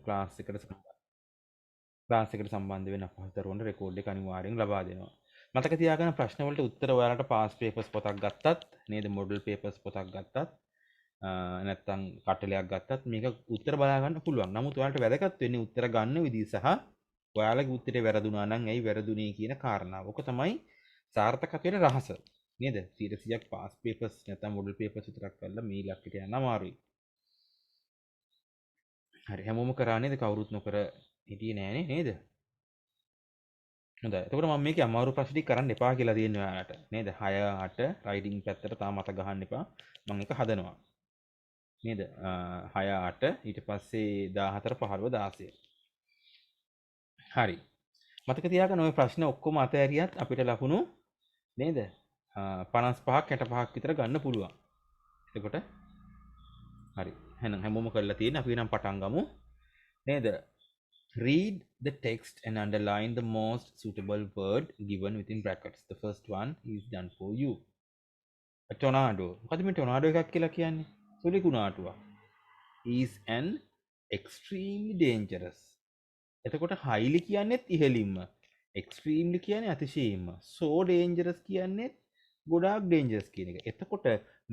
Class එකට සම්බන්ධ වෙන අපහසුතරුවන්ට රෙකෝඩ් එක අනිවාර්යෙන් ලබා දෙනවා. මතක තියාගන්න ප්‍රශ්න වලට උත්තර ඔයාලට පාස් පේපර්ස් පොතක් ගත්තත් නේද මොඩල් පේපර්ස් පොතක් ගත්තත් නැත්තම් කටලයක් ගත්තත් මේක උත්තර බලා ගන්න පුළුවන්. නමුත් ඔයාලට වැදගත් වෙන්නේ උත්තර ගන්න විදිහ සහ ඔයාලගේ උත්තරේ වැරදුනා නම් ඇයි වැරදුනේ කියන කාරණාව. ඔක තමයි සාර්ථකත්වයේ රහස. නේද? 100%ක් පාස් පේපර්ස් නැත්තම් මොඩල් පේපර්ස් විතරක් කරලා මේ ඉලක්කයට යන්න අමාරුයි. හරි හැමෝම කරා නේද? කවුරුත් නොකර හිටියේ නෑනේ නේද? හොඳයි. එතකොට මම මේකේ අමාරු ප්‍රශ්න ටික කරන්න එපා කියලා තියෙනවා ඔයාලට. නේද? 6 8 රයිටින් පැත්තට තාම මත ගහන්න එපා. මම එක හදනවා. නේද? 6 8 ඊට පස්සේ 14 15 16. හරි. මතක තියාගන්න ওই ප්‍රශ්න ඔක්කොම අතෑරියත් අපිට ලකුණු නේද? 55ක් 65ක් විතර ගන්න පුළුවන්. එතකොට හරි. එහෙනම් හැමෝම කරලා තියෙන අපි නම් පටන් ගමු. නේද? Read the text and underline the most suitable word given within brackets. The first one is done for you. A tornado. මොකද මේ ටොනාඩෝ එකක් කියලා කියන්නේ? සුළි කුණාටුවක්. Is an extremely dangerous. එතකොට highly කියන්නේත් ඉහළින්ම. extremely කියන්නේ අතිශයින්ම. so dangerous කියන්නේ ගොඩාක් dangerous කියන එක. එතකොට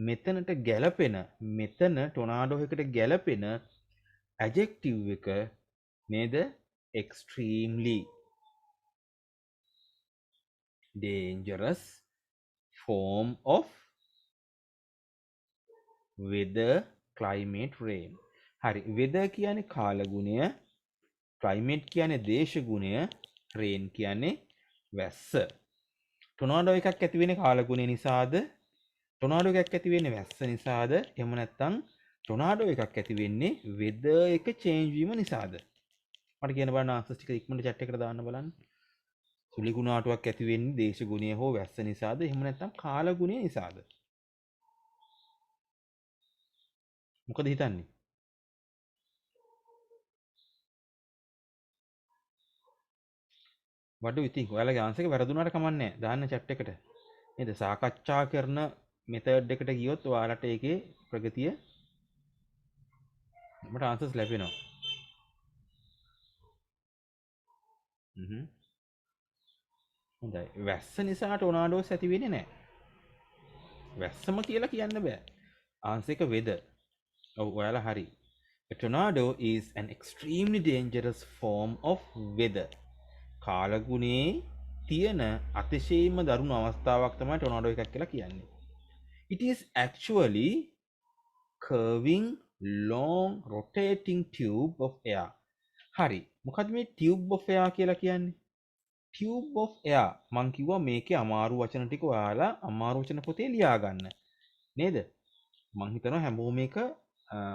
මෙතනට ගැලපෙන මෙතන ටොනාඩෝ එකට ගැලපෙන adjective එක නේද? extremely dangerous form of weather climate rain. හරි weather කියන්නේ කාලගුණය, climate කියන්නේ දේශගුණය, rain කියන්නේ වැස්ස. ටොනාඩෝ එකක් ඇති වෙන්නේ කාලගුණය නිසාද? ටොනාඩෝ එකක් ඇති වෙන්නේ වැස්ස නිසාද? එහෙම නැත්නම් ටොනාඩෝ එකක් ඇති වෙන්නේ weather එක change වීම නිසාද? මට කියන්න බලන්න ආන්සර්ස් ටික ඉක්මනට chat එකට දාන්න බලන්න. සුළි ගුණාටුවක් ඇති වෙන්නේ දේශගුණය හෝ වැස්ස නිසාද? එහෙම නැත්නම් කාලගුණය නිසාද? මොකද හිතන්නේ? what do you think? ඔයාලගේ ආන්සර් එක වැරදුනාට කමක් නැහැ. දාන්න chat එකට. නේද? සාකච්ඡා කරන මෙතඩ් එකට ගියොත් ඔයාලට ඒකේ ප්‍රගතිය අපට ආන්සර්ස් ලැබෙනවා. හ්ම්. හොඳයි. වැස්ස නිසා ටොනාඩෝස් ඇති වෙන්නේ නැහැ. වැස්සම කියලා කියන්න බෑ. ආන්සර් එක weather. ඔව් ඔයාලා හරි. A tornado is an extremely dangerous form of weather. කාලගුණේ තියෙන අතිශයින්ම දරුණු අවස්ථාවක් තමයි ටොනාඩෝ එකක් කියලා කියන්නේ. It is actually curving long rotating tube of air. හරි. මොකද්ද මේ tube of air කියලා කියන්නේ? tube of air මං කිව්වා මේකේ අමාරු වචන ටික ඔයාලා අමාරු වචන පොතේ ලියා ගන්න. නේද? මං හිතනවා හැමෝම මේක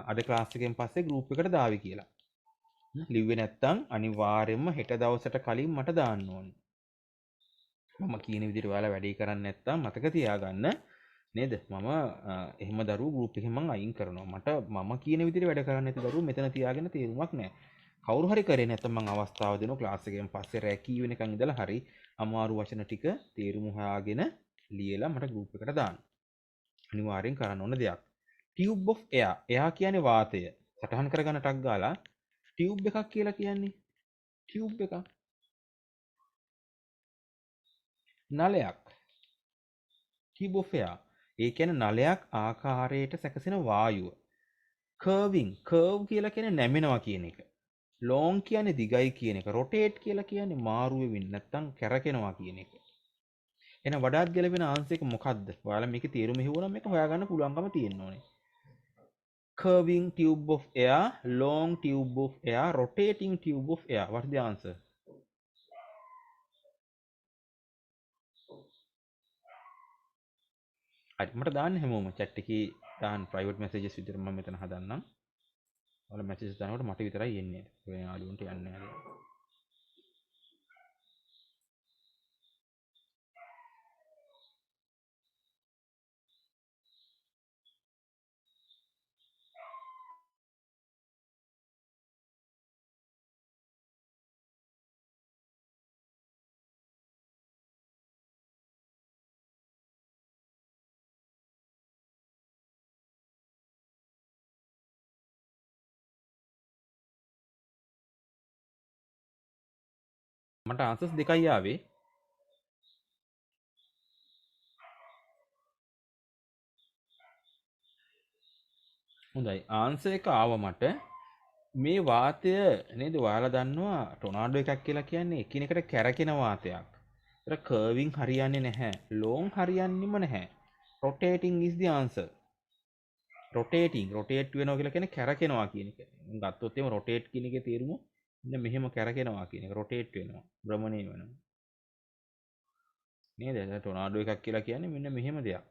අද ක්ලාස් එකෙන් පස්සේ group එකට දාවි කියලා. ලිව්වේ නැත්තම් අනිවාර්යයෙන්ම හෙට දවසට කලින් මට දාන්න ඕනේ. මම කියන විදිහට ඔයාලා වැඩේ කරන්නේ නැත්තම් මතක තියාගන්න නේද? මම එහෙම දරුවෝ group එකෙන් මං අයින් කරනවා. මට මම කියන විදිහට වැඩ කරන්නේ නැති දරුවෝ මෙතන තියාගෙන තේරුමක් නැහැ. කවුරු හරි කරේ නැත්තම් මං අවස්ථාව දෙනවා ක්ලාස් එකෙන් පස්සේ රැකී වෙනකන් ඉඳලා හරි අමාරු වචන ටික තේරුම හොයාගෙන ලියලා මට group එකට දාන්න. අනිවාර්යෙන් කරන්න ඕන දෙයක්. tube of air. air කියන්නේ වාතය. සටහන් කරගන්න ටක් ගාලා tube එකක් කියලා කියන්නේ tube එකක්. නලයක්. tube of air. ඒ කියන්නේ නලයක් ආකාරයට සැකසෙන වායුව. curving. curve කියලා කියන්නේ නැමෙනවා කියන එක. long කියන්නේ දිගයි කියන එක. rotate කියලා කියන්නේ මාරු වෙමින් නැත්තම් කැරකෙනවා කියන එක. එහෙනම් වඩාත් ගැළපෙන ආන්සර් එක මොකද්ද? ඔයාලා මේකේ තේරුම හිවුවනම් මේක හොයාගන්න පුළුවන්කම තියෙන්න ඕනේ. curving tube of air, long tube of air, rotating tube of air. What is the answer? හරි මට දාන්න හැමෝම chat එකේ දාන්න private messages විතර මම මෙතන හදන්නම්. ඔයාලා message දානකොට මට විතරයි එන්නේ. වෙන යාළුවන්ට යන්නේ නැහැ. මට ආන්සර්ස් දෙකයි ආවේ. හොඳයි ආන්සර් එක ආව මට. මේ වාතය නේද ඔයාලා දන්නවා ටොනාඩෝ එකක් කියලා කියන්නේ එකිනෙකට කැරකෙන වාතයක්. ඒතර කර්විං හරියන්නේ නැහැ. ලෝන් හරියන්නේම නැහැ. rotating is the answer. rotate වෙනවා කියලා කියන්නේ කැරකෙනවා කියන එක. ගත්තොත් එimhe rotate කියන එකේ තේරුම මෙන්න මෙහෙම කැරකෙනවා කියන එක. rotate වෙනවා. භ්‍රමණය වෙනවා. නේද? ටොනාඩෝ එකක් කියලා කියන්නේ මෙන්න මෙහෙම දෙයක්.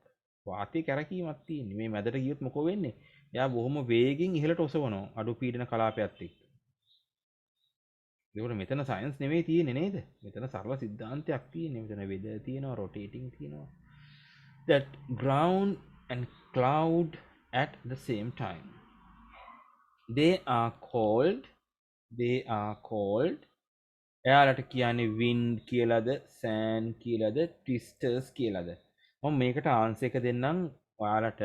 වාතයේ කැරකීමක් තියෙන්නේ. මේ මැදට ගියොත් මොකෝ වෙන්නේ? එයා බොහොම වේගෙන් ඉහළට ඔසවනවා අඩු පීඩන කලාපයත් එක්ක. ඒකට මෙතන සයන්ස් නෙවෙයි තියෙන්නේ නේද? මෙතන සරල සිද්ධාන්තයක් තියෙන්නේ. මෙතන weather තියෙනවා, rotating තියෙනවා. That ground and cloud at the same time. They are called එයාලට කියන්නේ wind කියලාද, sand කියලාද, twisters කියලාද? මම මේකට ආන්සර් එක දෙන්නම් ඔයාලට.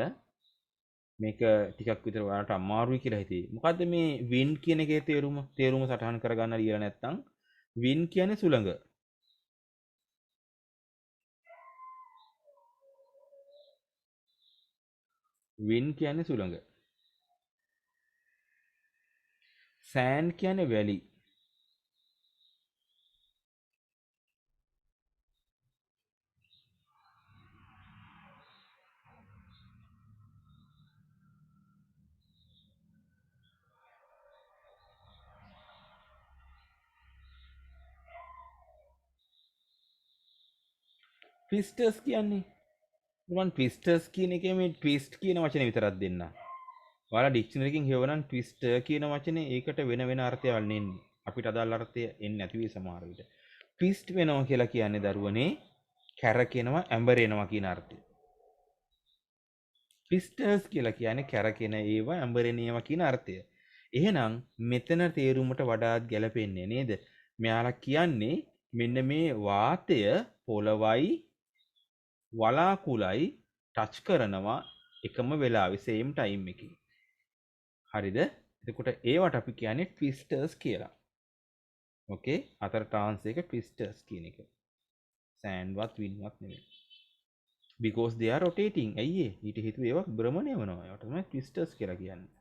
මේක ටිකක් විතර ඔයාලට අමාරුයි කියලා හිතේ. මොකද්ද මේ wind කියන එකේ තේරුම සටහන් කරගන්න ලියලා නැත්තම් wind කියන්නේ සුළඟ. wind කියන්නේ සුළඟ. sand කියන්නේ වැලි. twisters කියන්නේ මම twisters කියන එකේ මේ twist කියන වචනේ විතරක් දෙන්න. ඔයාලා ඩික්ෂනරි එකකින් හෙවනම් twister කියන වචනේ ඒකට වෙන වෙන අර්ථයල් නෙන්නේ. අපිට අදාළ අර්ථය එන්නේ නැති වෙයි සමහර විට. twist වෙනවා කියලා කියන්නේ දරුවනේ කැරකෙනවා, ඇඹරෙනවා කියන අර්ථය. twisters කියලා කියන්නේ කැරකෙන ඒවා, ඇඹරෙන ඒවා කියන අර්ථය. එහෙනම් මෙතන තේරුමට වඩාත් ගැලපෙන්නේ නේද? මෙයාලා කියන්නේ මෙන්න මේ වාතය පොළවයි වලාකුළයි ටච් කරනවා එකම වෙලාවෙ same time එකේ. හරිද? එතකොට ඒවට අපි කියන්නේ twisters කියලා. ඕකේ? අතරට ආන්සර් එක twisters කියන එක. sand වත් wind වත් නෙමෙයි. because they are rotating. ඇයි ඒ? ඊට හේතුව ඒවා භ්‍රමණය වෙනවා. ඒවට තමයි twisters කියලා කියන්නේ.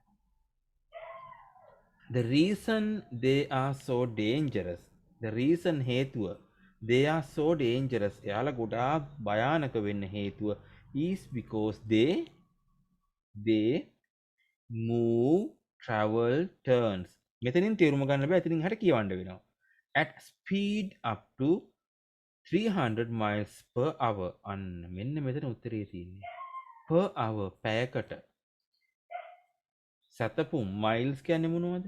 The reason they are so dangerous. The reason හේතුව they are so dangerous. එයාලා ගොඩාක් භයානක වෙන්න හේතුව is because they move, travel, turns. මෙතනින් තේරුම ගන්න බෑ. එතනින් හරියට කියවන්න වෙනවා. At speed up to 300 miles per hour. අන්න මෙන්න මෙතන උත්තරේ තියෙන්නේ. Per hour පැයකට. සතපුම් miles කියන්නේ මොනවද?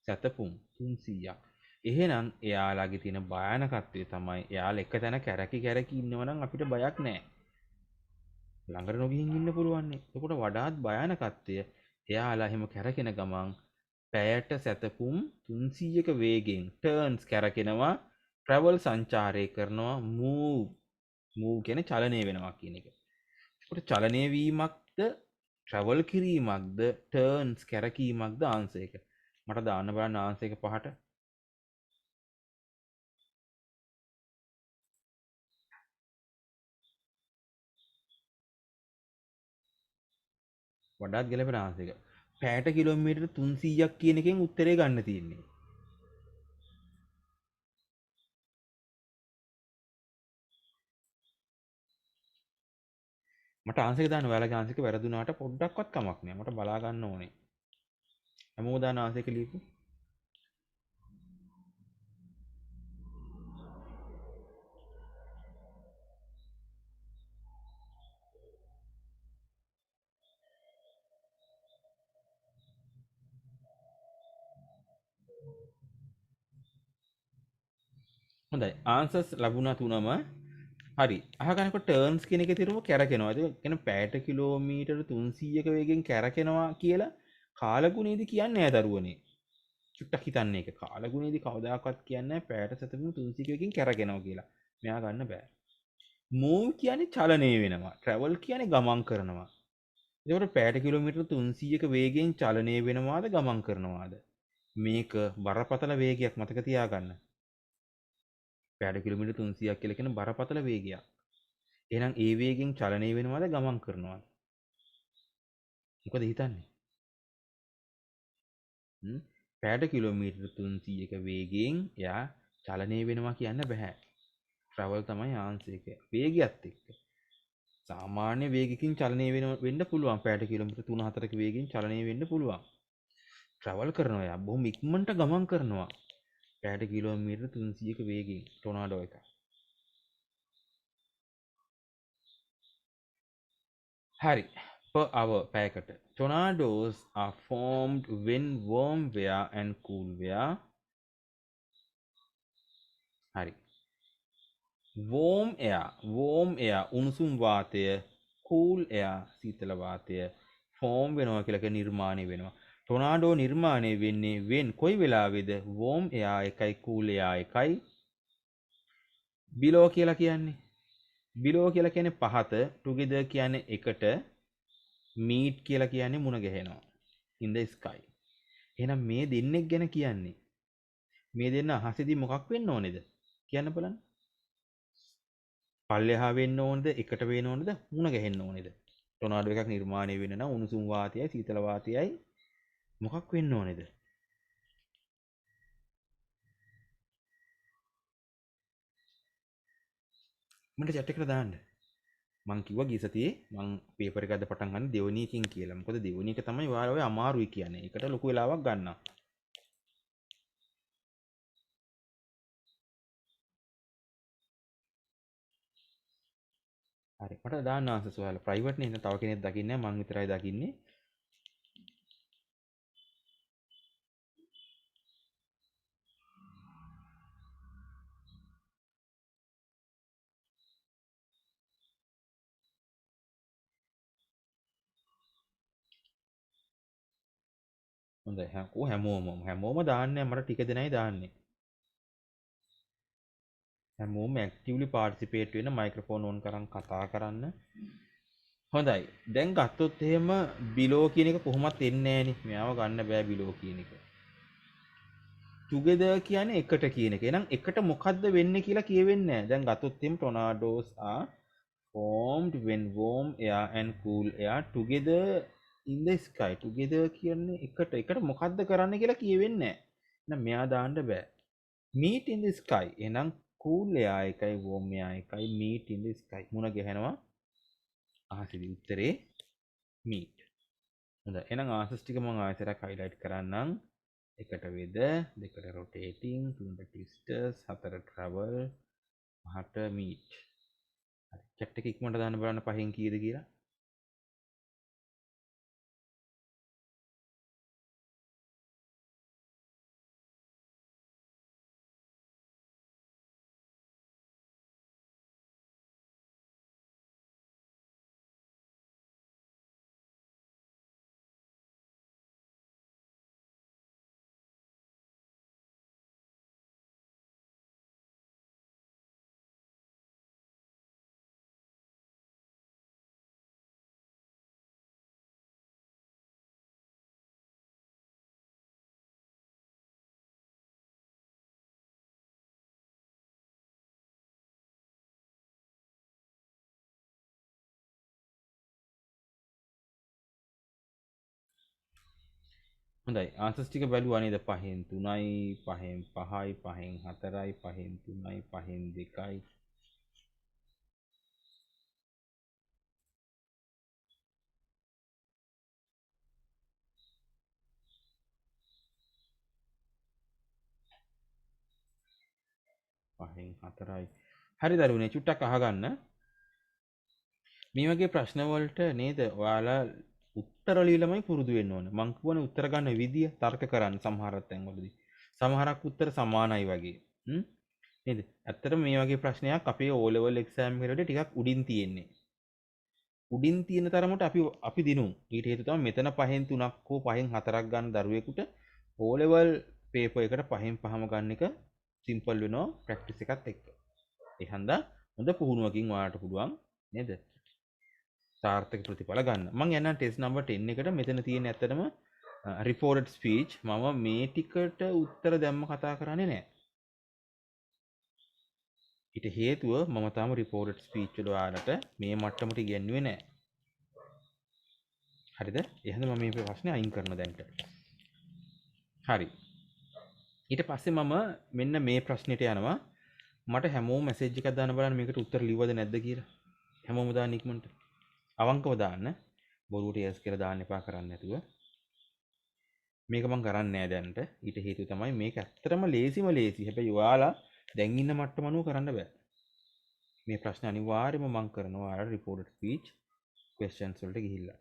සතපුම් 300ක්. එහෙනම් එයාලගේ තියෙන භයානකත්වය තමයි එයාලා එක තැන කැරකි ඉන්නවා නම් අපිට බයක් නැහැ. ළඟට නොගිහින් ඉන්න පුළුවන් නේ. එතකොට වඩාත් භයානකත්වය එයාලා එහෙම කැරකෙන ගමන් පැයට සතපුම් 300ක වේගෙන් turns කැරකෙනවා, travel සංචාරය කරනවා, move කියන්නේ චලනය වෙනවා කියන එක. එතකොට චලනය වීමක්ද, travel කිරීමක්ද, turns කැරකීමක්ද ආන්සර් එක. මට දාන්න බලන්න ආන්සර් එක පහට. වඩාත් ගැලපෙන ආන්සර් එක. පැයට කිලෝමීටර් 300ක් කියන එකෙන් උත්තරේ ගන්න තියෙන්නේ. මට ආන්සර් එක දාන්න ඔයාලගේ ආන්සර් එක වැරදුනාට පොඩ්ඩක්වත් කමක් නෑ. මට බලා ගන්න ඕනේ. හැමෝම දාන ආන්සර් එක ලියපු. හොඳයි. ආන්සර්ස් ලැබුණා තුනම. හරි. අහගන්නකො ටර්න්ස් කියන එකේ තේරුම කැරකෙනවා. ඒ කියන්නේ පැයට කිලෝමීටර් 300ක වේගෙන් කැරකෙනවා කියලා කාලගුණයේදී කියන්නේ නැහැ දරුවනේ. චුට්ටක් හිතන්න ඒක. කාලගුණයේදී කවදාකවත් කියන්නේ නැහැ පැයට සතපුම් 300ක වේගෙන් කැරකෙනවා කියලා. මෙයා ගන්න බෑ. move කියන්නේ චලනය වෙනවා. travel කියන්නේ ගමන් කරනවා. එතකොට පැයට කිලෝමීටර් 300ක වේගෙන් චලනය වෙනවාද ගමන් කරනවාද? මේක බරපතල වේගයක් මතක තියාගන්න. පැයට කිලෝමීටර් 300ක් කියලා කියන බරපතල වේගයක්. එහෙනම් ඒ වේගෙන් චලනය වෙනවද ගමන් කරනවද? මොකද හිතන්නේ? පැයට කිලෝමීටර් 300ක වේගයෙන් එයා චලනය වෙනවා කියන්න බෑ. ට්‍රැවල් තමයි ආන්සර් එක. වේගයත් එක්ක. සාමාන්‍ය වේගකින් චලනය වෙන්න පුළුවන්. පැයට කිලෝමීටර් 3-4ක වේගයෙන් චලනය වෙන්න පුළුවන්. ට්‍රැවල් කරනවා එයා. බොහොම ඉක්මනට ගමන් කරනවා. පැයට කිලෝමීටර් 300ක වේගයෙන් ටොනාඩෝ එක. හරි. Per hour පැයකට. Tornadoes are formed when warm weather and cool weather. හරි. warm air උණුසුම් වාතය, cool air සීතල වාතය form වෙනවා කියලා නිර්මාණය වෙනවා. ටොනාඩෝ නිර්මාණය වෙන්නේ when කොයි වෙලාවේද? warm air එකයි cool air එකයි below කියලා කියන්නේ. below කියලා කියන්නේ පහත, together කියන්නේ එකට, meet කියලා කියන්නේ මුණ ගැහෙනවා. in the sky. එහෙනම් මේ දෙන්නෙක් ගැන කියන්නේ. මේ දෙන්න අහසේදී මොකක් වෙන්න ඕනේද? කියන්න බලන්න. පල්ලෙහා වෙන්න ඕනද? එකට වෙන්න ඕනද? මුණ ගැහෙන්න ඕනේද? ටොනාඩෝ එකක් නිර්මාණය වෙන්න නම් උණුසුම් වාතයයි සීතල වාතයයි මොකක් වෙන්න ඕනේද? මට chat එකට දාන්න. මං කිව්වා ගිය සතියේ මං පේපර් එක අද පටන් ගන්න දෙවෙනි එකකින් කියලා. මොකද දෙවෙනි එක තමයි ඔයාලා ඔය අමාරුයි කියන්නේ. ඒකට ලොකු වෙලාවක් ගන්නවා. හරි. මට දාන්න ආන්සර්ස් ඔයාලා ප්‍රයිවට් නේ. තව කෙනෙක් දකින්නේ නැහැ. මං විතරයි දකින්නේ. හොඳයි. හැමෝම දාන්නේ මට ටික දෙනයි දාන්නේ. හැමෝම ඇක්ටිව්ලි පාර්ටිසිපේට් වෙන මයික්‍රොෆෝන් ඕන් කරන් කතා කරන්න. හොඳයි. දැන් ගත්තොත් එහෙම බිලෝ කියන එක කොහොමත් එන්නේ නැහනේ. මෙයාව ගන්න බෑ බිලෝ කියන එක. together කියන්නේ එකට කියන එක. එහෙනම් එකට මොකද්ද වෙන්නේ කියලා කියවෙන්නේ නැහැ. දැන් ගත්තොත් එහෙම tornadoes are formed when warm air and cool air together in the sky. together කියන්නේ එකට මොකද්ද කරන්න කියලා කියවෙන්නේ නැහැ. එහෙනම් මෙයා දාන්න බෑ. meet in the sky. එහෙනම් cool air එකයි warm air එකයි meet in the sky. මුණ ගැහෙනවා අහසේදී. උත්තරේ meet. හොඳයි. එහෙනම් ආන්සර්ස් ටික මම ආයෙත් highlight කරන්නම්. එකට වේද, දෙකට rotating, තුනට twisters, හතර travel, පහට meet. හරි. chat එක ඉක්මනට දාන්න බලන්න පහෙන් කීයද කියලා. හොඳයි. ආන්සර්ස් ටික බැලුවා නේද? 5න් 3යි, 5න් 5යි, 5න් 4යි, 5න් 3යි, 5න් 2යි. පහෙන් 4යි. හරි දරුවනේ චුට්ටක් අහගන්න. මේ වගේ ප්‍රශ්න වලට නේද ඔයාලා උත්තර ලියලමයි පුරුදු වෙන්න ඕන. මං කියවනේ උත්තර ගන්න විදිය තර්ක කරන්න සමහර තැන්වලදී. සමහරක් උත්තර සමානයි වගේ. නේද? ඇත්තටම මේ වගේ ප්‍රශ්නයක් අපේ O level exam එකේදී ටිකක් උඩින් තියෙන්නේ. උඩින් තියෙන තරමට අපි දිනු. ඊට හේතුව තමයි මෙතන 5න් 3ක් හෝ 5න් 4ක් ගන්න දරුවෙකුට O level පේපර් එකට 5න් 5ම ගන්න එක සිම්පල් වෙනවා ප්‍රැක්ටිස් එකත් එක්ක. ඒ හන්දා හොඳ පුහුණුවකින් ඔයාලට පුළුවන් නේද? සාර්ථක ප්‍රතිඵල ගන්න. මම යනවා ටෙස්ට් නම්බර් 10 එකට. මෙතන තියෙන ඇත්තටම රිපෝටඩ් ස්පීච් මම මේ ටිකට උත්තර දැම්ම කතා කරන්නේ නෑ. ඊට හේතුව මම තාම රිපෝටඩ් ස්පීච් වල ඔයාලට මේ මට්ටමට ඉගෙනුවේ නෑ. හරිද? එහෙනම් මම මේ ප්‍රශ්නේ අයින් කරනවා දැන්ට. හරි. ඊට පස්සේ මම මෙන්න මේ ප්‍රශ්නෙට යනවා. මට හැමෝම මැසේජ් එකක් දාන්න බලන්න මේකට උත්තර ලිව්වද නැද්ද කියලා. හැමෝම දාන්න ඉක්මනට. අවංකව දාන්න. බොරුවට යස් කියලා දාන්න එපා කරන්න නැතුව. මේක මම කරන්නේ නෑ දැන්ට. ඊට හේතුව තමයි මේක ඇත්තටම ලේසිම ලේසි. හැබැයි ඔයාලා දැන් ඉන්න මට්ටම අනුව කරන්න බෑ. මේ ප්‍රශ්න අනිවාර්යයෙන්ම මම කරනවා ඔයාලා රිපෝටඩ් ස්පීච් ක්වෙස්චන්ස් වලට ගිහිල්ලා.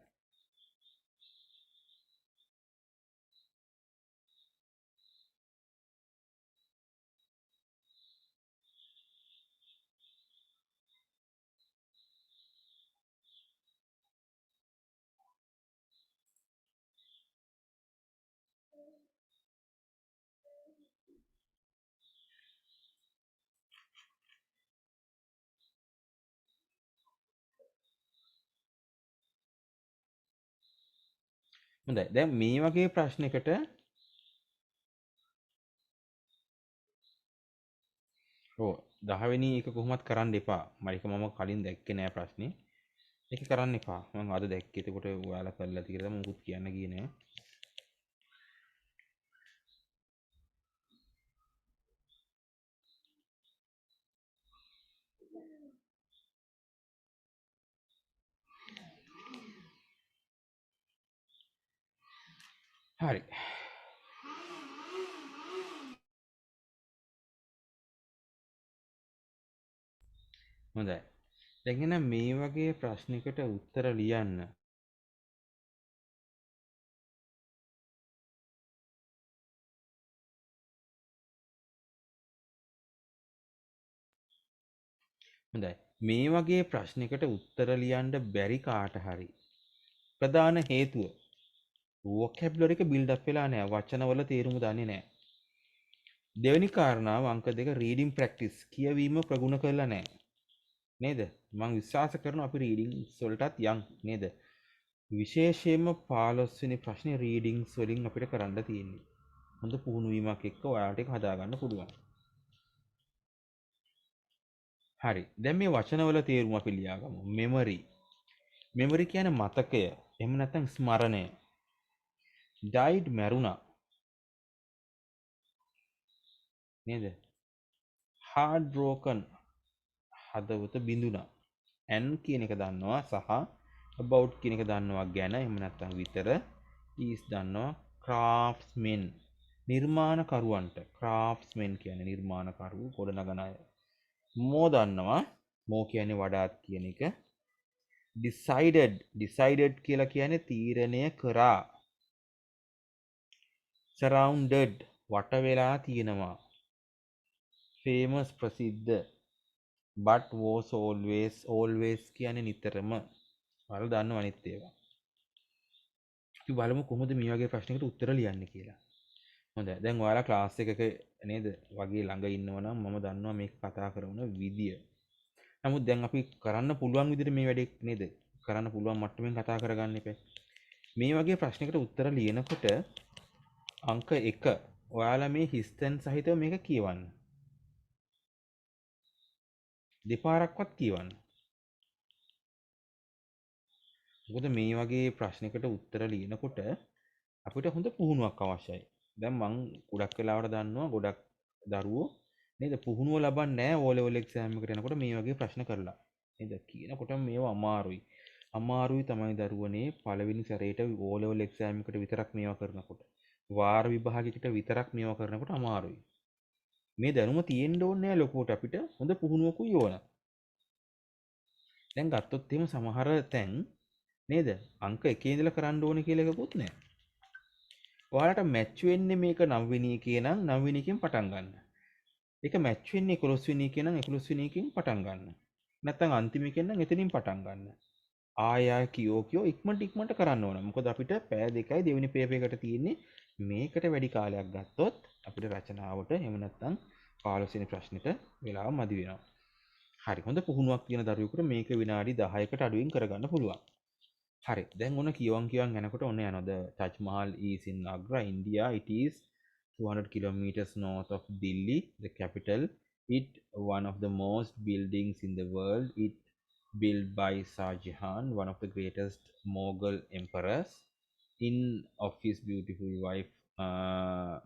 හොඳයි. දැන් මේ වගේ ප්‍රශ්නයකට ඔව් 10 වෙනි එක කොහොමත් කරන්න එපා. මම කලින් දැක්කේ නෑ ප්‍රශ්නේ. ඒක කරන්න එපා. මම අද දැක්කේ. එතකොට ඔයාලා කරලා තියෙලා මොකුත් කියන්න ගියේ නෑ. හරි. හොඳයි. දැන් එහෙනම් මේ වගේ ප්‍රශ්නයකට උත්තර ලියන්න. හොඳයි. මේ වගේ ප්‍රශ්නයකට උත්තර ලියන්න බැරි කාට හරි ප්‍රධාන හේතුව වොකැබ්ලරි එක බිල්ඩ් අප් වෙලා නැහැ. වචනවල තේරුම දන්නේ නැහැ. දෙවෙනි කාරණාව අංක 2 රීඩින් ප්‍රැක්ටිස් කියවීම ප්‍රගුණ කරලා නැහැ. නේද? මම විශ්වාස කරනවා අපි රීඩින්ග්ස් වලටත් යන් නේද? විශේෂයෙන්ම 15 වෙනි ප්‍රශ්නේ රීඩින්ග්ස් වලින් අපිට කරන්න තියෙන්නේ. හොඳ පුහුණු වීමක් එක්ක ඔයාලට ඒක හදාගන්න පුළුවන්. හරි. දැන් මේ වචනවල තේරුම අපි ලියාගමු. මෙමරි. මෙමරි කියන්නේ මතකය. එහෙම නැත්නම් ස්මරණය. ඩයිඩ් මැරුණා. නේද? හાર્ඩ් බ්‍රෝකන් හදවත බිඳුණා. ඇන් කියන එක දන්නවා සහ about කියන එක දන්නවා ගැන එහෙම නැත්නම් විතර. is දන්නවා craftsmen නිර්මාණකරුවන්ට. craftsmen කියන්නේ නිර්මාණකරු ගොඩනගන අය. මෝ දන්නවා මෝ කියන්නේ වඩාත් කියන එක. decided කියලා කියන්නේ තීරණය කරා. surrounded වට වෙලා තියෙනවා. famous ප්‍රසිද්ධ. but was always කියන්නේ නිතරම. ඔයාලා දන්නව අනිත් ඒවා. අපි බලමු කොහොමද මේ වගේ ප්‍රශ්නයකට උත්තර ලියන්නේ කියලා. හොඳයි. දැන් ඔයාලා ක්ලාස් එකක නේද වගේ ළඟ ඉන්නවනම් මම දන්නවා මේක කතා කරන විදිය. නමුත් දැන් අපි කරන්න පුළුවන් විදිහට මේ වැඩේ නේද? කරන්න පුළුවන් මට්ටමින් කතා කරගන්න එපා. මේ වගේ ප්‍රශ්නයකට උත්තර ලියනකොට අංක 1 ඔයාලා මේ හිස්තැන් සහිතව මේක කියවන්න. දෙපාරක්වත් කියවන්න. මොකද මේ වගේ ප්‍රශ්නයකට උත්තර ලියනකොට අපිට හොඳ පුහුණුවක් අවශ්‍යයි. දැන් මං ගොඩක් වෙලාවට දන්නවා ගොඩක් දරුවෝ නේද පුහුණුව ලබන්නේ නැහැ O level exam එකට යනකොට මේ වගේ ප්‍රශ්න කරලා. නේද? කියනකොට මේවා අමාරුයි. අමාරුයි තමයි දරුවනේ පළවෙනි සැරේට O level exam එකට විතරක් මේවා කරනකොට. වාර විභාගයකට විතරක් මේවා කරනකොට අමාරුයි. මේ දැනුම තියෙන්න ඕනේ නැහැ ලොකුවට අපිට හොඳ පුහුණුවකුයි ඕන. දැන් ගත්තොත් එහෙම සමහර තැන් නේද? අංක 1 ඉඳලා කරන්න ඕනේ කියලා එකකුත් නැහැ. ඔයාලට මැච් වෙන්නේ මේක 9 වෙනි එකේ නම් 9 වෙනි එකෙන් පටන් ගන්න. ඒක මැච් වෙන්නේ 11 වෙනි එකේ නම් 11 වෙනි එකෙන් පටන් ගන්න. නැත්නම් අන්තිම එකෙන් නම් එතනින් පටන් ගන්න. ආය කියෝ ඉක්මනට කරන්න ඕන. මොකද අපිට පැය දෙකයි දෙවෙනි පේපර් එකට තියෙන්නේ. මේකට වැඩි කාලයක් ගත්තොත් අපිට රචනාවට එහෙම නැත්නම් 15 වෙනි ප්‍රශ්නෙට වෙලාව මදි වෙනවා. හරි හොඳ පුහුණුවක් තියෙන දරුවෙකුට මේක විනාඩි 10කට අඩුවෙන් කරගන්න පුළුවන්. හරි දැන් ඔන්න කියවන් යනකොට ඔන්න යනොද Taj Mahal is in Agra, India. It is 200 kilometers north of Delhi, the capital. It one of the most buildings in the world. It built by Shah Jahan, one of the greatest Mughal emperors, in of his beautiful wife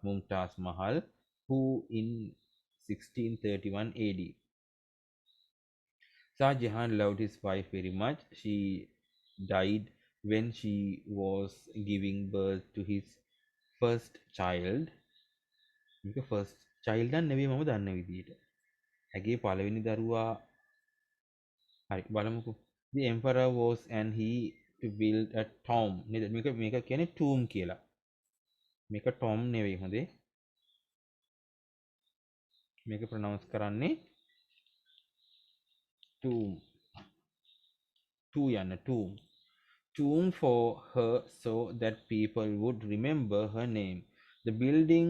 Mumtaz Mahal, who in 1631 AD. Shah Jahan loved his wife very much. She died when she was giving birth to his first child. මේක first child නම් නෙවෙයි මම දන්න විදිහට. ඇගේ පළවෙනි දරුවා හරි බලමුකෝ. The emperor was and he to build a tomb. නේද? මේක කියන්නේ tomb කියලා. මේක tomb නෙවෙයි හොඳේ. මේක pronounce කරන්නේ tomb. Tomb for her so that people would remember her name. The building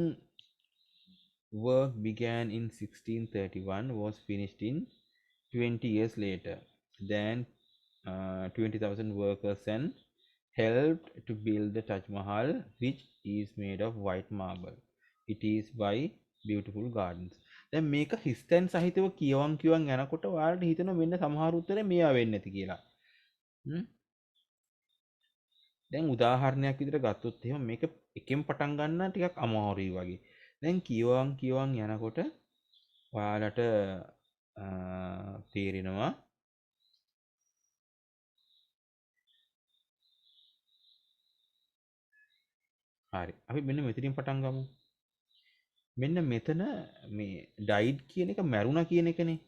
work began in 1631, was finished in 20 years later. Then 20,000 workers and helped to build the Taj Mahal, which is made of white marble. It is by beautiful gardens. දැන් මේක හිස්තැන් සහිතව කියවන් යනකොට ඔයාලට හිතෙනවා මෙන්න සමහර උත්තරේ මේවා වෙන්නේ නැති කියලා. දැන් උදාහරණයක් විදිහට ගත්තොත් එහෙම මේක එකෙන් පටන් ගන්න ටිකක් අමාරුයි වගේ. දැන් කියවන් යනකොට ඔයාලට තේරෙනවා හරි අපි මෙන්න මෙතනින් පටන් ගමු. මෙන්න මෙතන මේ ඩයිඩ් කියන එක මැරුණා කියන එකනේ.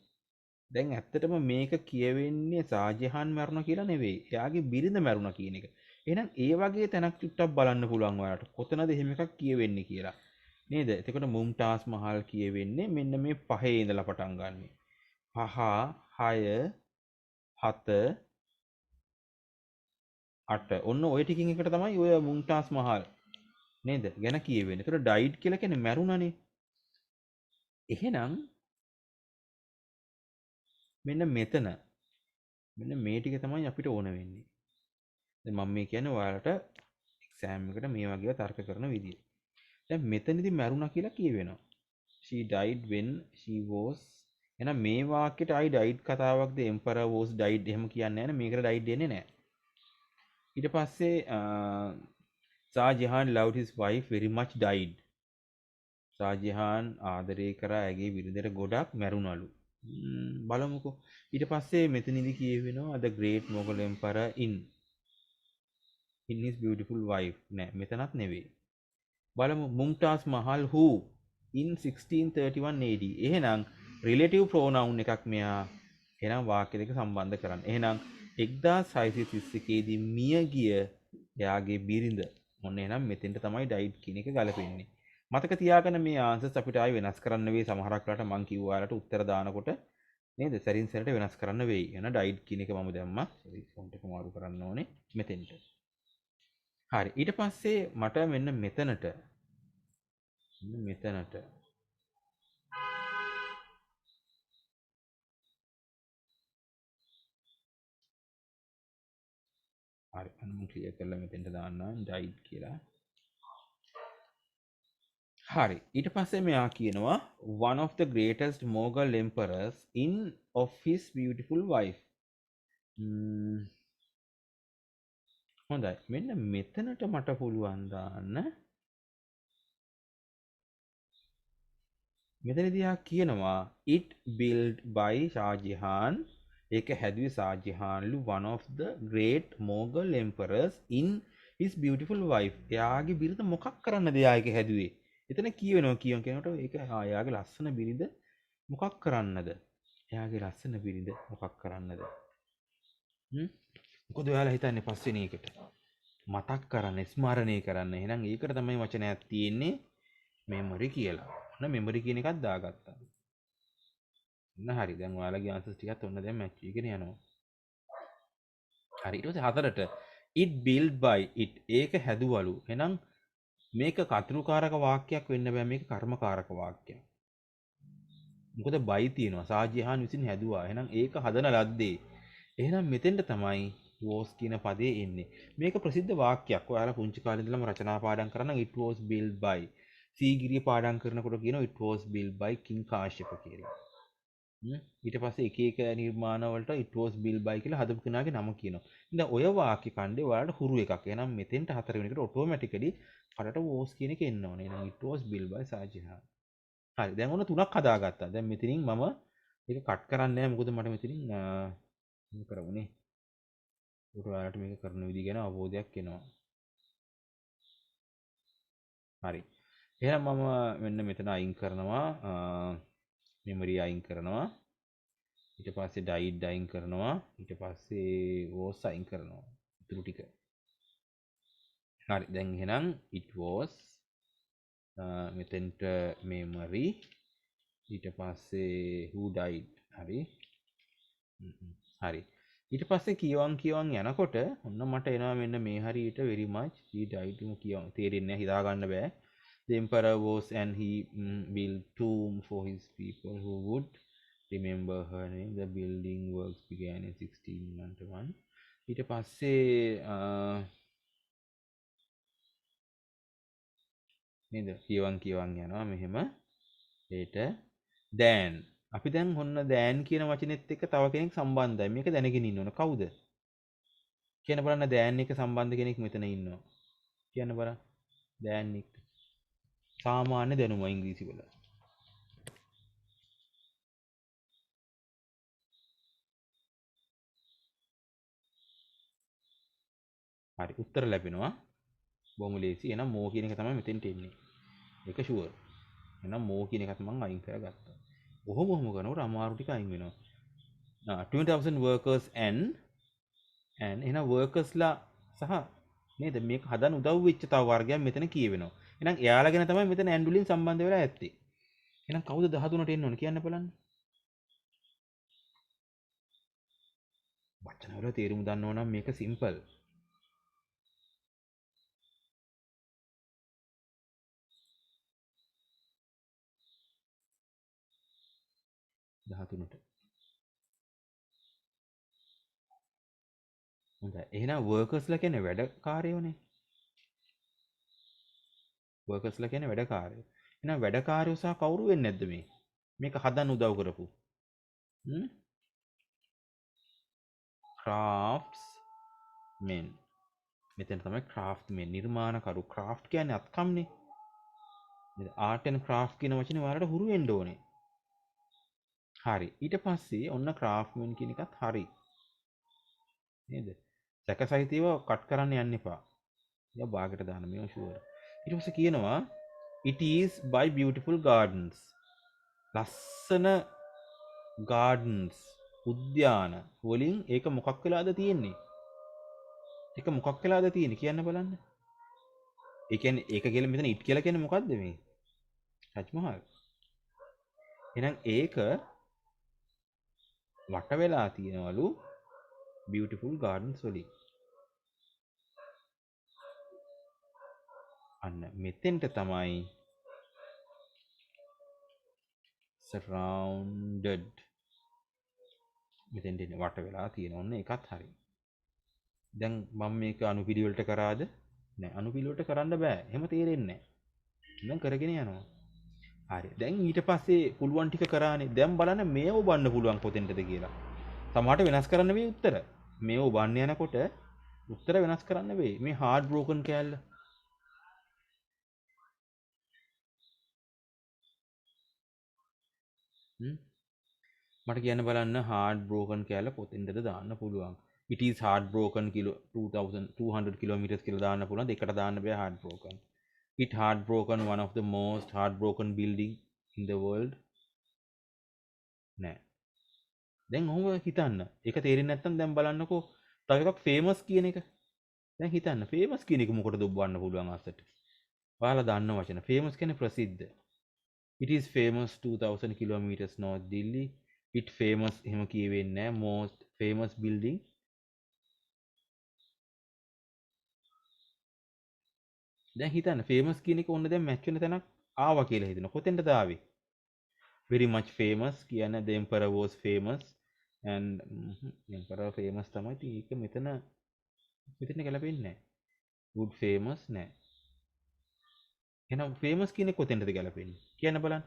දැන් ඇත්තටම මේක කියවෙන්නේ ෂාජහාන් මැරුණා කියලා නෙවෙයි. එයාගේ බිරිඳ මැරුණා කියන එක. එහෙනම් ඒ වගේ තැනක් චුට්ටක් බලන්න පුළුවන් ඔයාලට. කොතනද එහෙම එකක් කියවෙන්නේ කියලා. නේද? එතකොට මුම්තාස් මහල් කියවෙන්නේ මෙන්න මේ පහේ ඉඳලා පටන් ගන්නෙ. 5 6 7 8 ඔන්න ඔය ටිකින් එකට තමයි ඔය මුම්තාස් මහල් නේද ගැන කියවෙන්නේ. ඒතර ඩයිඩ් කියලා කියන්නේ මැරුණානේ. එහෙනම් මෙන්න මෙතන මෙන්න මේ ටික තමයි අපිට ඕන වෙන්නේ. දැන් මම මේ කියන්නේ ඔයාලට එක්සෑම් එකට මේ වගේ තර්ක කරන විදිය. දැන් මෙතනදී මැරුණා කියලා කියවෙනවා. She died when she was එහෙනම් මේ වාක්‍යෙට ආයි ඩයිඩ් කතාවක්ද emperor was died එහෙම කියන්නේ නැහැ නේ. මේකට ඩයිඩ් දෙන්නේ නැහැ. ඊට පස්සේ Shah Jahan loved his wife very much died. Shah Jahan ආදරය කරා ඇගේ බිරිඳට ගොඩක් මැරුණලු. බලමුකෝ. ඊට පස්සේ මෙතනදී කියවෙනවා the great Mughal emperor in his beautiful wife. නෑ මෙතනත් නෙවෙයි. බලමු Mumtaz Mahal who in 1631 AD. එහෙනම් relative pronoun එකක් මෙයා. එහෙනම් වාක්‍ය දෙක සම්බන්ධ කරන්න. එහෙනම් 1631 දී මිය ගිය එයාගේ බිරිඳ. මොන්න එහෙනම් මෙතෙන්ට තමයි ඩයිඩ් කියන එක ගලපෙන්නේ. මතක තියාගන්න මේ ආන්සර්ස් අපිට ආයි වෙනස් කරන්න වෙයි. සමහරක් වෙලාවට මම කිව්වා ඔයාලට උත්තර දානකොට නේද? සරින් සරට වෙනස් කරන්න වෙයි. එහෙනම් ඩයිඩ් කියන එක මම දැම්මා. සෝරි ෆොන්ට් එක මාරු කරන්න ඕනේ මෙතෙන්ට. හරි. ඊට පස්සේ මට මෙන්න මෙතනට හරි අන්න මම ක්ලියර් කරලා මෙතෙන්ට දාන්නම් ඩයිඩ් කියලා. හරි ඊට පස්සේ මෙයා කියනවා one of the greatest Mughal emperors in of his beautiful wife. හොඳයි මෙන්න මෙතනට මට පුළුවන් දාන්න. මෙතනදී යා කියනවා it built by Shah Jahan. ඒක හැදුවේ Shah Jahanලු one of the great Mughal emperors in his beautiful wife. එයාගේ බිරිඳ මොකක් කරන්නද එයා ඒක හැදුවේ? එතන කියවෙනවා කියනකොට ඒක එයාගේ ලස්සන බිරිඳ මොකක් කරන්නද? එයාගේ ලස්සන බිරිඳ මොකක් කරන්නද? මොකද ඔයාලා හිතන්නේ පස්වෙනි එකට? මතක් කරන්න, ස්මරණය කරන්න. එහෙනම් ඒකට තමයි වචනයක් තියෙන්නේ memory කියලා. ඔන්න memory කියන එකක් දාගත්තා. ඔන්න හරි. දැන් ඔයාලගේ answers ටිකත් ඔන්න දැන් match වෙගෙන යනවා. හරි. ඊට පස්සේ හතරට it built by it. ඒක හැදුවලු. එහෙනම් මේක කතුරුකාරක වාක්‍යයක් වෙන්න බෑ. මේක කර්මකාරක වාක්‍යයක්. මොකද by තියෙනවා. Shah Jahan විසින් හැදුවා. එහෙනම් ඒක හදන ලද්දේ. එහෙනම් මෙතෙන්ට තමයි was කියන පදේ එන්නේ. මේක ප්‍රසිද්ධ වාක්‍යයක්. ඔයාලා පුංචි කාලේ ඉඳලම රචනා පාඩම් කරන it was built by Sigiriya පාඩම් කරනකොට කියනවා it was built by King Kashyapa කියලා. ඊට පස්සේ එක එක නිර්මාණ වලට it was built by කියලා හදපු කෙනාගේ නම කියනවා. ඉතින් ඔය වාක්‍ය ඛණ්ඩේ ඔයාලට හුරු එකක්. එහෙනම් මෙතෙන්ට හතර වෙනි එකට ඔටෝමැටිකලි පරට was කියන එක එන්න ඕනේ. එහෙනම් it was built by ෂාජහාන්. හරි. දැන් ඔන්න තුනක් හදාගත්තා. දැන් මෙතනින් මම ඒක කට් කරන්නේ නැහැ. මොකද මට මෙතනින් මොකද කරමුනේ. ඒක ඔයාලට මේක කරන විදිහ ගැන අවබෝධයක් එනවා. හරි. එහෙනම් මම මෙන්න මෙතන අයින් කරනවා මෙමරි අයින් කරනවා. ඊට පස්සේ ඩයිඩ් අයින් කරනවා. ඊට පස්සේ was අයින් කරනවා. ඉතුරු ටික. හරි. දැන් එහෙනම් it was මෙතෙන්ට memory ඊට පස්සේ who died. හරි. හරි. ඊට පස්සේ කියවන් යනකොට ඔන්න මට එනවා මෙන්න මේ හරියට very much he died කියවන් තේරෙන්නේ නැහැ හිතා ගන්න බෑ. The emperor was and he built tomb for his people who would remember her name. The building works began in 1691. ඊට පස්සේ නේද කියවන් යනවා මෙහෙම ඒට දැන් අපි දැන් ඔන්න දැන් කියන වචනේත් එක්ක තව කෙනෙක් සම්බන්ධයි. මේක දැනගෙන ඉන්න ඕන. කවුද? කියන්න බලන්න දැන් එක සම්බන්ධ කෙනෙක් මෙතන ඉන්නවා. කියන්න බලන්න. දැන් එක. සාමාන්‍ය දැනුම ඉංග්‍රීසි වල. හරි උත්තර ලැබෙනවා. බොහොම ලේසි. එහෙනම් මෝ කියන එක තමයි මෙතෙන්ට එන්නේ. ඒක ෂුවර්. එහෙනම් මෝ කියන එකත් මම අයින් කරගත්තා. කොහොම කරනකොට අමාරු ටික අයින් වෙනවා. 20,000 workers and එහෙනම් workersලා සහ නේද මේක හදන්න උදව් වෙච්ච තව වර්ගයක් මෙතන කියවෙනවා. එහෙනම් එයාලා ගැන තමයි මෙතන ඇන්ඩ් වලින් සම්බන්ධ වෙලා ඇත්තේ. එහෙනම් කවුද 13ට එන්න ඕන කියන්න බලන්න. වචන වල තේරුම දන්නව නම් මේක සිම්පල්. හොඳයි. එහෙනම් workersලා කියන්නේ වැඩකාරයෝනේ. workersලා කියන්නේ වැඩකාරයෝ. එහෙනම් වැඩකාරයෝ සහ කවුරු වෙන්නේ නැද්ද මේ? මේක හදන්න උදව් කරපු. craftsmen. මෙතන තමයි craftsmen නිර්මාණකරු. craft කියන්නේ අත්කම්නේ. art and craft කියන වචනේ ඔයාලට හුරු වෙන්න ඕනේ. හරි. ඊට පස්සේ ඔන්න craftsmen කියන එකත් හරි. නේද? සැක සහිතව කට් කරන්න යන්න එපා. ඒක භාගයට දාන්න මේව ෂුවර්. ඊට පස්සේ කියනවා it is by beautiful gardens. ලස්සන gardens උද්‍යාන වලින් ඒක මොකක් වෙලාද තියෙන්නේ? ඒක මොකක් වෙලාද තියෙන්නේ කියන්න බලන්න. ඒ කියන්නේ ඒක කියලා මෙතන it කියලා කියන්නේ මොකද්ද මේ? රජ් මහල්. එහෙනම් ඒක වට වෙලා තියෙනවලු beautiful gardens වලින්. අන්න මෙතෙන්ට තමයි surrounded මෙතෙන්ට වට වෙලා තියෙන ඔන්න ඒකත් හරි. දැන් මම මේක අනුපිළිවෙලට කරාද? නෑ අනුපිළිවෙලට කරන්න බෑ. එහෙම තේරෙන්නේ නෑ. දැන් කරගෙන යනවා. හරි. දැන් ඊට පස්සේ පුළුවන් ටික කරානේ. දැන් බලන්න මේව ඔබන්න පුළුවන් කොතෙන්ටද කියලා. සමහරට වෙනස් කරන්න වෙයි උත්තර. මේව ඔබන්න යනකොට උත්තර වෙනස් කරන්න වෙයි. මේ hard broken කෑල්ල. මට කියන්න බලන්න hard broken කෑල්ල කොතෙන්ටද දාන්න පුළුවන්. It is hard broken kilo 2200 kilometers කියලා දාන්න පුළුවන්. දෙකට දාන්න බෑ hard broken. It hard broken one of the most hard broken building in the world. නෑ. දැන් ඔහොම හිතන්න. ඒක තේරෙන්නේ නැත්නම් දැන් බලන්නකෝ තව එකක් famous කියන එක. දැන් හිතන්න famous කියන එක මොකටද ඔබවන්න පුළුවන් අස්සට. ඔයාලා දන්න වචන. famous කියන්නේ ප්‍රසිද්ධ. It is famous 2000 kilometers north Delhi. It famous එහෙම කියවෙන්නේ නැහැ. Most famous building. දැන් හිතන්න famous කියන එක ඕන්න දැන් මැච් වෙන තැනක් ආවා කියලා හිතන. කොතෙන්ද ආවේ? Very much famous කියන්නේ the emperor was famous. and emperor famous තමයි. ඉතින් ඒක මෙතන ගැලපෙන්නේ නැහැ. good famous නෑ. එහෙනම් famous කියන එක කොතෙන්ද ගැලපෙන්නේ? කියන්න බලන්න.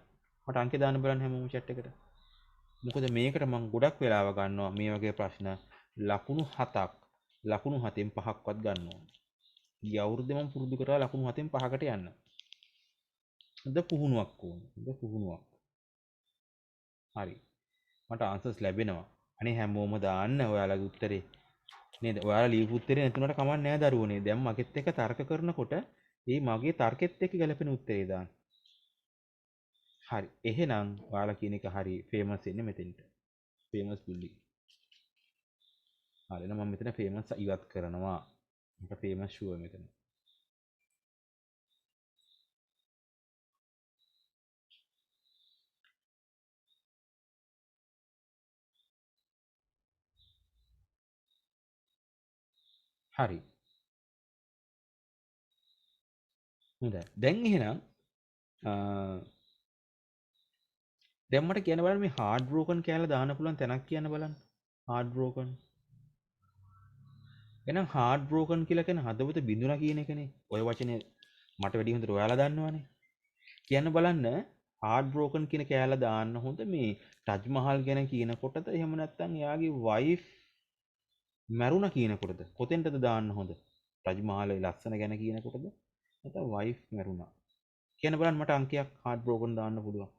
මට අංක දාන්න බලන්න හැමෝම chat එකට. මොකද මේකට මම ගොඩක් වෙලාව ගන්නවා මේ වගේ ප්‍රශ්න ලකුණු 7ක් ලකුණු 7න් 5ක්වත් ගන්න ඕන. ගිය අවුරුද්දේ මම පුරුදු කරා ලකුණු 7න් 5කට යන්න. හොඳ පුහුණුවක් ඕන. හොඳ පුහුණුවක්. හරි. මට ආන්සර්ස් ලැබෙනවා. අනේ හැමෝම දාන්න ඔයාලගේ උත්තරේ. නේද? ඔයාලා ලියපු උත්තරේ නැතුණට කමක් නෑ දරුවනේ. දැන් මගෙත් එක්ක තර්ක කරනකොට මේ මගේ තර්කෙත් එක්ක ගැලපෙන උත්තරේ දාන්න. හරි. එහෙනම් ඔයාලා කියන එක හරි ෆේමස් වෙන්නේ මෙතෙන්ට. Famous building. හරි. එහෙනම් මම මෙතන ෆේමස් ඉවත් කරනවා. මට ෆේමස් ෂුවර් මෙතන. හරි. හොඳයි. දැන් එහෙනම් දැන් මට කියන්න බලන්න මේ හાર્ඩ් බ්‍රෝකන් කියලා දාන්න පුළුවන් තැනක් කියන්න බලන්න. Hard broken. එහෙනම් හાર્ඩ් බ්‍රෝකන් කියලා කියන්නේ හදවත බිඳුනා කියන එකනේ. ඔය වචනේ මට වැඩි හොඳට ඔයාලා දන්නවනේ. කියන්න බලන්න හાર્ඩ් බ්‍රෝකන් කියන කෑල්ල දාන්න හොඳ මේ ටජ් මහල් ගැන කියනකොටද එහෙම නැත්නම් එයාගේ වයිෆ් මැරුණා කියනකොටද කොතෙන්ටද දාන්න හොඳ? ටජ් මහල් ලස්සන ගැන කියනකොටද නැත්නම් වයිෆ් මැරුණා? කියන්න බලන්න මට අංකයක් හાર્ඩ් බ්‍රෝකන් දාන්න පුළුවන්.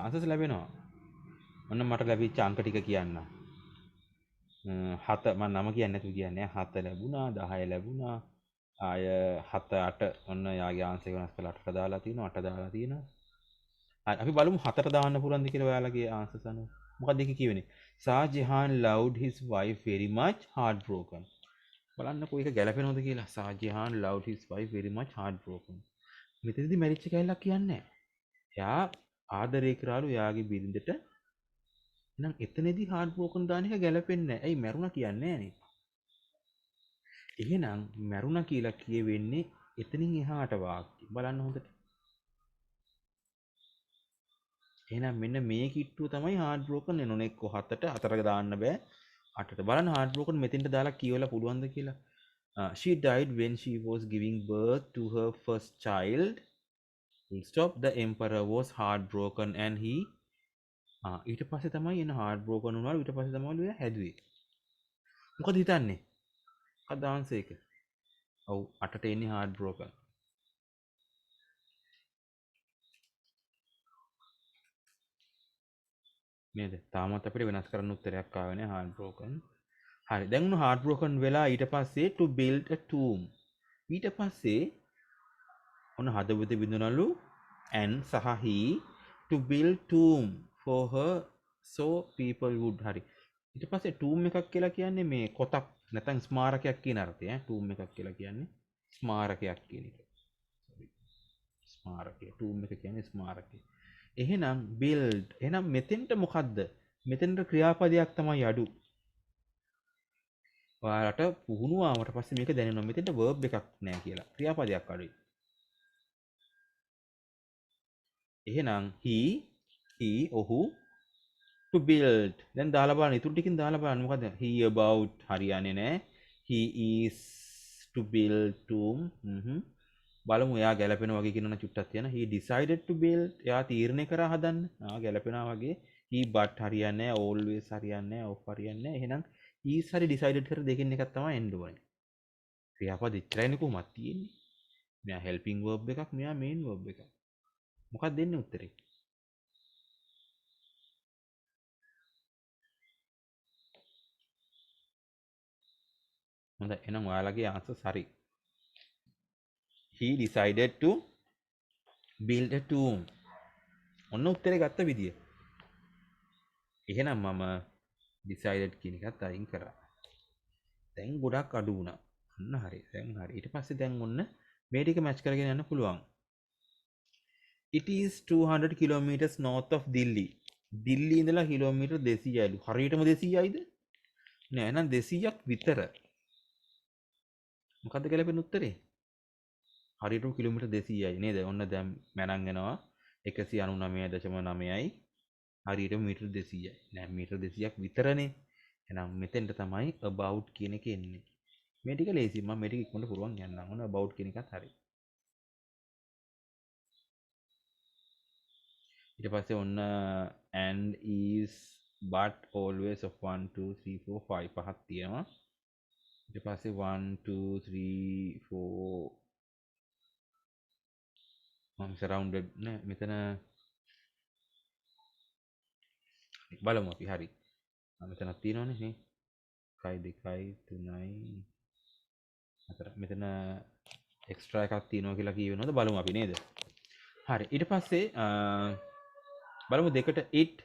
ආන්සර්ස් ලැබෙනවා. ඔන්න මට ලැබිච්ච අංක ටික කියන්න. 7 මම නම කියන්නේ නැතුව කියන්නේ 7 ලැබුණා 10 ලැබුණා ආය 7 8 ඔන්න යාගේ ආන්සර් වෙනස් කරලා 8ට දාලා තිනවා 8 දාලා තියෙනවා. හරි අපි බලමු 7ට දාන්න පුළුවන්ද කියලා ඔයාලගේ ආන්සර්ස් අනුව. මොකක්ද ඒක කියවෙන්නේ? Shah loved his wife very much heartbroken. බලන්නකෝ ඒක ගැලපෙනවද කියලා. Shah loved his wife very much heartbroken. මෙතනදී මැරිච්ච කැලලක් කියන්නේ නැහැ. එයා ආදරය කරාලු එයාගේ බිරිඳට. එහෙනම් එතනදී heartbroken දාන එක ගැලපෙන්නේ නැහැ. ඇයි මැරුණා කියන්නේ නැහනේ. එහෙනම් මැරුණා කියලා කියවෙන්නේ එතනින් එහාට වාක්‍ය. බලන්න හොඳට. එහෙනම් මෙන්න මේ කිට්ටුව තමයි හાર્ඩ් බ්‍රෝකන් වෙන ඕනේ. එක්ක 7ට 4ක දාන්න බෑ. 8ට බලන්න හાર્ඩ් බ්‍රෝකන් මෙතෙන්ට දාලා කියවලා පුළුවන්ද කියලා. She died when she was giving birth to her first child. Full stop. The emperor was heartbroken and he ඊට පස්සේ තමයි එන හાર્ඩ් බ්‍රෝකන් වුණාලු. ඊට පස්සේ තමයි එයා හැදුවේ. මොකද හිතන්නේ? මොකද ආන්සර් එක? ඔව් 8ට එන්නේ හાર્ඩ් බ්‍රෝකන්. නේද? තාමත් අපිට වෙනස් කරන්න උත්තරයක් ආවේ නැහැ hard broken. හරි. දැන් උණු hard broken වෙලා ඊට පස්සේ to build a tomb. ඊට පස්සේ ඔන්න හදවත බිඳුනලු and සහ he to build tomb for her so people would. හරි. ඊට පස්සේ tomb එකක් කියලා කියන්නේ මේ කොටක් නැත්නම් ස්මාරකයක් කියන අර්ථය ඈ. tomb එකක් කියලා කියන්නේ ස්මාරකයක් කියන එක. ස්මාරකය. tomb එක කියන්නේ ස්මාරකය. එහෙනම් build. එහෙනම් මෙතෙන්ට මොකද්ද? මෙතෙන්ට ක්‍රියාපදයක් තමයි අඩු. ඔයාලට පුහුණුව ආවට පස්සේ මේක දැනෙනවා. මෙතෙන්ට verb එකක් නෑ කියලා. ක්‍රියාපදයක් අඩුයි. එහෙනම් he ඔහු to build. දැන් දාලා බලන්න. ඊටු ටිකකින් දාලා බලන්න මොකද? he about හරියන්නේ නෑ. he is to build tomb. බලමු එයා ගැලපෙනවා වගේ කියනවා චුට්ටක් තියන. he decided to build. එයා තීරණය කරා හදන්න. ගැලපෙනවා වගේ. he but හරියන්නේ නැහැ. always හරියන්නේ නැහැ. of හරියන්නේ නැහැ. එහෙනම් is හරි decided කර දෙකෙන් එකක් තමයි එන්න ඕනේ. ක්‍රියාපද ඉච්චරයිනේ කොහොමද තියෙන්නේ. මෙයා helping verb එකක්, මෙයා main verb එකක්. මොකක්ද දෙන්නේ උත්තරේ? හොඳයි. එහෙනම් ඔයාලගේ answers හරි. he decided to build a tomb. ඔන්න උත්තරේ ගත්ත විදිය. එහෙනම් මම decided කියන එකත් අයින් කරා. දැන් ගොඩක් අඩු වුණා. අන්න හරි. දැන් හරි. ඊට පස්සේ දැන් ඔන්න මේ ටික මැච් කරගෙන යන්න පුළුවන්. It is 200 kilometers north of Delhi. Delhi ඉඳලා කිලෝමීටර් 200යිලු. හරියටම 200යිද? නෑ එහෙනම් 200ක් විතර. මොකද්ද ගැලපෙන උත්තරේ? හරියටම කිලෝමීටර් 200යි නේද? ඔන්න දැන් මැනන් යනවා 199.9යි. හරියටම මීටර් 200යි. නෑ මීටර් 200ක් විතරනේ. එහෙනම් මෙතෙන්ට තමයි about කියන එක එන්නේ. මේ ටික ලේසි. මම මේ ටික ඉක්මනට පුරවන් යන්නම්. ඔන්න about කියන එකත් හරි. ඊට පස්සේ ඔන්න and is but always of 1 2 3 4 5 පහක් තියෙනවා. ඊට පස්සේ 1 2 3 4 මම surrounded නෑ මෙතන බලමු අපි හරි. මෙතනක් තියෙනවනේ නේ. 1 2 3 4 මෙතන එක්ස්ට්‍රා එකක් තියෙනවා කියලා කියවෙනවද බලමු අපි නේද? හරි. ඊට පස්සේ බලමු දෙකට it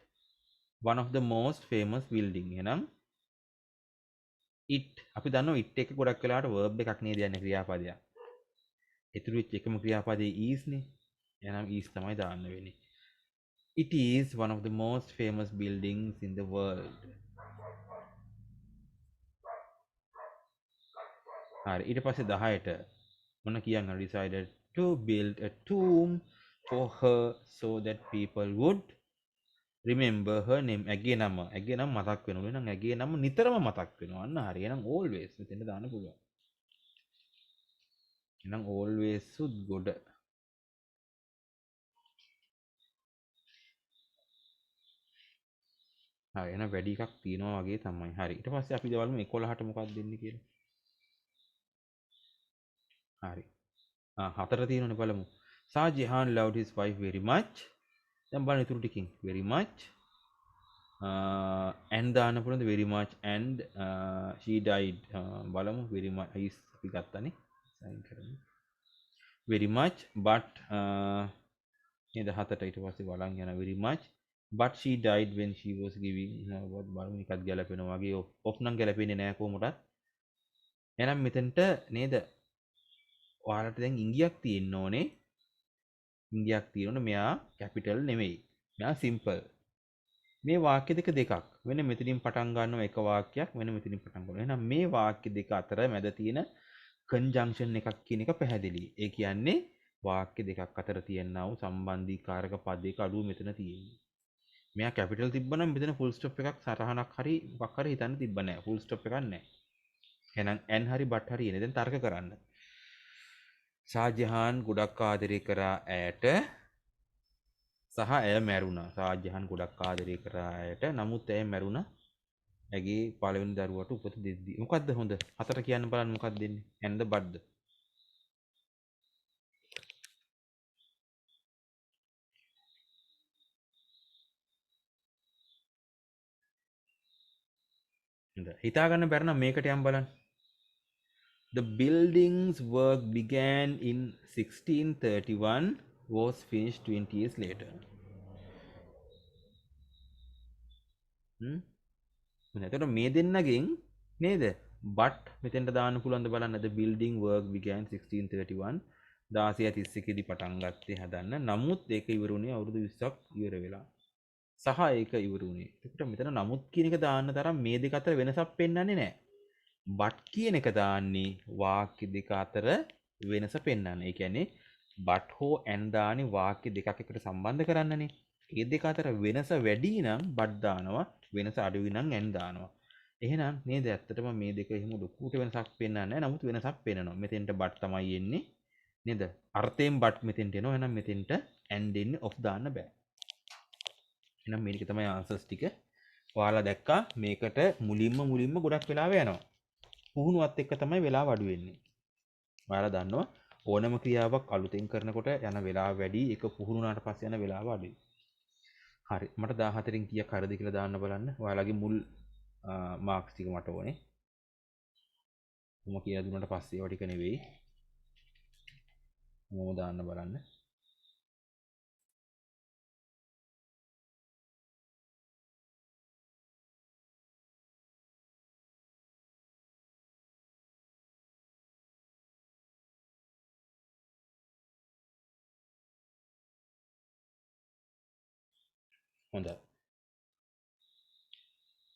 one of the most famous building. එහෙනම් it අපි දන්නවා it එක ගොඩක් වෙලාවට verb එකක් නේද යන්නේ ක්‍රියාපදයක්. ඉතුරු වෙච්ච එකම ක්‍රියාපදේ is නේ. එහෙනම් is තමයි දාන්න වෙන්නේ. It is one of the most famous buildings in the world. හරි. ඊට පස්සේ 10ට මොන කියන්න decided to build a tomb for her so that people would remember her name. ඇගේ නම මතක් වෙනවලු. එහෙනම් ඇගේ නම නිතරම මතක් වෙනවා. අන්න හරි. එහෙනම් always මෙතෙන්ට දාන්න පුළුවන්. එහෙනම් always සුත් ගොඩ. හරි. එහෙනම් වැඩි එකක් තියෙනවා වගේ තමයි. හරි. ඊට පස්සේ අපි බලමු 11ට මොකක්ද දෙන්නේ කියලා. හරි. හතර තියෙනවනේ බලමු. Shah Jahan loved his wife very much. දැන් බලන්න ඉතුරු ටිකකින් very much and දාන්න පුළුවන්ද very much and she died. බලමු very much is අපි ගත්තනේ sign කරමු very much but නේද හතට ඊට පස්සේ බලන් යන very much but she died when she was giving බලමු එකක් ගැලපෙනවා වගේ off නම් ගැලපෙන්නේ නැහැ කොහොමදත්. එහෙනම් මෙතෙන්ට නේද ඔයාලට දැන් ඉංගියක් තියෙන්න ඕනේ. ඉංගියක් තියෙනවනේ මෙයා කැපිටල් නෙමෙයි. මෙයා සිම්පල්. මේ වාක්‍ය දෙකක් වෙන මෙතනින් පටන් ගන්නවා එක වාක්‍යයක් වෙන මෙතනින් පටන් ගන්නවා. එහෙනම් මේ වාක්‍ය දෙක අතර මැද තියෙන කන්ජන්ක්ෂන් එකක් කියන එක පැහැදිලි. ඒ කියන්නේ වාක්‍ය දෙකක් අතර තියෙනා වූ සම්බන්ධීකාරක පදයක අඩුව මෙතන තියෙන්නේ. මෙයා කැපිටල් තිබ්බනම් මෙතන ෆුල් ස්ටොප් එකක් සටහනක් හරි මොකක් හරි හිතන්න තිබ්බ නැහැ. ෆුල් ස්ටොප් එකක් නැහැ. එහෙනම් n හරි but හරි එනේ. දැන් තර්ක කරන්න. ෂාජහාන් ගොඩක් ආදරය කරා ඇයට සහ ඇය මැරුණා. ෂාජහාන් ගොඩක් ආදරය කරා ඇයට නමුත් ඇය මැරුණා. ඇගේ පළවෙනි දරුවට උපත දෙද්දී. මොකද්ද හොඳ? හතර කියන්න බලන්න මොකක්ද දෙන්නේ? ඇන්ද බඩ්ද? හොඳ. හිතා ගන්න බැර නම් මේකට යම් බලන්න. The building's work began in 1631 was finished 20 years later. එතකොට මේ දෙන්නගෙන් නේද? but මෙතෙන්ට දාන්න පුළුවන්ද බලන්න. The building work began 1631 1631 දී පටන් ගත්තේ හදන්න. නමුත් ඒක ඉවර වුණේ අවුරුදු 20ක් ඉවර වෙලා. සහ ඒක ඉවර වුණේ. එතකොට මෙතන නමුත් කියන එක දාන්න තරම් මේ දෙක අතර වෙනසක් පෙන්වන්නේ නැහැ. but කියන එක දාන්නේ වාක්‍ය දෙක අතර වෙනස පෙන්වන්න. ඒ කියන්නේ but හෝ and දාන්නේ වාක්‍ය දෙකක් එකට සම්බන්ධ කරන්නනේ. ඒ දෙක අතර වෙනස වැඩි නම් but දානවා. වෙනස අඩුයි නම් and දානවා. එහෙනම් නේද ඇත්තටම මේ දෙක එහෙම ලොකුට වෙනසක් පෙන්වන්නේ නැහැ. නමුත් වෙනසක් පෙන්වනවා. මෙතෙන්ට but තමයි එන්නේ. නේද? අර්ථයෙන් but මෙතෙන්ට එනවා. එහෙනම් මෙතෙන්ට and එන්නේ off දාන්න බෑ. එහෙනම් මේක තමයි ආන්සර්ස් ටික. ඔයාලා දැක්කා මේකට මුලින්ම ගොඩක් වෙලාව යනවා. පුහුණුවත් එක්ක තමයි වෙලාව අඩු වෙන්නේ. ඔයාලා දන්නවා ඕනම ක්‍රියාවක් අලුතෙන් කරනකොට යන වෙලාව වැඩි, ඒක පුහුණු වුණාට පස්සේ යන වෙලාව අඩුයි. හරි. මට 14න් කීයක් හරිද කියලා දාන්න බලන්න. ඔයාලගේ මුල් මාක්ස් ටික මට ඕනේ. මම කියලා දුන්නාට පස්සේ ඒවා ටික නෙවෙයි. මම දාන්න බලන්න. හොඳයි.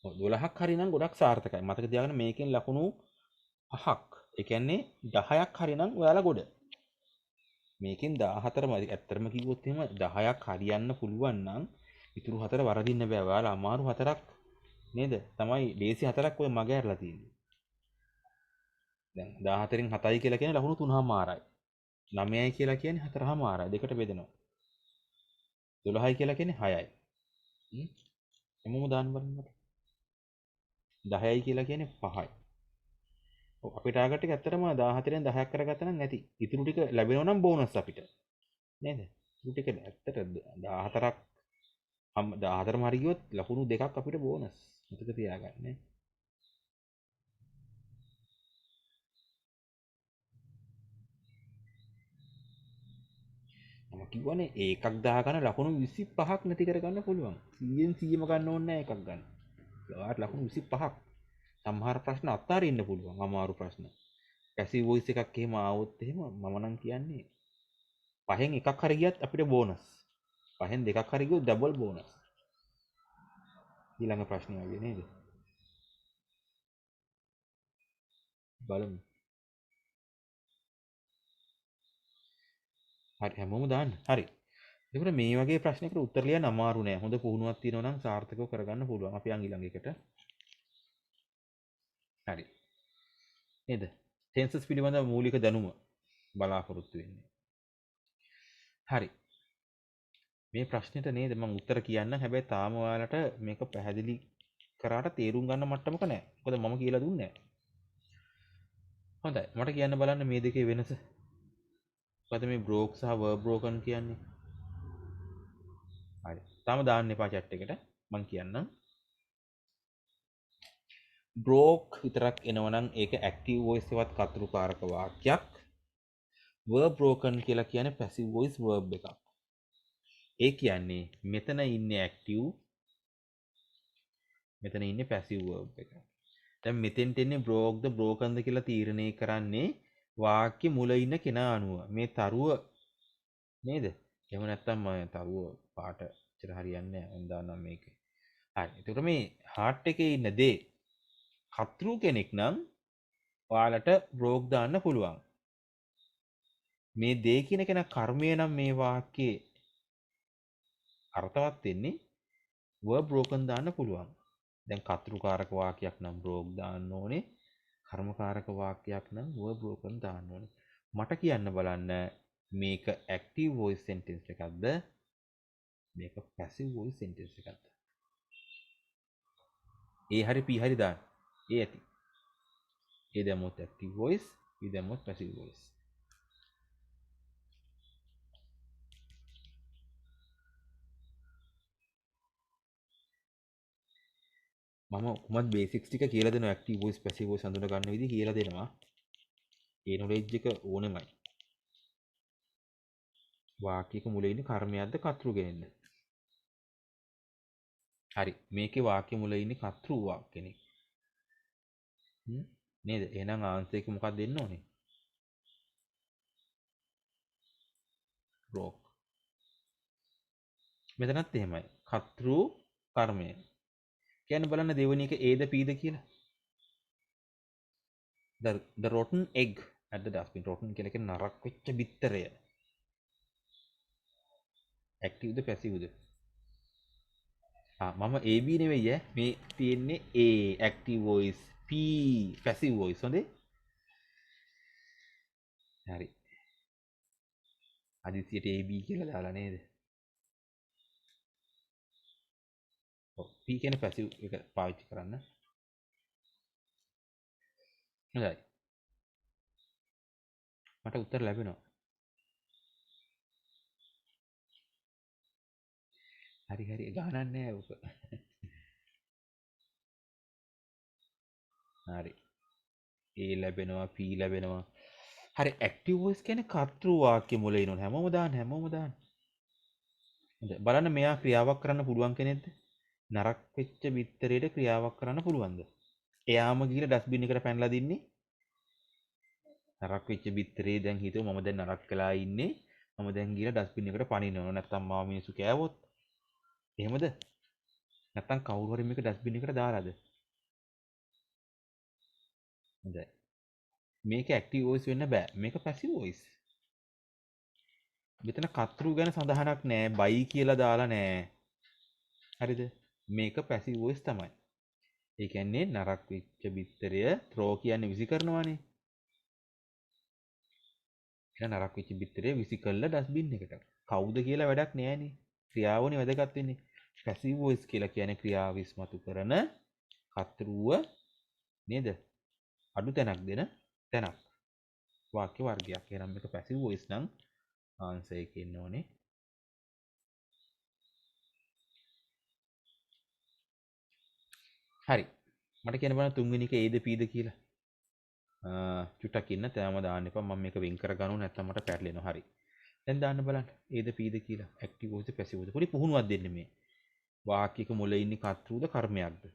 12ක් හරිනම් ගොඩක් සාර්ථකයි. මතක තියාගන්න මේකෙන් ලකුණු 5ක්. ඒ කියන්නේ 10ක් හරිනම් ඔයාලා ගොඩ. මේකෙන් 14ම ඇත්තටම කිව්වොත් එහෙම 10ක් හරියන්න පුළුවන් නම් ඉතුරු 4 වරදින්න බෑ. ඔයාලා අමාරු 4ක් නේද? තමයි ලේසි 4ක් ඔය මග ඇරලා තියෙන්නේ. දැන් 14න් 7යි කියලා කියන්නේ ලකුණු 3මාරයි. 9යි කියලා කියන්නේ 4මාරයි. දෙකට බෙදෙනවා. 12යි කියලා කියන්නේ 6යි. එමුම දාන්න බලන්න. 10යි කියලා කියන්නේ 5යි. අපිට ටාගට් එක ඇත්තටම 14න් 10ක් කරගත්තා නම් ඇති. ඉතුරු ටික ලැබෙනවා නම් බෝනස් අපිට. නේද? ඉතුරු ටික ඇත්තට 14ක් 14ම හරි ගියොත් ලකුණු දෙකක් අපිට බෝනස්. මතක තියාගන්න නේ. මම කිව්වනේ ඒකක් දාගන්න ලකුණු 25ක් නැති කරගන්න පුළුවන්. 100න් 100ම ගන්න ඕනේ නැහැ එකක් ගන්න. ඔයාලට ලකුණු 25ක්. සමහර ප්‍රශ්න අත්හරින්න පුළුවන් අමාරු ප්‍රශ්න. පැසිව් වොයිස් එකක් එහෙම ආවොත් එහෙම මම නම් කියන්නේ පහෙන් එකක් හරි ගියත් අපිට බෝනස්. පහෙන් දෙකක් හරි ගියොත් ඩබල් බෝනස්. ඊළඟ ප්‍රශ්නය වගේ නේද? බලමු. හරි හැමෝම දාන්න. හරි. එතකොට මේ වගේ ප්‍රශ්නයකට උත්තර ලියන්න අමාරු නෑ. හොඳ පුහුණුවක් තියෙනවා නම් සාර්ථකව කරගන්න පුළුවන්. අපි යන් ඊළඟ එකට. හරි. නේද? ටෙන්සස් පිළිබඳ මූලික දැනුම බලාපොරොත්තු වෙන්නේ. හරි. මේ ප්‍රශ්නෙට නේද මම උත්තර කියන්න. හැබැයි තාම ඔයාලට මේක පැහැදිලි කරාට තේරුම් ගන්න මට්ටමක නෑ. මොකද මම කියලා දුන්නේ නෑ. හොඳයි. මට කියන්න බලන්න මේ දෙකේ වෙනස. මොකද මේ බ්‍රෝක් සහ වර්බ් බ්‍රෝකන් කියන්නේ? හරි. තාම දාන්න එපා chat එකට. මම කියන්නම්. බ්‍රෝක් විතරක් එනවනම් ඒක ඇක්ටිව් වොයිස් එකවත් කතුරුකාරක වාක්‍යයක්. වර්බ් බ්‍රෝකන් කියලා කියන්නේ පැසිව් වොයිස් වර්බ් එකක්. ඒ කියන්නේ මෙතන ඉන්නේ ඇක්ටිව්, මෙතන ඉන්නේ පැසිව් වර්බ් එක. දැන් මෙතෙන්ට එන්නේ බ්‍රෝක්ද බ්‍රෝකන්ද කියලා තීරණය කරන්නේ වාක්‍ය මුල ඉන්න කෙනා අනුව. මේ තරුව නේද? එහෙම නැත්නම් මම තරුව පාට ඉතර හරියන්නේ නැහැ. මම දාන්නම් මේකේ. හරි. එතකොට මේ හાર્ට් එකේ ඉන්න දේ කතෘ කෙනෙක් නම් ඔයාලට බ්‍රෝක් දාන්න පුළුවන්. මේ දේ කියන කෙනා කර්මය නම් මේ වාක්‍යයේ අර්ථවත් වෙන්නේ verb broken දාන්න පුළුවන්. දැන් කතෘකාරක වාක්‍යයක් නම් බ්‍රෝක් දාන්න ඕනේ. කර්මකාරක වාක්‍යයක් නම් verb broken දාන්න ඕනේ. මට කියන්න බලන්න මේක active voice sentence එකක්ද මේක passive voice sentence එකක්ද? ඒ හරි p හරි දාන්න. ඒ ඇති. ඒ දැම්මොත් active voice, ඒ දැම්මොත් passive voice. මම කොහොමද බේසික්ස් ටික කියලා දෙනවා active voice passive voice හඳුනා ගන්න විදිහ කියලා දෙනවා. ඒ knowledge එක ඕනෙමයි. වාක්‍යයක මුල ඉන්නේ කර්මයක්ද කර්තෘ කෙනෙක්ද? හරි. මේකේ වාක්‍ය මුල ඉන්නේ කර්තෘ කෙනෙක්. නේද? එහෙනම් ආන්සර් එක මොකක්ද දෙන්න ඕනේ? බ්‍රෝක්. මෙතනත් එහෙමයි. කර්තෘ කර්මය. කියන්න බලන්න දෙවෙනි එක Aද Pද කියලා. The rotten egg at the dustbin. rotten කියලා කියන්නේ නරක් වෙච්ච බිත්තරය. active ද passive ද? මම AB නෙවෙයි ඈ. මේ තියෙන්නේ A active voice, P passive voice. හොඳේ? හරි. අදිසියට AB කියලා දාලා නේද? ඔව්. P කියන්නේ passive එක පාවිච්චි කරන්න. හොඳයි. මට උත්තර ලැබෙනවා. හරි හරි ගානක් නැහැ උක. හරි. A ලැබෙනවා P ලැබෙනවා. හරි ඇක්ටිව් වොයිස් කියන්නේ කර්තෘ වාක්‍ය මුල එනවනේ. හැමෝම දාන්න හැමෝම දාන්න. හොඳයි. බලන්න මෙයා ක්‍රියාවක් කරන්න පුළුවන් කෙනෙක්ද? නරක් වෙච්ච බිත්තරේට ක්‍රියාවක් කරන්න පුළුවන්ද? එයාම ගිහලා ඩස්බින් එකට පැනලා දින්නේ. නරක් වෙච්ච බිත්තරේ දැන් හිතුව මම දැන් නරක් වෙලා ඉන්නේ. මම දැන් ගිහලා ඩස්බින් එකට පනිනවා. නැත්තම් මාව මිනිස්සු කෑවොත් එහෙමද? නැත්තම් කවුරු හරි මේක ඩස්බින් එකට දාලාද? හොඳයි. මේක ඇක්ටිව් වොයිස් වෙන්න බෑ. මේක පැසිව් වොයිස්. මෙතන කතෘ ගැන සඳහනක් නෑ. බයි කියලා දාලා නෑ. හරිද? මේක පැසිව් වොයිස් තමයි. ඒ කියන්නේ නරක් වෙච්ච බිත්තරය ත්‍රෝ කියන්නේ විසි කරනවානේ. එහෙනම් නරක් වෙච්ච බිත්තරය විසි කළා ඩස්බින් එකට. කවුද කියලා වැඩක් නෑනේ. ක්‍රියාවනේ වැදගත් වෙන්නේ. පැසිව් වොයිස් කියලා කියන්නේ ක්‍රියාව ඉස්මතු කරන කතෘව නේද? අඩු තැනක් දෙන තැනක්. වාක්‍ය වර්ගයක්. එහෙනම් මේක පැසිව් වොයිස් නම් ආන්සර් එකේ ඉන්න ඕනේ. හරි. මට කියන්න බලන්න තුන්වෙනි එක Aද Pද කියලා. චුට්ටක් ඉන්න තෑම දාන්න එපා. මම මේක වෙන් කර ගන්නව නැත්නම් මට පැටලෙනවා. හරි. දැන් දාන්න බලන්න. Aද Pද කියලා. ඇක්ටිව් වොයිස්ද පැසිව් වොයිස්ද? පොඩි පුහුණුවක් දෙන්න මේ. වාක්‍යයක මුල ඉන්නේ කර්තෘද කර්මයක්ද?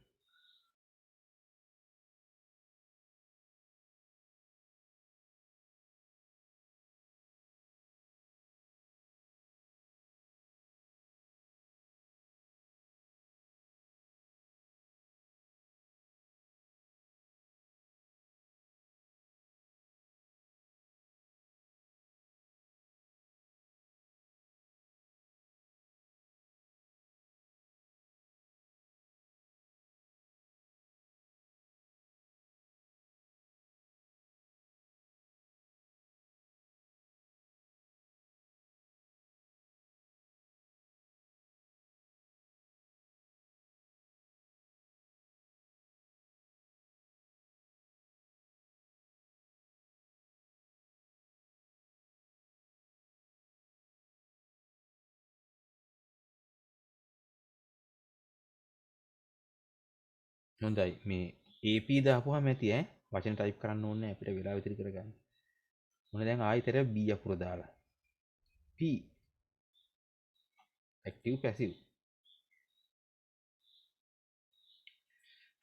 හොඳයි. මේ AP දාපුවාම ඇති ඈ. වචන ටයිප් කරන්න ඕනේ නැහැ අපිට වෙලාව ඉතිරි කරගන්න. මොන දැන් ආයෙතර B අකුර දාලා. P active passive.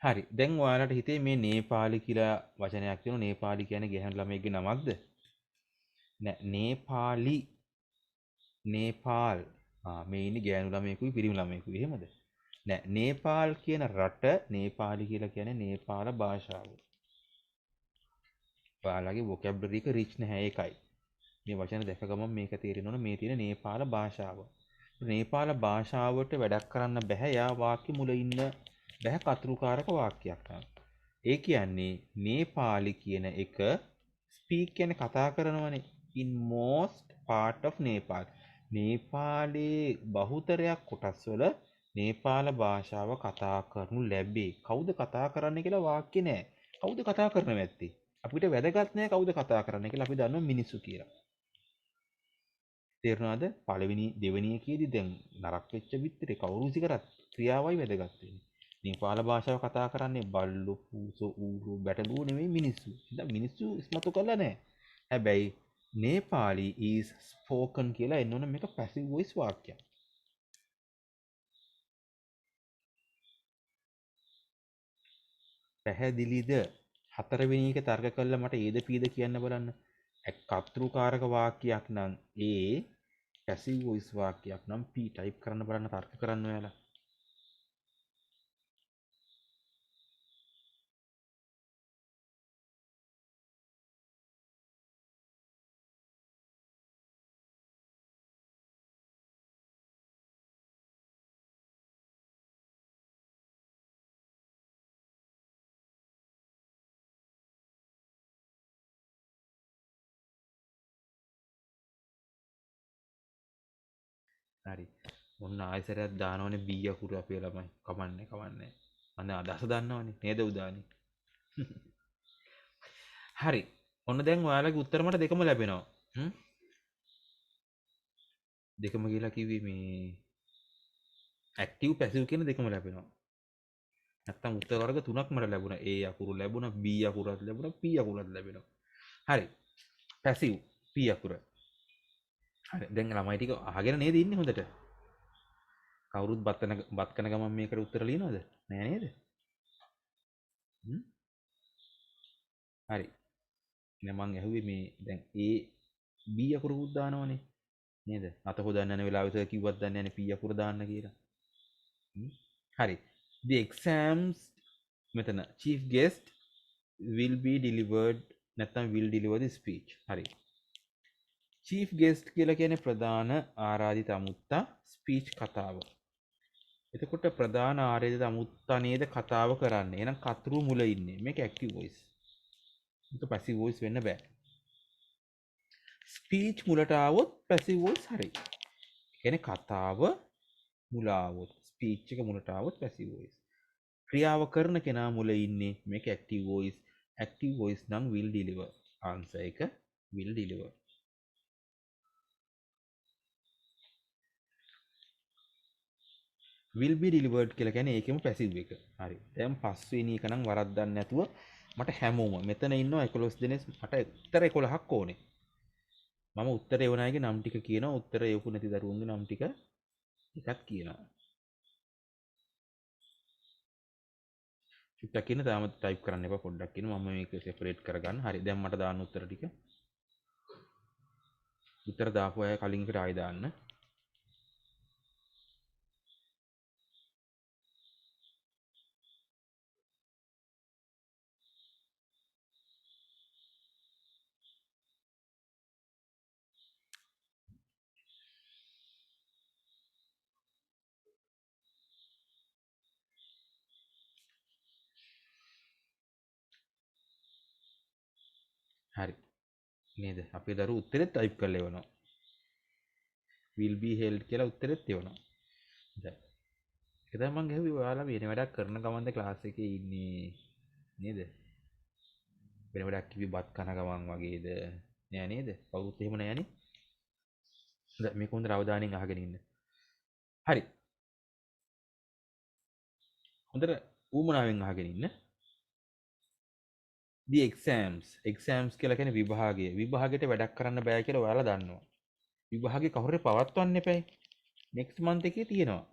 හරි. දැන් ඔයාලට හිතේ මේ නේපාලි කියලා වචනයක් තියෙනවා. නේපාලි කියන්නේ ගැහැණු ළමයෙක්ගේ නමක්ද? නෑ. නේපාලි නේපාල් මේ ඉන්නේ ගෑනු ළමයෙකුයි පිරිමි ළමයෙකුයි එහෙමද? නෑ. නේපාල් කියන රට නේපාලි කියලා කියන්නේ නේපාල භාෂාව. ඔයාලගේ වොකැබ්ලරි එක රිච් නැහැ ඒකයි. මේ වචන දැක ගමන් මේක තේරෙන්න ඕන මේ තියෙන නේපාල භාෂාව. නේපාල භාෂාවට වැඩක් කරන්න බෑ. යා වාක්‍ය මුල ඉන්න බෑ කතෘකාරක වාක්‍යයක් නම්. ඒ කියන්නේ නේපාලි කියන එක ස්පීක් කියන්නේ කතා කරනවනේ in most part of Nepal. නේපාලයේ බහුතරයක් කොටස්වල නේපාල භාෂාව කතා කරනු ලැබේ. කවුද කතා කරන්නේ කියලා වාක්‍ය නෑ. කවුද කතා කරනව ඇත්තේ? අපිට වැදගත් නෑ කවුද කතා කරන්නේ කියලා. අපි දන්නවා මිනිස්සු කියලා. තේරුණාද? පළවෙනි දෙවෙනි එකේදී දැන් නරක වෙච්ච විතරේ කවුරු විසි කරත් ක්‍රියාවයි වැදගත් වෙන්නේ. නේපාල භාෂාව කතා කරන්නේ බල්ලෝ, පූසෝ, ඌරෝ, බැටළුවෝ නෙමෙයි මිනිස්සු. ඉතින් මිනිස්සු ඉස්මතු කරලා නැහැ. හැබැයි නේපාලි is spoken කියලා එන්න ඕන මේක passive voice වාක්‍යයක්. පැහැදිලිද? හතරවෙනි එක තර්ක කළා මට ඒද පීද කියන්න බලන්න. කතෘකාරක වාක්‍යයක් නම් A, passive voice වාක්‍යයක් නම් P ටයිප් කරන්න බලන්න තර්ක කරන්න ඔයාලා. හරි. ඔන්න ආයෙසරයක් දානවනේ B අකුර අපේ ළමයි. කමන්නේ කමන්නේ. මම අදහස දන්නවනේ නේද උදානේ. හරි. ඔන්න දැන් ඔයාලගේ උත්තර මට දෙකම ලැබෙනවා. දෙකම කියලා කිව්වේ මේ ඇක්ටිව් පැසිව් කියන දෙකම ලැබෙනවා. නැත්තම් උත්තර වර්ග තුනක් මට ලැබුණා. A අකුරු ලැබුණා, B අකුරත් ලැබුණා, P අකුරත් ලැබෙනවා. හරි. Passive P අකුර. හරි. දැන් ළමයි ටික අහගෙන නේද ඉන්නේ හොඳට? කවුරුත් බත් කන ගමන් මේකට උත්තර ලියනවද? නෑ නේද? හරි. දැන් මං ඇහුවේ මේ දැන් A B අකුරුත් දානවනේ. නේද? අත හොදන්න යන වෙලාවෙ කිව්වත් දන්නේ නැහැ P අකුර දාන්න කියලා. හරි. The exams මෙතන chief guest will be delivered නැත්නම් will deliver the speech. හරි. chief guest කියලා කියන්නේ ප්‍රධාන ආරාධිත අමුත්තා ස්පීච් කතාව. එතකොට ප්‍රධාන ආරාධිත අමුත්තා නේද කතාව කරන්නේ. එහෙනම් කතරු මුල ඉන්නේ. මේක active voice. මේක passive voice වෙන්න බෑ. ස්පීච් මුලට ආවොත් passive voice හරි. කියන්නේ කතාව මුල ආවොත් ස්පීච් එක මුලට ආවොත් passive voice. ක්‍රියාව කරන කෙනා මුල ඉන්නේ මේක active voice. active voice නම් will deliver. answer එක will deliver. will be delivered කියලා කියන්නේ ඒකෙම passive එක. හරි. දැන් පස්වෙනි එක නම් වරද්දන්න නැතුව මට හැමෝම මෙතන ඉන්නවා 11 දෙනෙක් මට උත්තර 11ක් ඕනේ. මම උත්තර එවන අයගේ නම් ටික කියනවා උත්තර එවපු නැති දරුවන්ගේ නම් ටික එකක් කියනවා. චුට්ටක් ඉන්න තාම ටයිප් කරන්න එපා පොඩ්ඩක් ඉන්න මම මේක සෙපරේට් කරගන්න. හරි. දැන් මට දාන්න උත්තර ටික. උත්තර දාපු අය කලින් එකට ආයෙ දාන්න. හරි. නේද? අපේ දරුවෝ උත්තරෙත් ටයිප් කරලා එවනවා. will be held කියලා උත්තරෙත් එවනවා. දැන් ඒක තමයි මම ගහුවේ ඔයාලා වෙන වැඩක් කරන ගමන්ද ක්ලාස් එකේ ඉන්නේ නේද? වෙන වැඩක් කිව්වේ බත් කන ගමන් වගේද? නෑ නේද? කවුරුත් එහෙම නෑනේ. හොඳයි මේක හොඳට අවධානයෙන් අහගෙන ඉන්න. හරි. හොඳට ඌමනාවෙන් අහගෙන ඉන්න. the exams කියලා කියන්නේ විභාගය. විභාගයට වැඩක් කරන්න බෑ කියලා ඔයාලා දන්නවා. විභාගේ කවුරුරේ පවත්වන්න එපයි. next month එකේ තියෙනවා.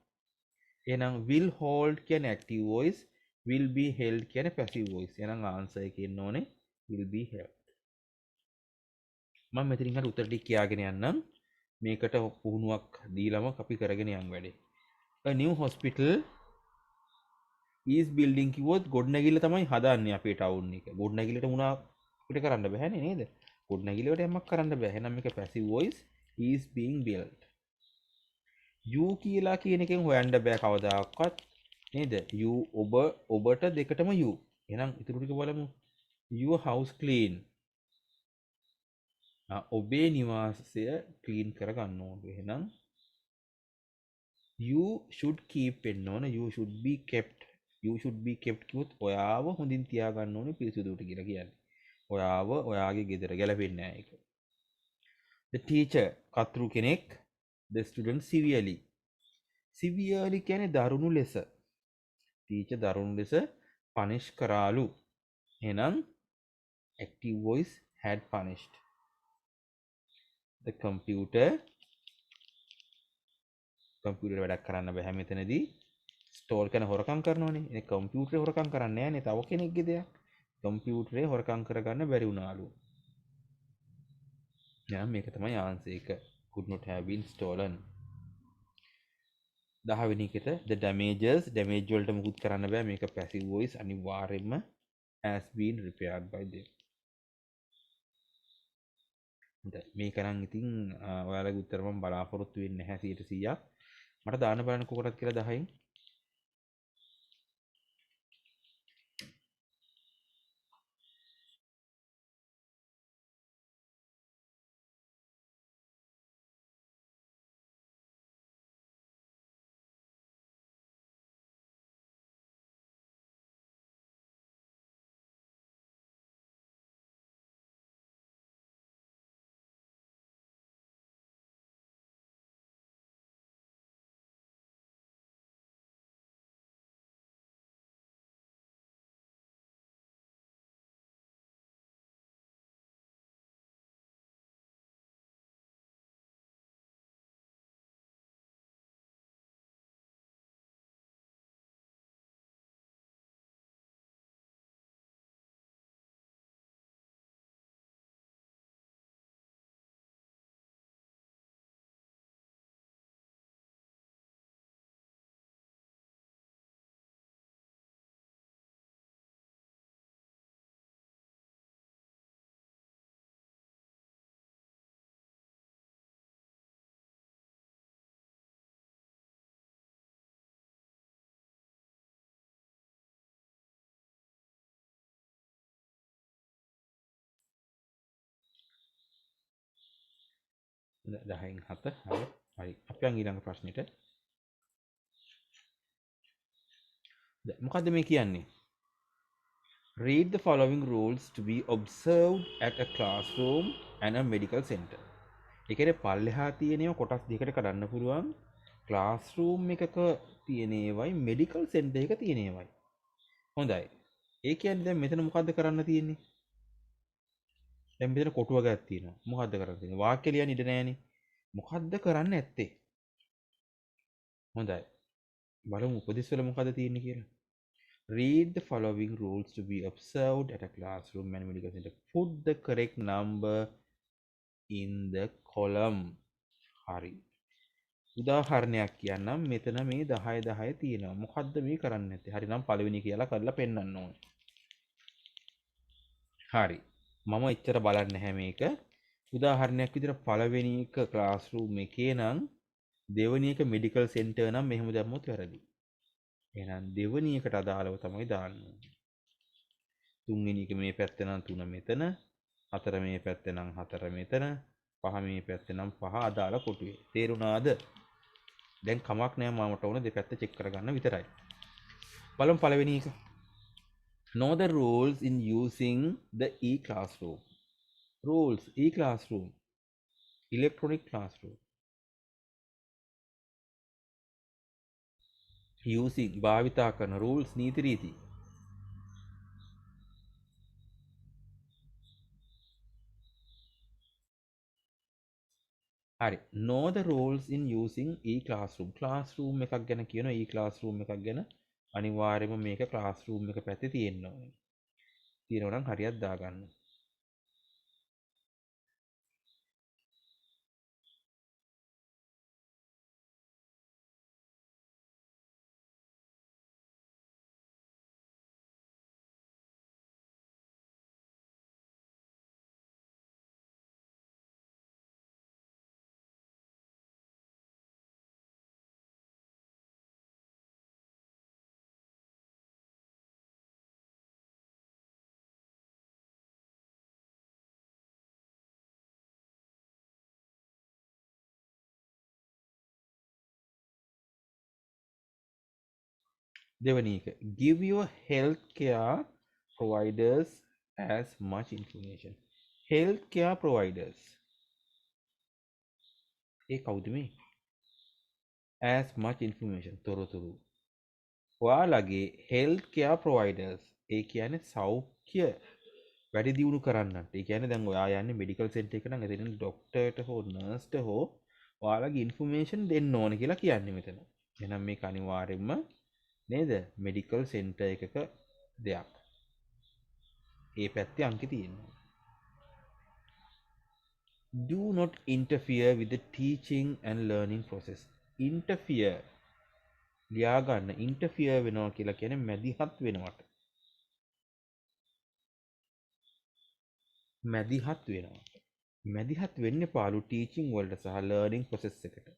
එහෙනම් will hold කියන්නේ active voice, will be held කියන්නේ passive voice. එහෙනම් answer එකේ ඉන්න ඕනේ will be held. මම මෙතනින් හරි උත්තර ටික කියාගෙන යන්නම්. මේකට පුහුණුවක් දීලම අපි කරගෙන යන් වැඩේ. a new hospital is building කිව්වොත් ගොඩනැගිල්ල තමයි හදන්නේ අපේ ටවුන් එක. ගොඩනැගිල්ලට මුණා අපිට කරන්න බෑනේ නේද? ගොඩනැගිල්ලට යමක් කරන්න බෑ. එහෙනම් මේක passive voice is being built. you කියලා කියන එකෙන් හොයන්න බෑ කවදාකවත් නේද? you ඔබට දෙකටම you. එහෙනම් ඉතුරු ටික බලමු. your house clean. ඔබේ නිවාසය ක්ලීන් කරගන්න ඕනේ. එහෙනම් you should keep වෙන්න ඕන. you should be kept. you should be kept කිව්වොත් ඔයාව හොඳින් තියාගන්න ඕනේ පිරිසිදුවට කියලා කියන්නේ. ඔයාව ඔයාගේ ගෙදර ගැලපෙන්නේ නැහැ ඒක. the teacher කතෘ කෙනෙක් the student severely. severely කියන්නේ දරුණු ලෙස. teacher දරුණු ලෙස punish කරාලු. එහෙනම් active voice had punished. the computer වැඩක් කරන්න බැහැ මෙතනදී. ස්ටෝල් කරන හොරකම් කරනවනේ. ඒ කම්පියුටරේ හොරකම් කරන්නේ නැහැ නේ. තව කෙනෙක්ගේ දෙයක්. කම්පියුටරේ හොරකම් කරගන්න බැරි වුණාලු. එහෙනම් මේක තමයි ආන්සර් එක. could not have been stolen. 10 වෙනි එකට the damages damage වලට මුකුත් කරන්න බෑ. මේක passive voice අනිවාර්යයෙන්ම has been repaired by them. මේක නම් ඉතින් ඔයාලගේ උත්තර මම බලාපොරොත්තු වෙන්නේ නැහැ 100%ක්. මට දාන්න බලන්න කොකටද කියලා 10න්. 10න් 7 හරි. හරි. අපි යන් ඊළඟ ප්‍රශ්නෙට. මොකද්ද මේ කියන්නේ? Read the following rules to be observed at a classroom and a medical center. ඒ කියන්නේ පල්ලෙහා තියෙනව කොටස් දෙකකට කඩන්න පුළුවන්. ක්ලාස්රූම් එකක තියෙන ඒවයි මෙඩිකල් සෙන්ටර් එක තියෙන ඒවයි. හොඳයි. ඒ කියන්නේ දැන් මෙතන මොකද්ද කරන්න තියෙන්නේ? දැන් මෙතන කොටුව ගයක් තියෙනවා. මොකද්ද කරන්න තියෙන්නේ? වාක්‍ය ලියන්න ඉඩ නැහැනේ. මොකද්ද කරන්න ඇත්තේ? හොඳයි. බලමු උපදෙස් වල මොකද්ද තියෙන්නේ කියලා. Read the following rules to be observed at a classroom and medical center. Put the correct number in the column. හරි. උදාහරණයක් කියන්නම්. මෙතන මේ 10 10 තියෙනවා. මොකද්ද මේ කරන්න නැත්තේ? හරි නම් පළවෙනි කියලා කරලා පෙන්නන්න ඕනේ. හරි. මම එච්චර බලන්නේ නැහැ මේක. උදාහරණයක් විදිහට පළවෙනි එක ක්ලාස්රූම් එකේ නම් දෙවෙනි එක මෙඩිකල් සෙන්ටර් නම් මෙහෙම දැම්මොත් වැරදි. එහෙනම් දෙවෙනි එකට අදාළව තමයි දාන්න ඕනේ. තුන්වෙනි එක මේ පැත්තේ නම් 3 මෙතන, 4 මේ පැත්තේ නම් 4 මෙතන, 5 මේ පැත්තේ නම් 5 අදාළ කොටුවේ. තේරුණාද? දැන් කමක් නෑ මමට ඕන දෙපැත්ත චෙක් කරගන්න විතරයි. බලමු පළවෙනි එක. Know the rules in using the e-classroom. Rules e-classroom. Electronic classroom. Using භාවිතා කරන rules නීති රීති. හරි. Know the rules in using e-classroom. classroom එකක් ගැන කියන e-classroom එකක් ගැන අනිවාර්යයෙන්ම මේක classroom එක පැත්තේ තියෙන්න ඕනේ. තියෙනවා නම් හරියට දාගන්න. දෙවැනි එක. Give your healthcare providers as much information. Healthcare providers. ඒ කවුද මේ? As much information. තොරතුරු. ඔයාලගේ healthcare providers. ඒ කියන්නේ සෞඛ්‍ය වැඩි දියුණු කරන්නට. ඒ කියන්නේ දැන් ඔයා යන්නේ මෙඩිකල් සෙන්ටර් එකට නම් එතන ડોක්ටර්ට හෝ නර්ස්ට හෝ ඔයාලගේ ඉන්ෆර්මේෂන් දෙන්න ඕන කියලා කියන්නේ මෙතන. එහෙනම් මේක අනිවාර්යයෙන්ම නේද? මෙඩිකල් සෙන්ටර් එකක දෙයක්. ඒ පැත්තේ අංක තියෙනවා. Do not interfere with the teaching and learning process. Interfere ලියා ගන්න. interfere වෙනවා කියලා කියන්නේ මැදිහත් වෙනවට. මැදිහත් වෙනවා. මැදිහත් වෙන්න පාලු ටීචිං වලට සහ ලර්නින් ප්‍රොසෙස් එකට.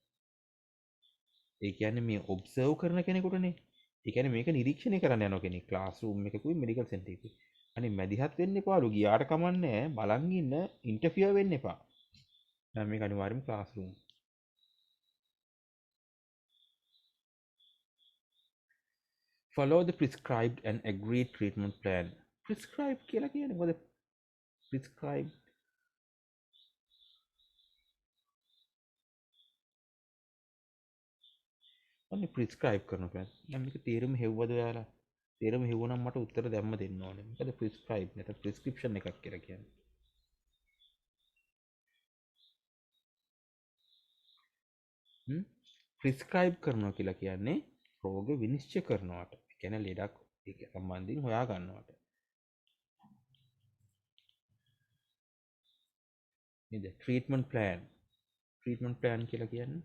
ඒ කියන්නේ මේ ඔබ්සර්ව් කරන කෙනෙකුටනේ. ඒ කියන්නේ මේක නිරීක්ෂණය කරන්න යන කෙනෙක් ක්ලාස් රූම් එකකුයි මෙඩිකල් සෙන්ටර් එකකුයි. අනේ මැදිහත් වෙන්න එපාලු. ගියාට කමන්නේ බලන් ඉන්න ඉන්ටර්ෆියර් වෙන්න එපා. දැන් මේක අනිවාර්යයෙන්ම class room. Follow the prescribed and agreed treatment plan. Prescribed කියලා කියන්නේ මොකද? Prescribed ඔන්නේ ප්‍රිස්ක්‍රයිබ් කරනවා. දැන් මේක තේරුම හෙව්වද ඔයාලා? තේරුම හෙව්වනම් මට උත්තර දැම්ම දෙන්න ඕනේ. මොකද ප්‍රිස්ක්‍රයිබ් නැත්නම් ප්‍රිස්ක්‍රිප්ෂන් එකක් කියලා කියන්නේ. ප්‍රිස්ක්‍රයිබ් කරනවා කියලා කියන්නේ රෝග විනිශ්චය කරනවට. ඒ කියන්නේ ලෙඩක් ඒක සම්බන්ධයෙන් හොයා ගන්නවට. නේද? Treatment plan. ට්‍රීට්මන්ට් ප්ලෑන් කියලා කියන්නේ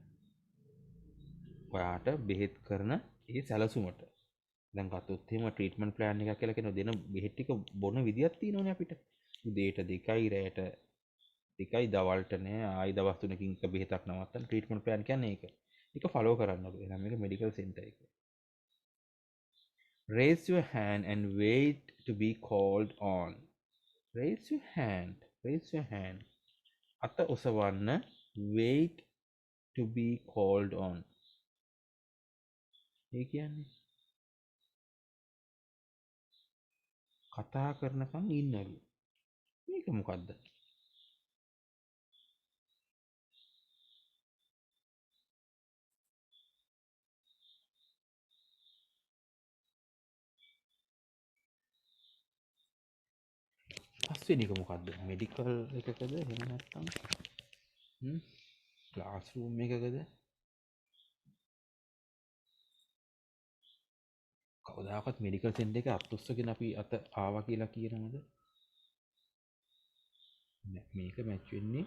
ඔයාට බෙහෙත් කරන ඒ සැලසුමට. දැන් ගත්තොත් එහෙම ට්‍රීට්මන්ට් ප්ලෑන් එකක් කියලා කියන දෙන බෙහෙත් ටික බොන විදියක් තියෙනවනේ අපිට. උදේට 2යි රැයට 2යි දවල්ට නෑ ආයි දවස් 3කින් එක බෙහෙතක් නවත්තන්න ට්‍රීට්මන්ට් ප්ලෑන් කියන්නේ ඒක. ඒක ෆලෝ කරන්නලු. එහෙනම් මේක මෙඩිකල් සෙන්ටර් එක. Raise your hand and wait to be called on. Raise your hand. Raise your hand. අත ඔසවන්න wait to be called on. ඒ කියන්නේ කතා කරනකම් ඉන්නලු. මේක මොකද්ද? පස්වෙනි එක මොකද්ද? මෙඩිකල් එකකද එහෙම නැත්නම් ක්ලාස් රූම් එකකද? කවදාකවත් මෙඩිකල් සෙන්ටර් එක අත්උස්සගෙන අපි අත ආවා කියලා කියනවද? නෑ, මේක මැච් වෙන්නේ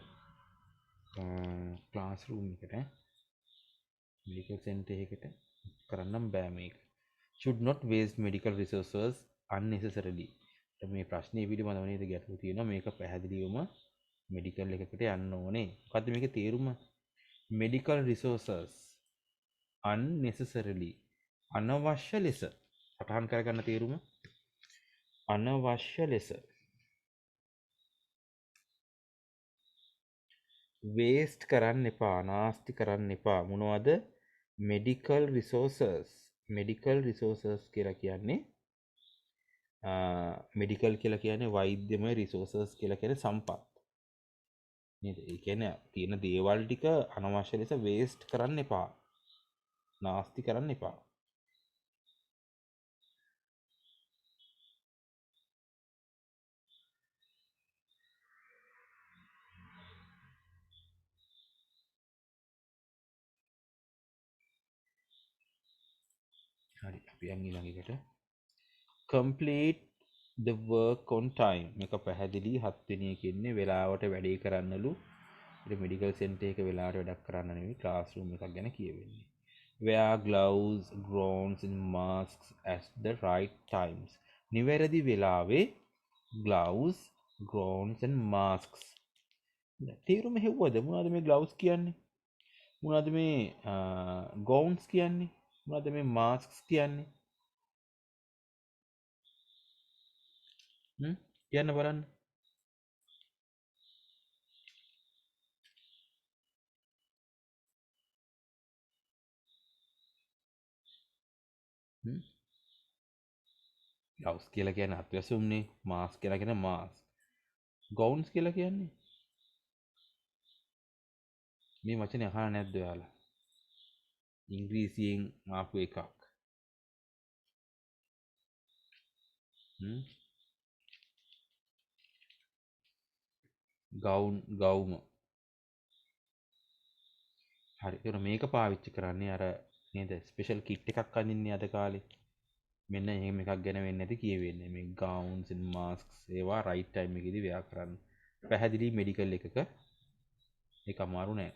ක්ලාස් රූම් එකට. මෙඩිකල් සෙන්ටර් එකකට කරන්නම් බෑ මේක. should not waste medical resources unnecessarily. මේ ප්‍රශ්නේ පිළිබඳව නේද ගැටලුව තියෙනවා. මේක පැහැදිලිවම මෙඩිකල් එකකට යන්න ඕනේ. මොකද්ද මේකේ තේරුම? medical resources unnecessarily, අනවශ්‍ය ලෙස සටහන් කරගන්න තේරුම. අනවශ්‍ය ලෙස වේස්ට් කරන්න එපා, නාස්ති කරන්න එපා. මොනවද? Medical resources. මෙඩිකල් රිසෝසස් කියලා කියන්නේ මෙඩිකල් කියලා කියන්නේ වෛද්‍යමය රිසෝසස් කියලා කියන්නේ සම්පත් නේද? ඒ කියන්නේ තියෙන දේවල් ටික අනවශ්‍ය ලෙස වේස්ට් කරන්න එපා, නාස්ති කරන්න එපා. හරි, අපි යන් ඊළඟ එකට. complete the work on time. මේක පැහැදිලි. 7 වෙනි එකේ ඉන්නේ වෙලාවට වැඩේ කරන්නලු. ඉතින් මෙඩිකල් සෙන්ටර් එක වෙලාවට වැඩක් කරන්න නෙවෙයි, ක්ලාස් රූම් එකක් ගැන කියවෙන්නේ. wear gloves, gowns and masks at the right times. නිවැරදි වෙලාවේ gloves, gowns and masks. තේරුම හෙව්වද? මොනවද මේ gloves කියන්නේ? මොනවද මේ gowns කියන්නේ? මොනවද මේ masks කියන්නේ? කියන්න බලන්න. ගවස් කියලා කියන්නේ අත්වැසුම්නේ. මාස් කියලා කියන්නේ මාස්. ගවුන්ස් කියලා කියන්නේ මේ වචනේ අහලා නැද්ද ඔයාලා? ඉංග්‍රීසියෙන් ආපු එකක්. ගවුම. හරි. ඒක මේක පාවිච්චි කරන්නේ අර නේද? ස්පෙෂල් කිට් එකක් අඳින්නේ අද කාලේ. මෙන්න එහෙම එකක් ගැන වෙන්නේ නැති කියවෙන්නේ. මේ ගවුන්ස් and masks ඒවා රයිට් ටයිම් එකේදී වෙයා කරන්න. පැහැදිලි මෙඩිකල් එකක ඒක අමාරු නෑ.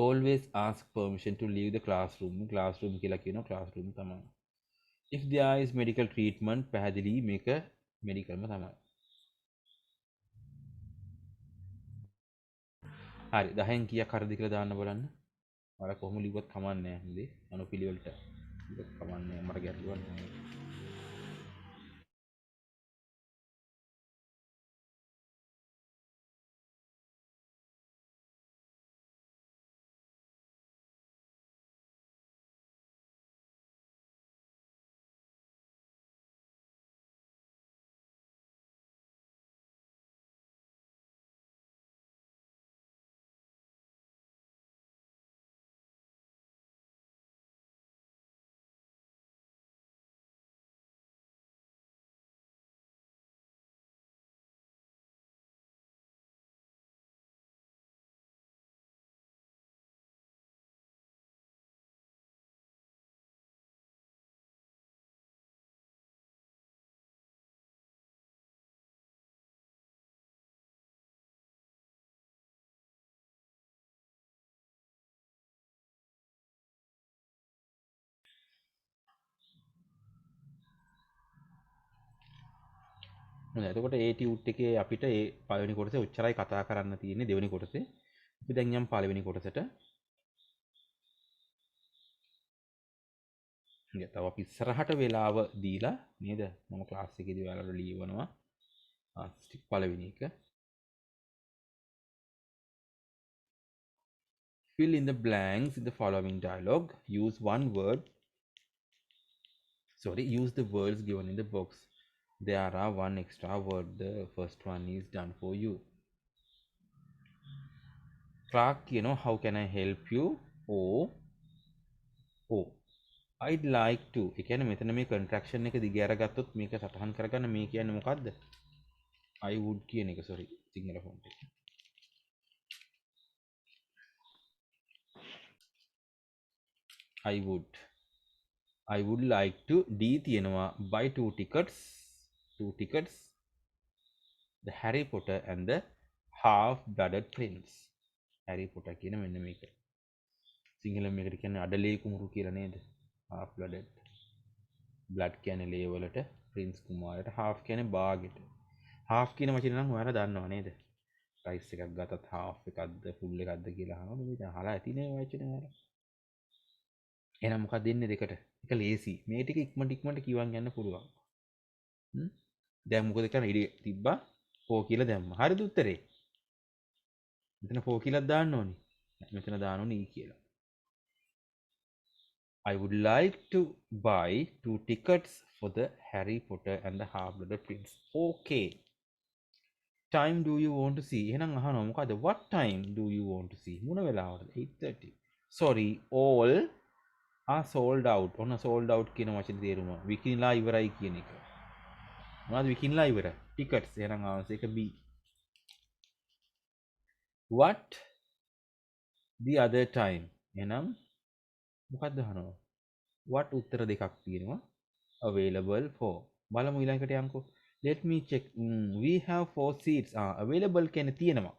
always ask permission to leave the classroom. classroom කියලා කියනවා classroom තමයි. if there is medical treatment, පැහැදිලි මේක මෙඩිකල්ම තමයි. හරි, 10න් කීයක් හරිද කියලා දාන්න බලන්න. මට කොහොම ලිව්වත් කමන්නේ නැහැ නේද? අනුපිළිවෙලට ලිව්වත් කමන්නේ නැහැ. මට ගැටලුවක් නැහැ. හොඳයි. එතකොට ඒ ටියුට් එකේ අපිට ඒ පළවෙනි කොටසේ ඔච්චරයි කතා කරන්න තියෙන්නේ. දෙවෙනි කොටසේ අපි දැන් යම් පළවෙනි කොටසට. ඉතින් තව අපි ඉස්සරහට වෙලාව දීලා නේද? මම ක්ලාස් එකේදී ඔයාලට ලියවනවා. පළවෙනි එක. Fill in the blanks in the following dialogue. Use one word. Use the words given in the box. There are one extra word. The first one is done for you. Clark, how can I help you? Oh, I'd like to. ඒ කියන්නේ මෙතන මේ contraction එක දිග අරගත්තොත් මේක සටහන් කරගන්න මේ කියන්නේ මොකද්ද? I would කියන එක sorry සිංහල ෆොන්ට් එක. I would like to D තියෙනවා buy two tickets the Harry Potter and the Half-Blooded Prince. Harry Potter කියන මෙන්න මේක. සිංහල මේකට කියන්නේ අඩලේ කුමරු කියලා නේද? Half-Blooded. Blood කියන්නේ ලේ වලට, Prince කුමාරයට, half කියන්නේ භාගෙට. half කියන වචනේ නම් ඔයාලා දන්නව නේද? රයිස් එකක් ගත්තත් half එකක්ද full එකක්ද කියලා අහනවා. මේ දැන් අහලා ඇතිනේ ඔය වචනේ ඔයාලා. එහෙනම් මොකක්ද දෙන්නේ දෙකට? එක ලේසි. මේ ටික ඉක්මනට කියවන් යන්න පුළුවන්. දැන් මොකද කරන්නේ? ඉඩ තිබ්බා 4 කියලා දැම්මා. හරිද උත්තරේ? මෙතන 4 කියලා දාන්න ඕනි. මෙතන දාන්න ඕනි E කියලා. I would like to buy 2 tickets for the Harry Potter and the Half-Blood Prince. Okay. Time do you want to see? එහෙනම් අහනවා මොකද? What time do you want to see? මොන වෙලාවටද? 8:30. Sorry, all are sold out. ඔන්න sold out කියන වචනේ තේරුම. විකිණලා ඉවරයි කියන එක. මොනවද විකිණලා ඉවර? Tickets. එහෙනම් ආන්සර් එක B. What the other time? එහෙනම් මොකක්ද අහනවා? What උත්තර දෙකක් තියෙනවා. Available for. බලමු ඊළඟට යන්කෝ. Let me check. We have 4 seats. Available කියන්නේ තියෙනවා.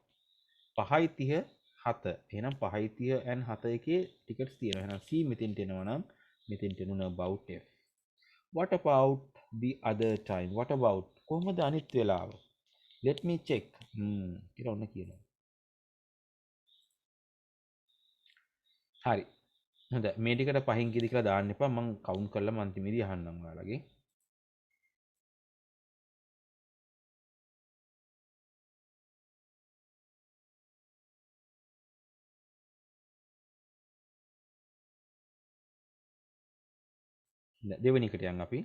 5:30 7. එහෙනම් 5:30 and 7 එකේ ටිකට්ස් තියෙනවා. එහෙනම් C මෙතෙන්ට එනවා නම් මෙතෙන්ට එනුන about F. What about the other time? What about කොහොමද අනිත් වෙලාව? Let me check. කියලා ඔන්න කියනවා. හරි. හොඳයි. මේ ටිකට පහින් කීයද කියලා දාන්න එපා. මම කවුන්ට් කරලා අන්තිමේදී අහන්නම් ඔයාලගේ. දෙවෙනි එකට යන් අපි.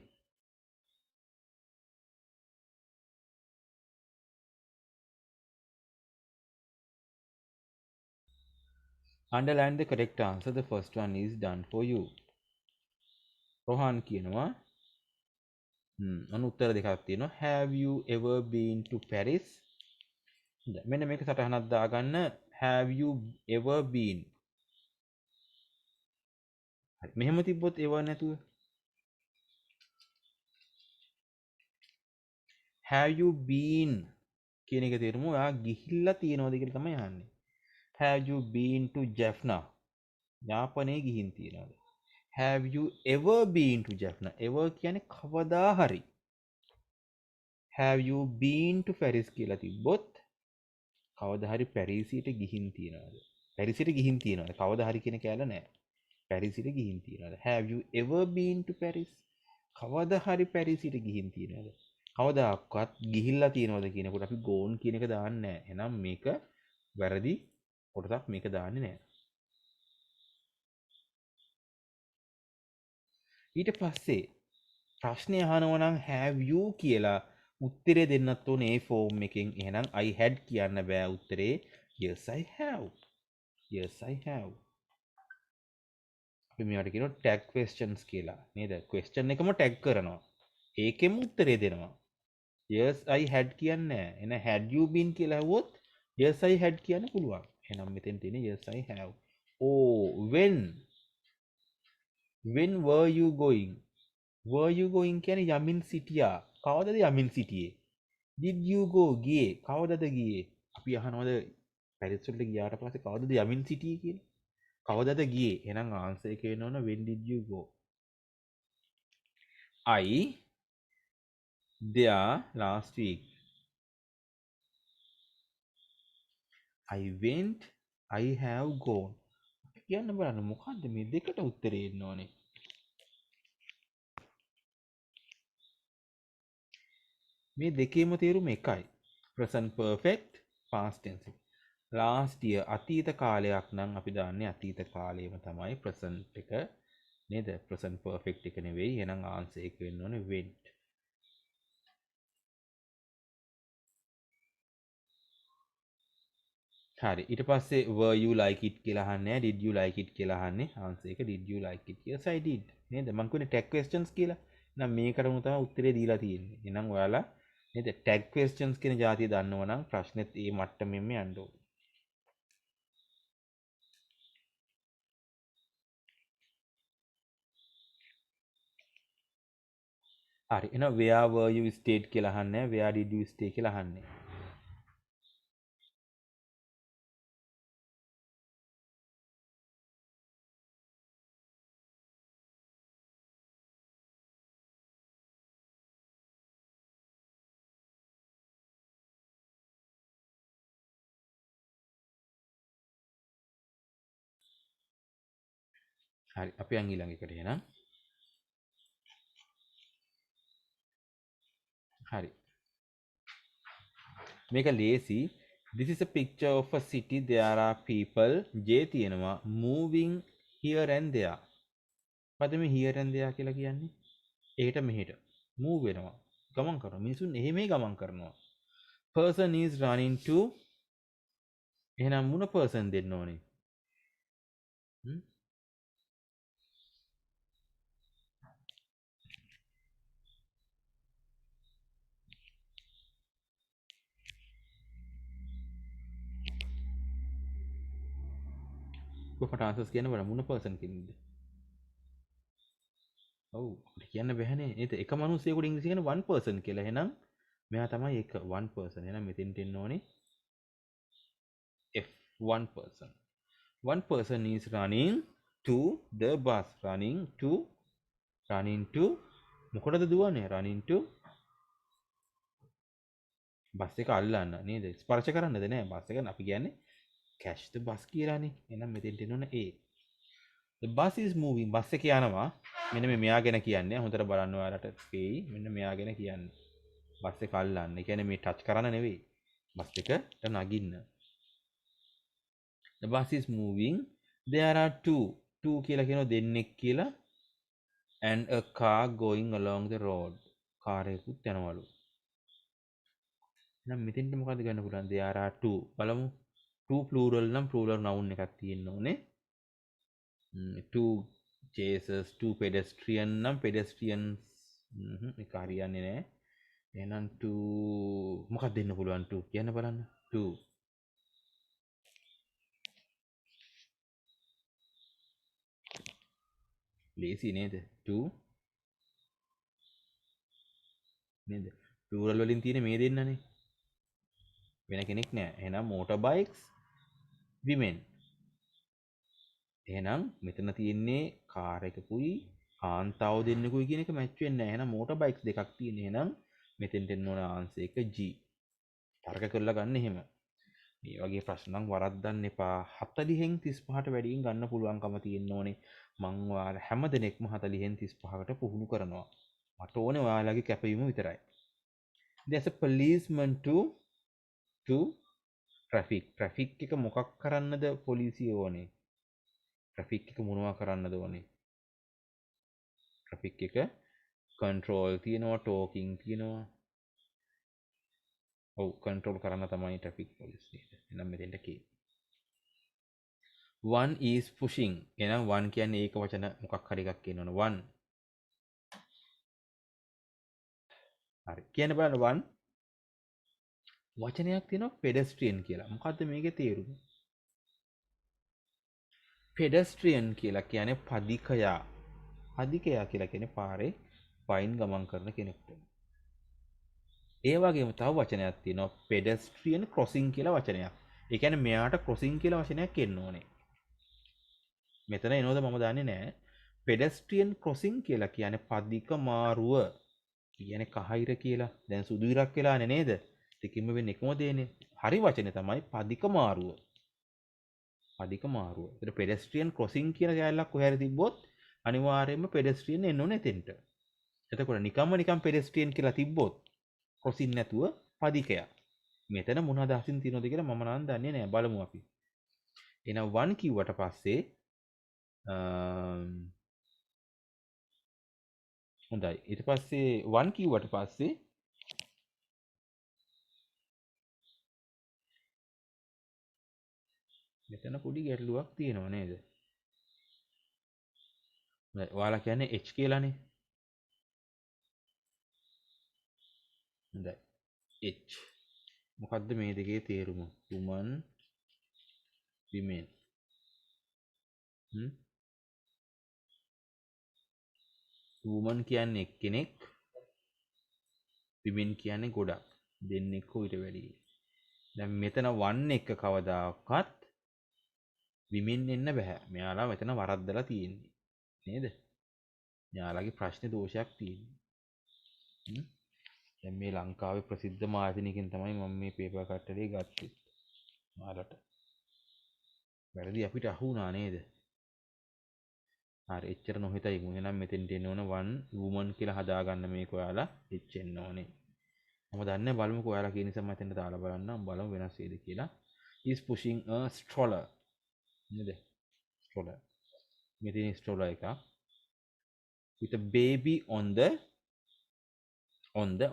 Underline the correct answer. The first one is done for you. Rohan කියනවා උත්තර දෙකක් තියෙනවා. Have you ever been to Paris? මෙන්න මේක සටහනක් දාගන්න. Have you ever been? හරි. මෙහෙම තිබ්බොත් ever නැතුව. Have you been කියන එක තේරුම ඔයා ගිහිල්ලා තියෙනවද කියලා තමයි අහන්නේ. Have you been to Jaffna? යාපනයේ ගිහින් තියෙනවද? Have you ever been to Jaffna? Ever කියන්නේ කවදා හරි. Have you been to Paris කියලා තිබ්බොත් කවදා හරි පැරිසියට ගිහින් තියනවාද? පැරිසියට ගිහින් තියනවාද? කවදා හරි කියන කැල නැහැ. පැරිසියට ගිහින් තියනවාද? Have you ever been to Paris? කවදා හරි පැරිසියට ගිහින් තියනවාද? කවදාවත් ගිහිල්ලා තියනවාද කියනකොට අපි gone කියන එක දාන්නේ නැහැ. එහෙනම් මේක වැරදි කොටසක් මේක දාන්නේ නැහැ. ඊට පස්සේ ප්‍රශ්නය අහනවා නම් have you කියලා උත්තරේ දෙන්නත් ඕනේ ඒ ෆෝම් එකෙන්. එහෙනම් I had කියන්න බෑ උත්තරේ yes I have. Yes I have. අපි මේවට කියනවා tag questions කියලා නේද? question එකම tag කරනවා. ඒකෙම උත්තරේ දෙනවා. yes I had කියන්නේ නැහැ. එහෙනම් had you been කියලා ඇහුවොත් yes I had කියන්න පුළුවන්. එහෙනම් මෙතෙන් තියෙන්නේ yes I have. Oh when were you going? Were you going කියන්නේ යමින් සිටියා. කවදද යමින් සිටියේ? Did you go ගියේ? කවදද ගියේ? අපි අහනවද පැරිස් වලට ගියාට පස්සේ කවදද යමින් සිටියේ කියලා? කවදද ගියේ? එහෙනම් ආන්සර් එක වෙන්න ඕන when did you go? I there last week. I went. I have gone. කියන්න බලන්න මොකද්ද මේ දෙකට උත්තරේ එන්න ඕනේ. මේ දෙකේම තේරුම එකයි. present perfect past tense. last year අතීත කාලයක් නම් අපි දාන්නේ අතීත කාලයේම තමයි present එක නේද? present perfect එක නෙවෙයි. එහෙනම් answer එක වෙන්න ඕනේ went. හරි. ඊට පස්සේ were you like it කියලා අහන්නේ නැහැ. did you like it කියලා අහන්නේ. answer එක did you like it. yes I did. නේද? මං කියන්නේ tag questions කියලා. එහෙනම් මේකට උණු තමයි උත්තරේ දීලා තියෙන්නේ. එහෙනම් ඔයාලා නේද tag questions කියන જાතිය දන්නව නම් ප්‍රශ්නෙත් ඒ මට්ටමින්ම යන්න ඕනේ. හරි. එහෙනම් where were you stayed කියලා අහන්නේ නැහැ. where did you stay කියලා අහන්නේ. හරි. අපි යන් ඊළඟ එකට එහෙනම්. හරි. මේක ලේසි. This is a picture of a city. There are people J තියෙනවා moving here and there. මොකද මේ here and there කියලා කියන්නේ? එහෙට මෙහෙට move වෙනවා. ගමන් කරනවා. මිනිසුන් එහෙම ගමන් කරනවා. Person is running to එහෙනම් මොන person දෙන්න ඕනේ? කොහොමද answers කියන්න බෑ මොන person කෙනෙක්ද? ඔව් කියන්න බැහැනේ. නේද? එක මිනිහෙකුට ඉංග්‍රීසි කියන one person කියලා. එහෙනම් මෙයා තමයි එක one person. එහෙනම් මෙතෙන්ට එන්න ඕනේ F one person. One person is running to the bus. running to මොකටද දුවන්නේ? running to බස් එක අල්ලන්න නේද? ස්පර්ශ කරන්නද නෑ බස් එක. අපි කියන්නේ catch the bus කියලානේ. එහෙනම් මෙතෙන්ට එන්න ඕනේ A. The bus is moving. Bus එක යනවා. මෙන්න මේ මෙයා ගැන කියන්නේ. හොඳට බලන්න ඔයාලට පේයි. මෙන්න මෙයා ගැන කියන්නේ. බස් එක අල්ලන්න. ඒ කියන්නේ මේ ටච් කරන්න නෙවෙයි. බස් එකට නගින්න. The bus is moving. There are two කියලා කියනවා දෙන්නෙක් කියලා. And a car going along the road. Car එකකුත් යනවලු. එහෙනම් මෙතෙන්ට මොකද්ද ගන්න පුළුවන්? There are two. බලමු. two plural නම් plural noun එකක් තියෙන්න ඕනේ. two chases, two pedestrian නම් pedestrians මේක හරියන්නේ නැහැ. එහෙනම් two මොකක්ද දෙන්න පුළුවන්? two කියන්න බලන්න. two ලේසි නේද? two නේද? plural වලින් තියෙන මේ දෙන්නනේ. වෙන කෙනෙක් නෑ. එහෙනම් motorbikes women. එහෙනම් මෙතන තියෙන්නේ කාර් එකකුයි කාන්තාව දෙන්නෙකුයි කියන එක මැච් වෙන්නේ නැහැ. එහෙනම් motorbikes දෙකක් තියෙන. එහෙනම් මෙතෙන්ට එන්න ඕන ආන්සර් එක G. තර්ක කරලා ගන්න එහෙම. මේ වගේ ප්‍රශ්න නම් වරද්දන්න එපා. 40න් 35ට වැඩියෙන් ගන්න පුළුවන්කම තියෙන්න ඕනේ. මං ඔයාලා හැම දිනෙකම 40න් 35කට පුහුණු කරනවා. මට ඕනේ ඔයාලගේ කැපවීම විතරයි. There's a policeman to traffic එක මොකක් කරන්නද පොලිසිය ඕනේ? traffic එක මොනවා කරන්නද ඕනේ? traffic එක control තියෙනවා, talking තියෙනවා. ඔව් control කරන්න තමයි traffic police නේද? එහෙනම් මෙතෙන්ට කී. one is pushing. එහෙනම් one කියන්නේ ඒක වචන මොකක් හරි එකක් කියනවනේ one. හරි. කියන්න බලන්න one වචනයක් තියෙනවා pedestrian කියලා. මොකද්ද මේකේ තේරුම? pedestrian කියලා කියන්නේ පදිකයා. පදිකයා කියලා කියන්නේ පාරේ පයින් ගමන් කරන කෙනෙක්ට. ඒ වගේම තව වචනයක් තියෙනවා pedestrian crossing කියලා වචනයක්. ඒ කියන්නේ මෙයාට crossing කියලා වචනයක් එන්න ඕනේ. මෙතන එනවද මම දන්නේ නැහැ. pedestrian crossing කියලා කියන්නේ පදික මාරුව. කියන්නේ කහිර කියලා. දැන් සුදු ඉරක් වෙලානේ නේද? දෙකින්ම වෙන්නේ එකම දෙන්නේ. හරි වචනේ තමයි පදික මාරුව. පදික මාරුව. ඒතර pedestrian crossing කියන කැලලක් කොහේ හරි තිබ්බොත් අනිවාර්යයෙන්ම pedestrian එන්න ඕනේ එතෙන්ට. එතකොට නිකම්ම නිකම් pedestrian කියලා තිබ්බොත් crossing නැතුව පදිකයක්. මෙතන මොන අදහසින් තියෙනවද කියලා මම නම් දන්නේ නැහැ. බලමු අපි. එහෙනම් 1 කිව්වට පස්සේ හොඳයි. ඊට පස්සේ 1 කිව්වට පස්සේ මෙතන පොඩි ගැටලුවක් තියෙනවා නේද? ඔයාලා කියන්නේ h කියලානේ. හොඳයි. h මොකද්ද මේ දෙකේ තේරුම? woman women. woman කියන්නේ එක්කෙනෙක්, women කියන්නේ ගොඩක්. දෙන්නෙක් හෝ ඊට වැඩි. දැන් මෙතන 1 එක කවදාකවත් women එන්න බෑ. මෙයාලා මෙතන වරද්දලා තියෙන්නේ. නේද? මෙයාලගේ ප්‍රශ්නේ දෝෂයක් තියෙන්නේ. දැන් මේ ලංකාවේ ප්‍රසිද්ධ මාධ්‍යනිකෙන් තමයි මම මේ පේපර් කට්ටලේ ගත්තේ. ඔයාලට වැරදි අපිට අහු වුණා නේද? හරි එච්චර නොහිතයි මු එහෙනම් මෙතෙන්ට එන්න ඕන 1 woman කියලා හදාගන්න මේක ඔයාලා h එන්න ඕනේ. මම දන්නේ බලමුකෝ ඔයාලා කියන නිසා මම එතෙන්ට දාලා බලන්නම් බලමු වෙනස් වේද කියලා. is pushing a stroller. නේද? stroller. මෙතන stroller එකක්. with a baby on the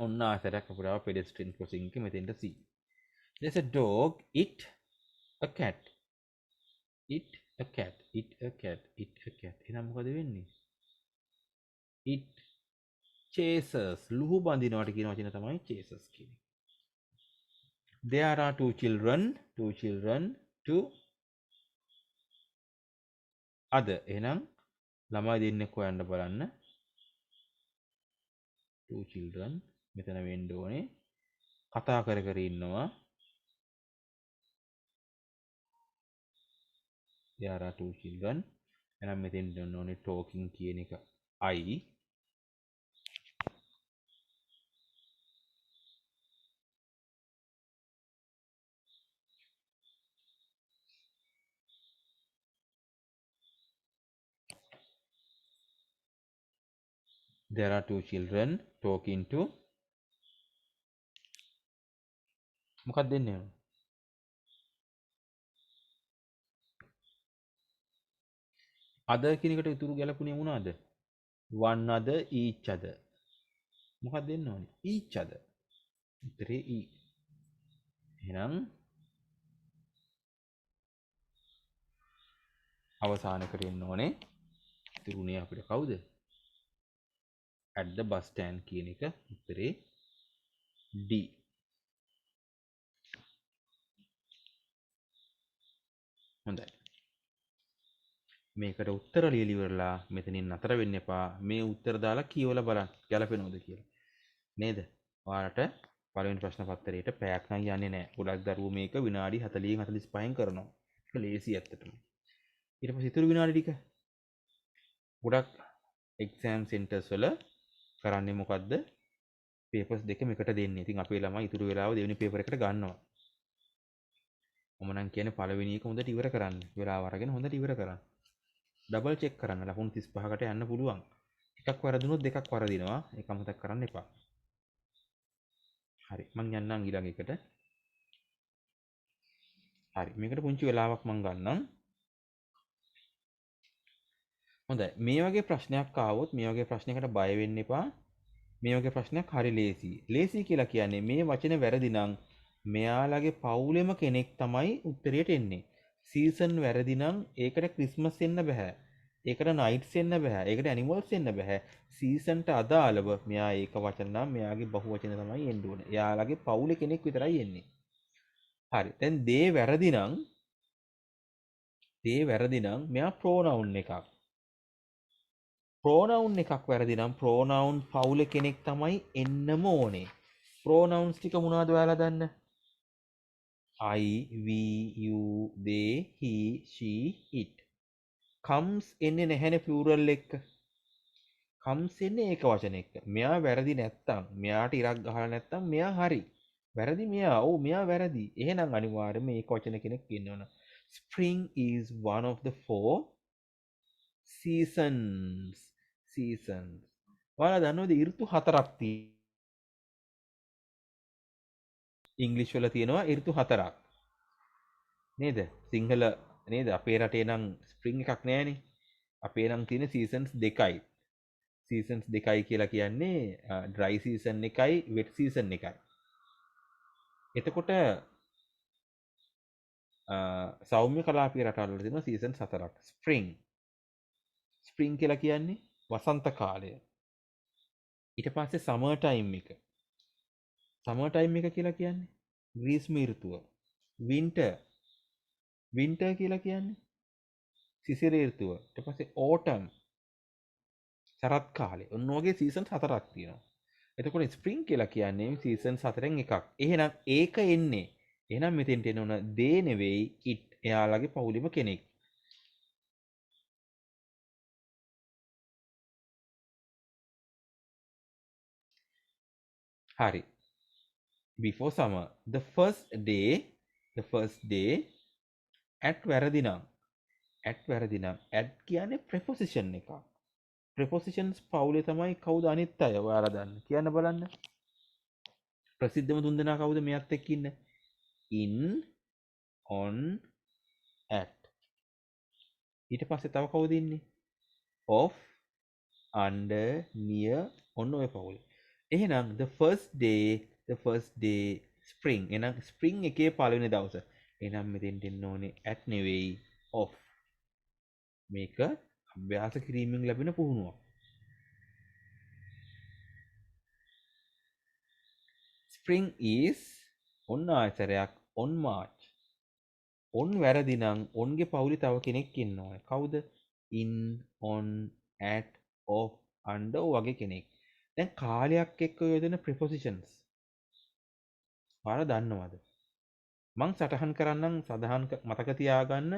ඔන්න ආසරයක් අපුරාව pedestrian crossing එක මෙතෙන්ට C. there's a dog, it a cat. it a cat. එහෙනම් මොකද වෙන්නේ? it chases ලුහු බඳිනවට කියන වචන තමයි chases කියන්නේ. there are two children to other. එහෙනම් ළමයි දෙන්නෙක් හොයන්න බලන්න. two children මෙතන වෙන්න ඕනේ. කතා කර කර ඉන්නවා. there are two children. එහෙනම් මෙතෙන් දෙන්න ඕනේ talking කියන එක I. there are two children talking to මොකක්ද දෙන්නේ? other කියන එකට ඉතුරු ගැලපුණේ මොනවාද? one other, each other. මොකක්ද දෙන්න ඕනේ? each other. උත්තරේ E. එහෙනම් අවසාන කරන්න ඕනේ. ඉතුරුනේ අපිට කවුද? at the bus stand කියන එක උත්තරේ D. හොඳයි. මේකට උත්තර ලියලා ඉවරලා මෙතනින් නතර වෙන්න එපා. මේ උත්තර දාලා කියවලා බලන්න ගැලපෙනවද කියලා. නේද? ඔයාලට පළවෙනි ප්‍රශ්න පත්‍රයේට පැයක් නම් යන්නේ නැහැ. ගොඩක් දරුවෝ මේක විනාඩි 40 45න් කරනවා. ඒක ලේසි ඇත්තටම. ඊට පස්සේ ඉතුරු විනාඩි ටික ගොඩක් එක්සෑම් සෙන්ටර්ස් වල කරන්නේ මොකද්ද? පේපර්ස් දෙකම එකට දෙන්නේ. ඉතින් අපේ ළමයි ඉතුරු වෙලාව දෙවෙනි පේපර් එකට ගන්නවා. මම නම් කියන්නේ පළවෙනි එක හොඳට ඉවර කරන්න. වෙලාව අරගෙන හොඳට ඉවර කරන්න. ඩබල් චෙක් කරන්න. ලකුණු 35කට යන්න පුළුවන්. එකක් වරදුනොත් දෙකක් වරදිනවා. ඒක අමතක කරන්න එපා. හරි. මං යන්නම් ඊළඟ එකට. හරි. මේකට පුංචි වෙලාවක් මං ගන්නම්. හොඳයි. මේ වගේ ප්‍රශ්නයක් ආවොත් මේ වගේ ප්‍රශ්නයකට බය වෙන්න එපා. මේ වගේ ප්‍රශ්නයක් හරි ලේසි. ලේසි කියලා කියන්නේ මේ වචන වැරදි නම් මෙයාලගේ පවුලෙම කෙනෙක් තමයි උත්තරයට එන්නේ. සීසන් වැරදි නම් ඒකට ක්‍රිස්මස් එන්න බෑ. ඒකට නයිට්ස් එන්න බෑ. ඒකට ඇනිමල්ස් එන්න බෑ. සීසන්ට අදාළව මෙයා ඒක වචන නම් මෙයාගේ බහුවචන තමයි එන්න ඕනේ. එයාලගේ පවුලේ කෙනෙක් විතරයි එන්නේ. හරි. දැන් දේ වැරදි නම් මෙයා ප්‍රෝනවුන් එකක්. ප්‍රෝනවුන් එකක් වැරදි නම් ප්‍රෝනවුන් පවුලේ කෙනෙක් තමයි එන්නම ඕනේ. ප්‍රෝනවුන්ස් ටික මොනවද ඔයාලා දන්න? I, we, you, they, he, she, it. comes එන්නේ නැහැනේ plural එක්ක. comes එන්නේ ඒක වචන එක්ක. මෙයා වැරදි නැත්තම්, මෙයාට ඉරක් ගහලා නැත්තම් මෙයා හරි. වැරදි මෙයා. ඔව් මෙයා වැරදි. එහෙනම් අනිවාර්යයෙන්ම ඒක වචන කෙනෙක් ඉන්න ඕන. Spring is one of the 4 seasons. seasons. ඔයාලා දන්නවද ඍතු 4ක් තියෙනවා? ඉංග්ලිෂ් වල තියෙනවා ඍතු 4ක්. නේද? සිංහල නේද? අපේ රටේ නම් ස්ප්‍රින්ග් එකක් නෑනේ. අපේ නම් තියෙන සීසන්ස් දෙකයි. සීසන්ස් දෙකයි කියලා කියන්නේ ඩ්‍රයි සීසන් එකයි වෙට් සීසන් එකයි. එතකොට සෞම්‍ය කලාපීය රටවල් වල තියෙනවා සීසන්ස් 4ක්. ස්ප්‍රින්ග් කියලා කියන්නේ වසන්ත කාලය. ඊට පස්සේ සමර් ටයිම් එක. සමර් ටයිම් එක කියලා කියන්නේ ග්‍රීස්ම ඍතුව. වින්ටර් කියලා කියන්නේ සිසිර ඍතුව. ඊට පස්සේ ඕටම් සරත් කාලේ. ඔන්න ඔයගේ සීසන්ස් 4ක් තියෙනවා. එතකොට ස්ප්‍රින්ග් කියලා කියන්නේ සීසන්ස් 4න් එකක්. එහෙනම් ඒක එන්නේ. එහෙනම් මෙතෙන්ට එන උන දේ නෙවෙයි ඉට්. එයාලගේ පවුලෙම කෙනෙක්. හරි. Before summer, the first day at වැරදි නම් at කියන්නේ preposition එකක්. prepositions පවුලේ තමයි කවුද අනිත් අය ඔයාලා දන්න. කියන්න බලන්න. ප්‍රසිද්ධම තුන්දෙනා කවුද මෙයත් එක්ක ඉන්න? in, on, at. ඊට පස්සේ තව කවුද ඉන්නේ? off, under, near ඔන්න ඔය පවුලේ. එහෙනම් the first day spring. එහෙනම් spring එකේ පළවෙනි දවස. එහෙනම් මෙතෙන්ට එන්න ඕනේ at නෙවෙයි off. මේක අභ්‍යාස කිරීමෙන් ලැබෙන පුහුණුවක්. spring is ඔන්න ආයතරයක් on March. on වැරදි නම් onගේ පවුලේ තව කෙනෙක් ඉන්න ඕනේ. කවුද? in, on, at, off, under වගේ කෙනෙක්. දැන් කාලයක් එක්ක යොදන prepositions ඔයාලා දන්නවද? මං සටහන් කරන්නම් සඳහන් මතක තියාගන්න.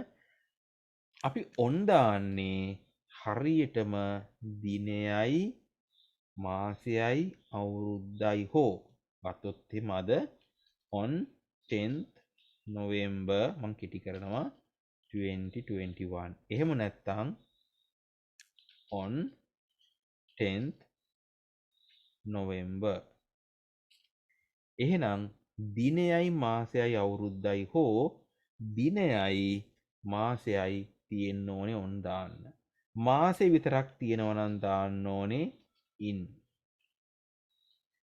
අපි on දාන්නේ හරියටම දිනයයි මාසයයි අවුරුද්දයි හෝ ගත්තොත් එහෙම අද on 10th November මං කෙටි කරනවා 2021. එහෙම නැත්නම් on 10th November. එහෙනම් දිනයයි මාසයයි අවුරුද්දයි හෝ දිනයයි මාසයයි තියෙන්න ඕනේ on දාන්න. මාසෙ විතරක් තියෙනවා නම් දාන්න ඕනේ in.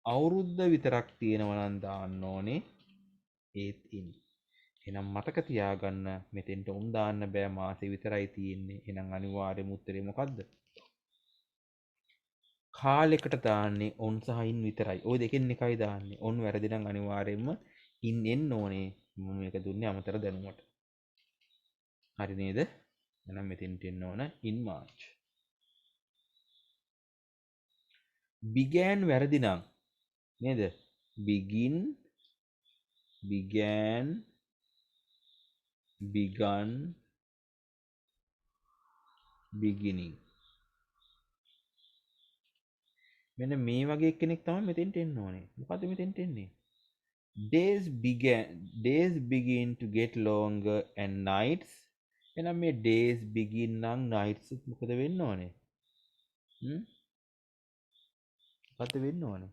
අවුරුද්ද විතරක් තියෙනවා නම් දාන්න ඕනේ ඒත් in. එහෙනම් මතක තියාගන්න මෙතෙන්ට on දාන්න බෑ මාසෙ විතරයි තියෙන්නේ. එහෙනම් අනිවාර්යයෙන්ම උත්තරේ මොකද්ද? කාලෙකට දාන්නේ on සහ in විතරයි. ওই දෙකෙන් එකයි දාන්නේ. on වැරදි නම් අනිවාර්යයෙන්ම in එන්න ඕනේ. මම මේක දුන්නේ අමතර දැනුමට. හරි නේද? එහෙනම් මෙතෙන්ට එන්න ඕන in March. began වැරදි නම් නේද? begin, began, begun, beginning. මෙන්න මේ වගේ කෙනෙක් තමයි මෙතෙන්ට එන්න ඕනේ. මොකද්ද මෙතෙන්ට එන්නේ? days begin to get longer and nights. එහෙනම් මේ days begin නම් nights මොකද වෙන්න ඕනේ? මොකද්ද වෙන්න ඕනේ?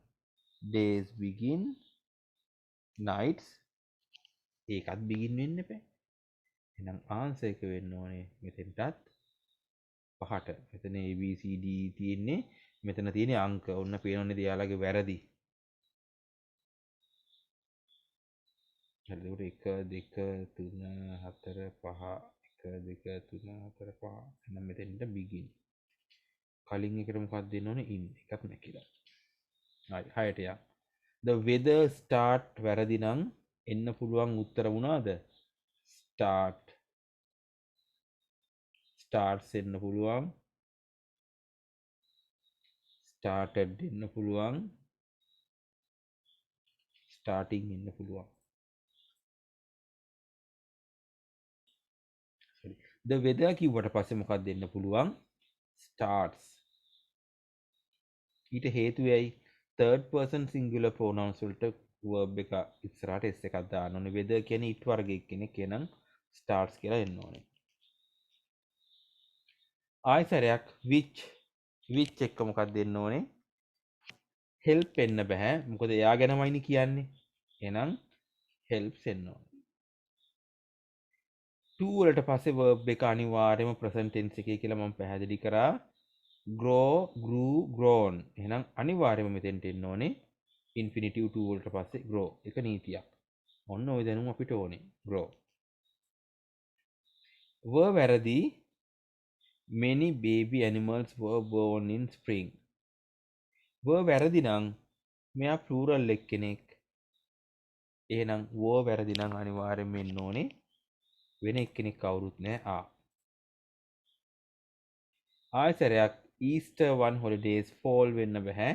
days begin, nights ඒකත් begin වෙන්න එපා. එහෙනම් answer එක වෙන්න ඕනේ මෙතෙන්ටත් 5ට. මෙතන A B C D තියෙන්නේ. මෙතන තියෙන්නේ අංක. ඔන්න පේනවනේ එයාලගේ වැරදි. හරි ඒකට 1 2 3 4 5 1 2 3 4 5. එහෙනම් මෙතෙන්ට begin. කලින් එකට මොකක්ද දෙන්න ඕනේ? in. එකක් නැකිලා. හරි 6ට යන්න. the weather start වැරදි නම් එන්න පුළුවන් උත්තර වුණාද? starts එන්න පුළුවන්. started එන්න පුළුවන්. starting එන්න පුළුවන්. the weather කිව්වට පස්සේ මොකක්ද දෙන්න පුළුවන්? starts. ඊට හේතුව ඇයි? third person singular pronouns වලට verb එක ඉස්සරහට s එකක් දාන්න ඕනේ. weather කියන්නේ it වර්ගයේ කෙනෙක්. එහෙනම් starts කියලා එන්න ඕනේ. ආයතරයක් which එක මොකක්ද දෙන්න ඕනේ? help එන්න බෑ. මොකද එයා ගැනමයිනේ කියන්නේ. එහෙනම් helps එන්න ඕනේ. to වලට පස්සේ verb එක අනිවාර්යයෙන්ම present tense එකේ කියලා මම පැහැදිලි කරා. grow, grew, grown. එහෙනම් අනිවාර්යයෙන්ම මෙතෙන්ට එන්න ඕනේ infinitive to වලට පස්සේ grow. එක නීතියක්. ඔන්න ওই දැනුම අපිට ඕනේ. grow. were වැරදි. many baby animals were born in spring. were වැරදි නම් මෙයා plural එක්කෙනෙක්. එහෙනම් were වැරදි නම් අනිවාර්යයෙන්ම එන්න ඕනේ වෙන එක්කෙනෙක් කවුරුත් නෑ ආ. ආයතරයක් ඊස්ටර් වන් හොලිඩේස් ෆෝල් වෙන්න බැහැ.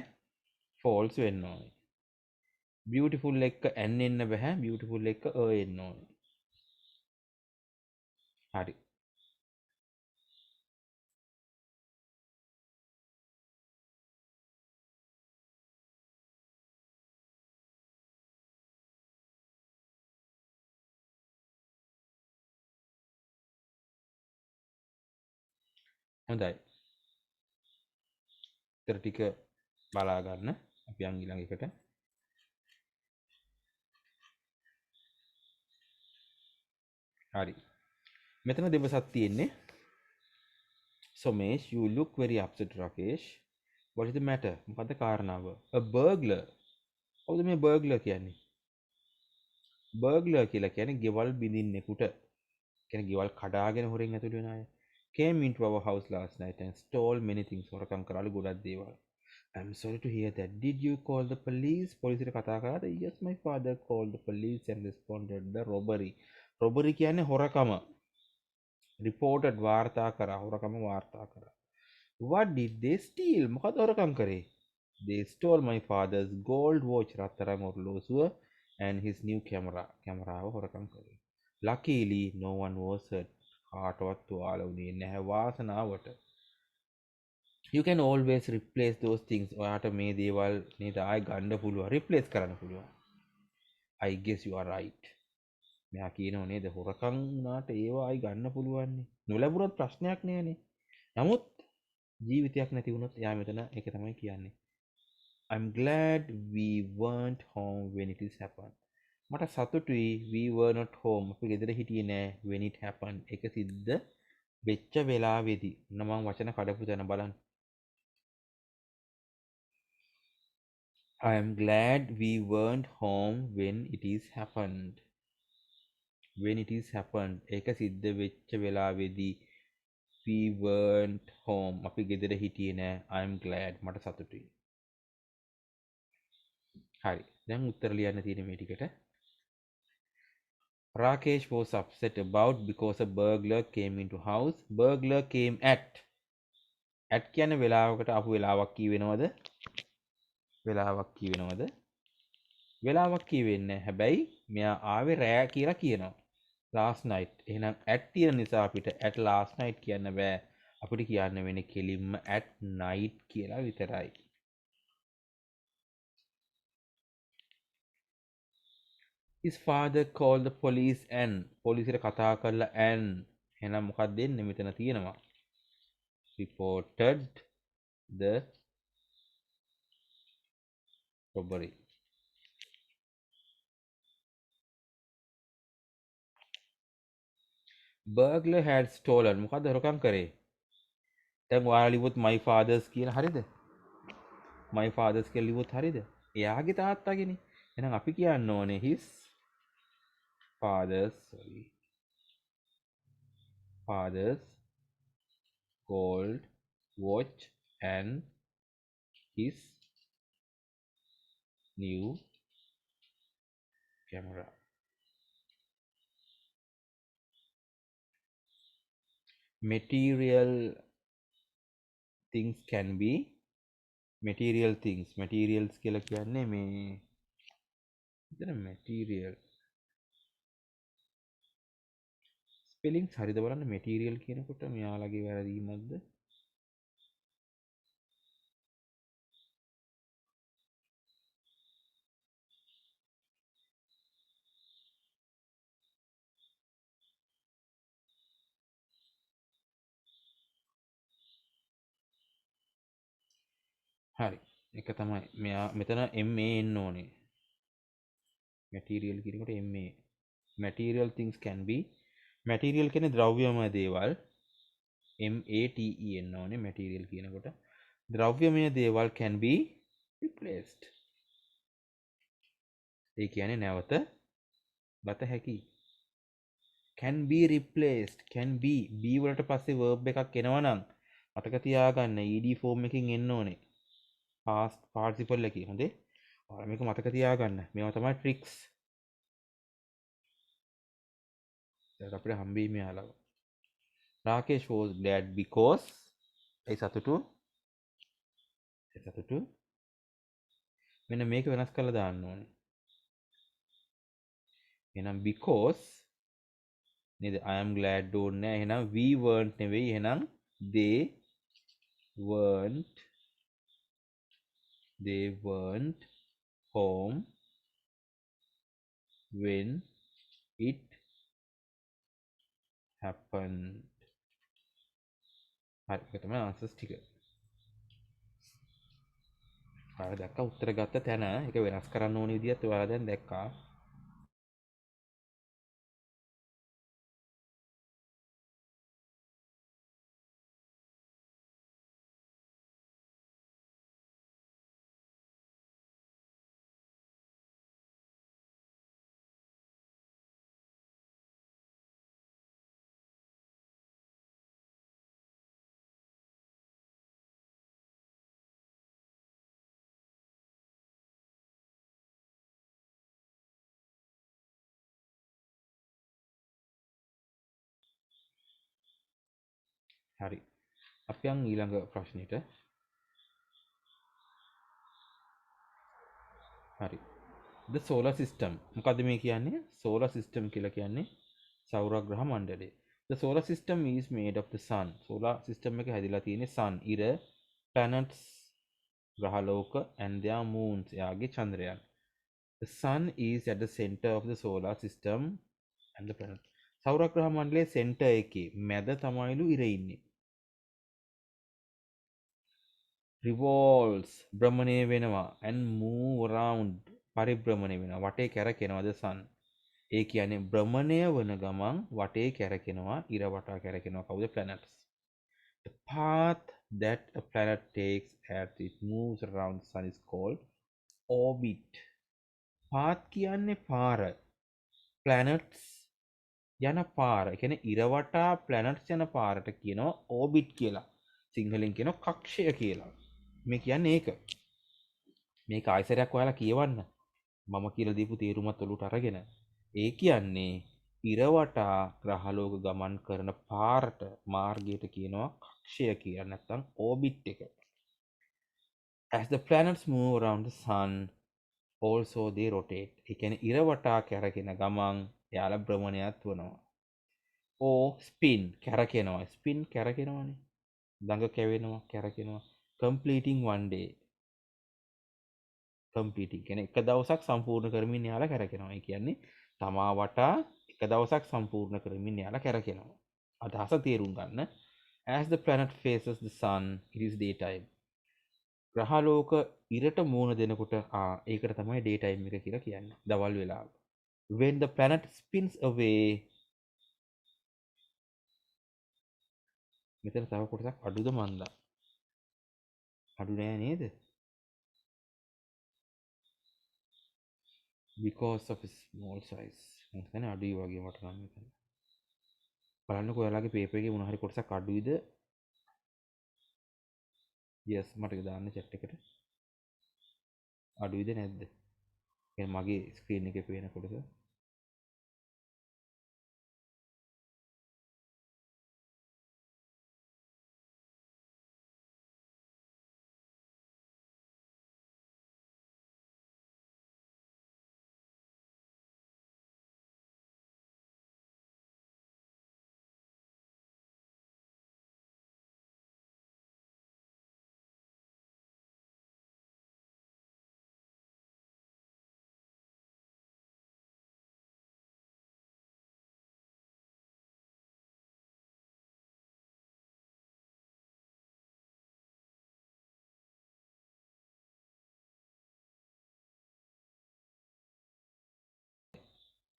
ෆෝල්ස් වෙන්න ඕනේ. බියටිෆුල් එක්ක ඇන් එන්න බැහැ. බියටිෆුල් එක්ක එන්න ඕනේ. හරි. හොඳයි. ඉතර ටික බලා ගන්න. අපි යන් ඊළඟ එකට. හරි. මෙතන දෙබසක් තියෙන්නේ. Somesh, you look very upset, Rakesh. What is the matter? මොකද්ද කාරණාව? A burglar. කවුද මේ burglar කියන්නේ? burglar කියලා කියන්නේ ගෙවල් බිඳින්නෙකුට. කියන්නේ ගෙවල් කඩාගෙන හොරෙන් ඇතුළු වෙන අය. Came into our house last night and stole many things. හොරකම් කරාලු ගොඩක් දේවල්. I'm sorry to hear that. Did you call the police? පොලිසියට කතා කරාද? Yes, my father called the police and responded the robbery. robbery කියන්නේ හොරකම. reported වාර්තා කරා. හොරකම වාර්තා කරා. What did they steal? මොකද හොරකම් කරේ? They stole my father's gold watch රත්තරන් ඔරලෝසුව and his new camera. කැමරාව හොරකම් කරේ. Luckily no one was hurt. කාටවත් තුවාල වුණේ නැහැ වාසනාවට. You can always replace those things. ඔයාට මේ දේවල් නේද ආයෙ ගන්න පුළුවන්. replace කරන්න පුළුවන්. I guess you are right. මෙයා කියනවා නේද හොරකම් වුණාට ඒවා ආයෙ ගන්න පුළුවන් නේ. නොලැබුණොත් ප්‍රශ්නයක් නෑනේ. නමුත් ජීවිතයක් නැති වුණොත් එයා මෙතන ඒක තමයි කියන්නේ. I'm glad we weren't home when it is happened. මට සතුටුයි we were not home. අපි ගෙදර හිටියේ නෑ when it happened. ඒක සිද්ධ වෙච්ච වෙලාවේදී. ඔන්න මම වචන කඩපු තැන බලන්න. I am glad we weren't home when it is happened. When it is happened. ඒක සිද්ධ වෙච්ච වෙලාවේදී we weren't home. අපි ගෙදර හිටියේ නෑ. I am glad. මට සතුටුයි. හරි. දැන් උත්තර ලියන්න තියෙන මේ ටිකට. Rakesh was upset about because a burglar came into house. Burglar came at. At කියන්නේ වෙලාවකට ආපු වෙලාවක් කී වෙනවද? වෙලාවක් කී වෙනවද? වෙලාවක් කී වෙන්නේ නැහැ. හැබැයි මෙයා ආවේ රෑ කියලා කියනවා. last night. එහෙනම් at තියෙන නිසා අපිට at last night කියන්න බෑ. අපිට කියන්න වෙන්නේ කෙලින්ම at night කියලා විතරයි. His father called the police and පොලිසියට කතා කරලා and එහෙනම් මොකක්ද දෙන්නේ මෙතන තියෙනවා. Reported the robbery. Burglar had stolen. මොකද්ද හොරකම් කරේ? දැන් ඔයාලා ලිව්වොත් my father's කියලා හරියද? my father's කියලා ලිව්වොත් හරියද? එයාගේ තාත්තාගේනේ. එහෙනම් අපි කියන්න ඕනේ his father's gold watch and his new camera. Material things can be material things. materials කියලා කියන්නේ මේ මෙතන material ස්පෙලිංස් හරිද බලන්න material කියනකොට මෙයාලගේ වැරදීමක්ද? හරි. එක තමයි මෙයා මෙතන MA එන්න ඕනේ. material කියනකොට ma material things can be material කියන්නේ ද්‍රව්‍යමය දේවල් MATE එන්න ඕනේ material කියනකොට ද්‍රව්‍යමය දේවල් can be replaced ඒ කියන්නේ නැවත ගත හැකි can be replaced can be වලට පස්සේ verb එකක් එනවා නම් මතක තියාගන්න ed form එකකින් එන්න ඕනේ past participle එකේ හොඳේ ඔයාලා මේක මතක තියාගන්න මේවා තමයි tricks දැන් අපිට හම්බෙන්නේ යාළුවා Rakesh was glad because ඒ සතුටු මෙන්න මේක වෙනස් කරලා දාන්න ඕනේ එහෙනම් because නේද I am glad ඕනේ නැහැ එහෙනම් we weren't නෙවෙයි එහෙනම් they weren't home when it happened හරි ඒක තමයි answers ටික ඔයාලා දැක්කා උත්තර ගත්ත තැන ඒක වෙනස් කරන්න ඕන විදිහත් ඔයාලා දැන් දැක්කා හරි අපි යන් ඊළඟ ප්‍රශ්නෙට හරි the solar system මොකද්ද මේ කියන්නේ solar system කියලා කියන්නේ සෞරග්‍රහ මණ්ඩලය the solar system is made of the sun solar system එක හැදිලා තියෙන්නේ sun ඉර planets ග්‍රහලෝක and their moons එයාගේ චන්ද්‍රයන් the sun is at the center of the solar system and the planet සෞරග්‍රහ මණ්ඩලයේ center එකේ මැද තමයිලු ඉර ඉන්නේ revolves භ්‍රමණය වෙනවා and move around පරිභ්‍රමණය වෙනවා වටේ කැරකෙනවා the sun ඒ කියන්නේ භ්‍රමණය වන ගමන් වටේ කැරකෙනවා ඉර වටා කැරකෙනවා කවුද planets the path that a planet takes as it moves around the sun is called orbit path කියන්නේ පාර planets යන පාර ඒ කියන්නේ ඉර වටා planets යන පාරට කියනවා orbit කියලා සිංහලෙන් කියනවා කක්ෂය කියලා මේ කියන්නේ ඒක මේක ආයසරයක් ඔයාලා කියවන්න මම කියලා දීපු තේරුමත් ඔලුවට අරගෙන ඒ කියන්නේ ඉර වටා ග්‍රහලෝක ගමන් කරන පාරට මාර්ගයට කියනවා කක්ෂය කියලා නැත්නම් orbit එක as the planets move around the sun also they rotate ඒ කියන්නේ ඉර වටා කැරකෙන ගමන් එයාලා භ්‍රමණයත් වෙනවා or spin කැරකෙනවා spin කැරකෙනවානේ දඟ කැවෙනවා කැරකෙනවා completing one day completing කියන්නේ එක දවසක් සම්පූර්ණ කරමින් යාලා කැරකෙනවා. ඒ කියන්නේ තමා වටා එක දවසක් සම්පූර්ණ කරමින් යාලා කැරකෙනවා. අදහස තේරුම් ගන්න. As the planet faces the sun, it is daytime. ග්‍රහලෝක ඉරට මූණ දෙනකොට ඒකට තමයි daytime එක කියලා කියන්නේ. දවල් වෙලාව. When the planet spins away මෙතන තව කොටසක් අඩුද මන්දා? අඩු නෑ නේද? Because of small size. මම අඩුයි වගේ මට නම් මෙතන. බලන්නකො ඔයාලගේ පේපර් එකේ මොන හරි කොටසක් අඩුයිද? yes මට දාන්න chat එකට. අඩුයිද නැද්ද? يعني මගේ ස්ක්‍රීන් එකේ පේන කොටස.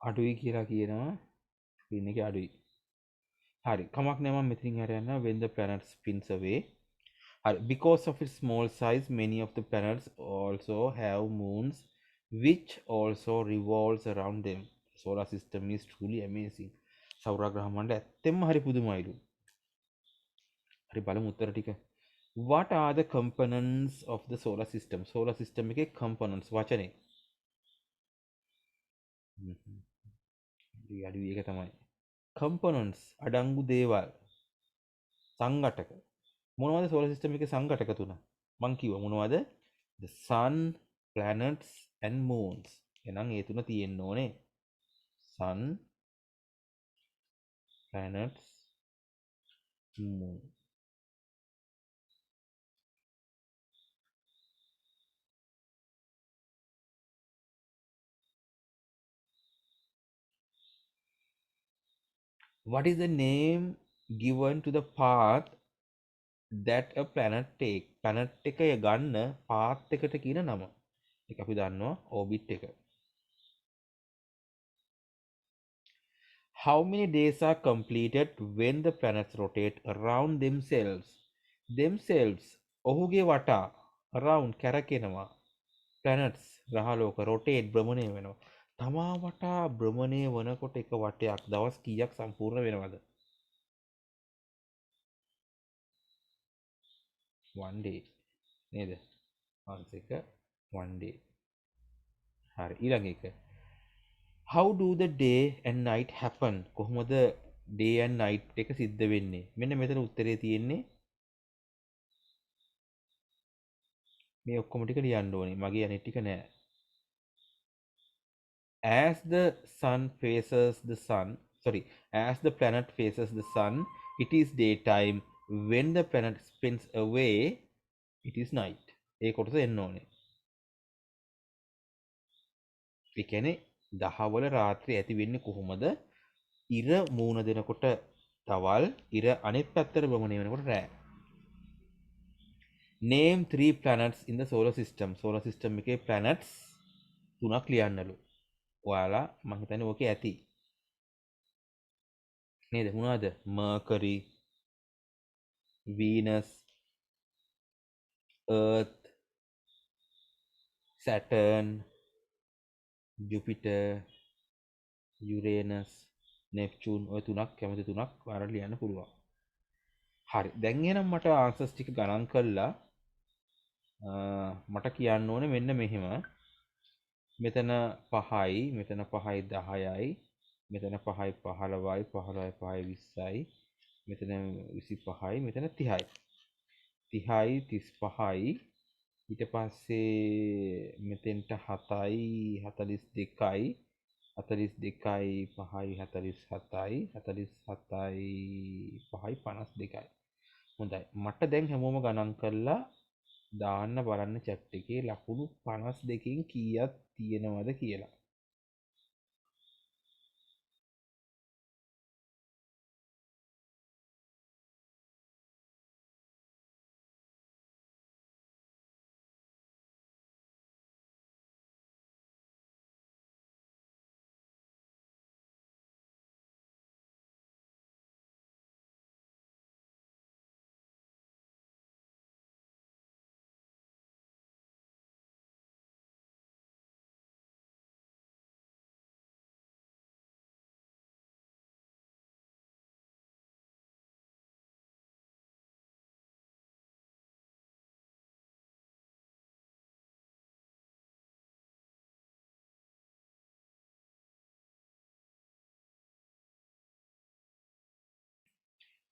අඩුයි කියලා කියනවා ස්ක්‍රීන් එකේ අඩුයි. හරි කමක් නෑ මම මෙතනින් හරිය යනවා when the planet spins away. හරි because of its small size many of the planets also have moons which also revolves around them. Solar system is truly amazing. සෞරග්‍රහ මණ්ඩලය ඇත්තෙන්ම හරි පුදුමයිලු. හරි බලමු උත්තර ටික. What are the components of the solar system? Solar system එකේ components වචනේ. අඩුයි ඒක තමයි. components අඩංගු දේවල් සංඝටක. මොනවද solar system එකේ සංඝටක තුන? මං කිව්වා මොනවද? The sun, planets and moons. එහෙනම් ඒ තුන තියෙන්න ඕනේ. sun, planets, moon. What is the name given to the path that a planet take? planet එක ගන්න path එකට කියන නම. ඒක අපි දන්නවා orbit එක. How many days are completed when the planets rotate around themselves? Themselves ඔහුගේ වටා around කැරකෙනවා. planets ග්‍රහලෝක rotate භ්‍රමණය වෙනවා. තමා වටා භ්‍රමණය වනකොට එක වටයක් දවස් කීයක් සම්පූර්ණ වෙනවද? one day නේද? ආන්සර් එක one day. හරි ඊළඟ එක. How do the day and night happen? කොහොමද day and night එක සිද්ධ වෙන්නේ? මෙන්න මෙතන උත්තරේ තියෙන්නේ. මේ ඔක්කොම ටික ලියන්න ඕනේ. මගේ අනිත් ටික නෑ. As the sun faces the sun, sorry, as the planet faces the sun, it is daytime. When the planet spins away, it is night. ඒ කොටස එන්න ඕනේ. ඒ කියන්නේ දහවල රාත්‍රී ඇති වෙන්නේ කොහොමද? ඉර මූණ දෙනකොට තවල්, ඉර අනිත් පැත්තට භ්‍රමණය වෙනකොට රෑ. Name 3 planets in the solar system. Solar system එකේ planets 3ක් ලියන්නලු. ඔයාලා මම හිතන්නේ ඕකේ ඇති. නේද? මොනවද? Mercury, Venus, Earth, Saturn, Jupiter, Uranus, Neptune. ඔය තුනක් කැමති තුනක් ඔයාලට ලියන්න පුළුවන්. හරි. දැන් එහෙනම් මට ආන්සර්ස් ටික ගණන් කළා මට කියන්න ඕනේ මෙන්න මෙහෙම. මෙතන 5යි, මෙතන 5යි 10යි, මෙතන 5යි 15යි, 15යි 5යි 20යි, මෙතන 25යි, මෙතන 30යි. 30යි 35යි ඊට පස්සේ මෙතෙන්ට 7යි 42යි 42යි 5යි 47යි 47යි 5යි 52යි. හොඳයි මට දැන් හැමෝම ගණන් කරලා දාන්න බලන්න chat එකේ ලකුණු 52කින් කීයක් තියෙනවද කියලා.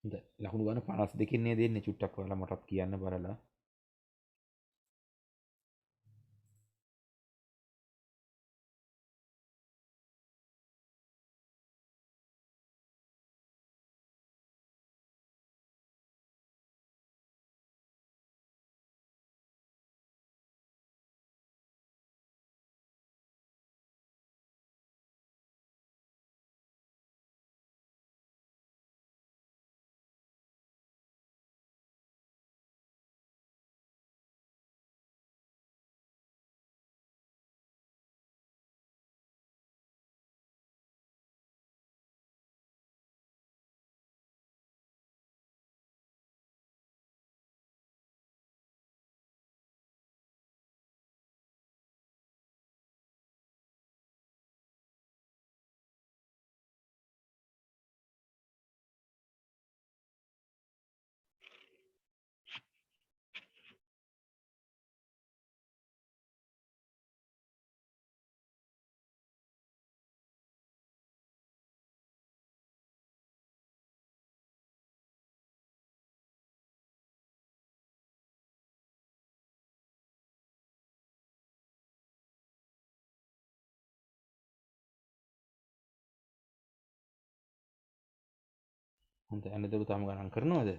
හොඳයි ලකුණු ගන්න 52කින් නේ දෙන්නේ චුට්ටක් ඔයාලා මටත් කියන්න බලලා. හොඳ ඇනතුරු තාම ගණන් කරනවද?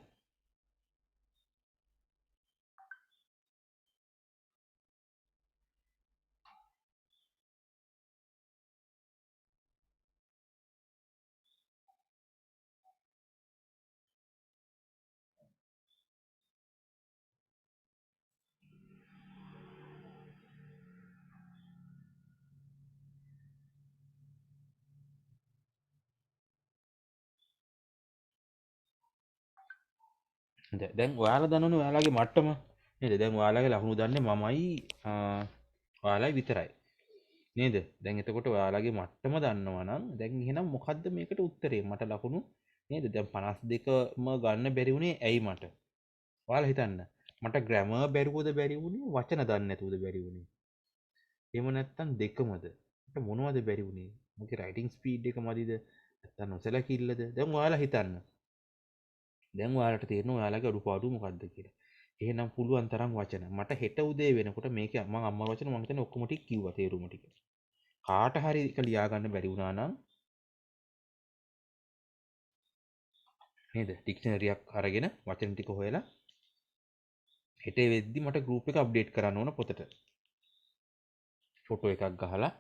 හොඳයි. දැන් ඔයාලා දන්නවනේ ඔයාලගේ මට්ටම නේද? දැන් ඔයාලගේ ලකුණු දන්නේ මමයි ඔයාලයි විතරයි. නේද? දැන් එතකොට ඔයාලගේ මට්ටම දන්නවා නම් දැන් එහෙනම් මොකද්ද මේකට උත්තරේ? මට ලකුණු නේද? දැන් 52ම ගන්න බැරි වුණේ ඇයි මට? ඔයාලා හිතන්න. මට ග්‍රැමර් බැරිවද බැරි වුණේ වචන දන්නේ නැතුවද බැරි වුණේ? එහෙම නැත්නම් දෙකමද? මට මොනවද බැරි වුණේ? මගේ රයිටින් ස්පීඩ් එක මදිද? නැත්නම් නොසැලකිල්ලද? දැන් ඔයාලා හිතන්න. දැන් ඔයාලට තේරෙනවා ඔයාලගේ අඩුපාඩු මොකක්ද කියලා. එහෙනම් පුළුවන් තරම් වචන මට හෙට උදේ වෙනකොට මේක මම අම්මා වචන මම හිතන්නේ ඔක්කොම ටික කිව්වා තේරුම ටික. කාට හරි එක ලියා ගන්න බැරි වුණා නම් නේද? ඩික්ෂනරියක් අරගෙන වචන ටික හොයලා හෙට වෙද්දි මට ගෲප් එක අප්ඩේට් කරන්න ඕන පොතට. ෆොටෝ එකක් ගහලා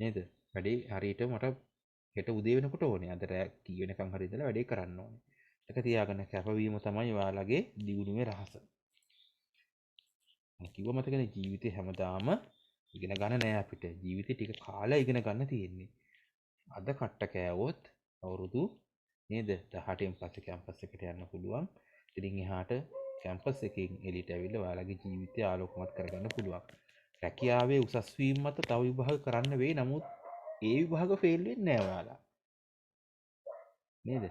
නේද? වැඩේ හරියට මට හෙට උදේ වෙනකොට ඕනේ. අද රෑ කී වෙනකන් හරි ඉඳලා වැඩේ කරන්න ඕනේ. ඒක තියාගන්න කැපවීම තමයි ඔයාලගේ දියුණුවේ රහස. මම කිව්ව මතකනේ ජීවිතේ හැමදාම ඉගෙන ගන්න නෑ අපිට. ජීවිතේ ටික කාලය ඉගෙන ගන්න තියෙන්නේ. අද කට්ට කෑවොත් අවුරුදු නේද 18න් පස්සේ කැම්පස් එකට යන්න පුළුවන්. ඉතින් එහාට කැම්පස් එකෙන් එළියට ඇවිල්ලා ඔයාලගේ ජීවිතය ආලෝකමත් කරගන්න පුළුවන්. රැකියාවේ උසස් වීම මත තව විභාග කරන්න වෙයි. නමුත් ඒ විභාග ෆේල් වෙන්නේ නෑ ඔයාලා. නේද?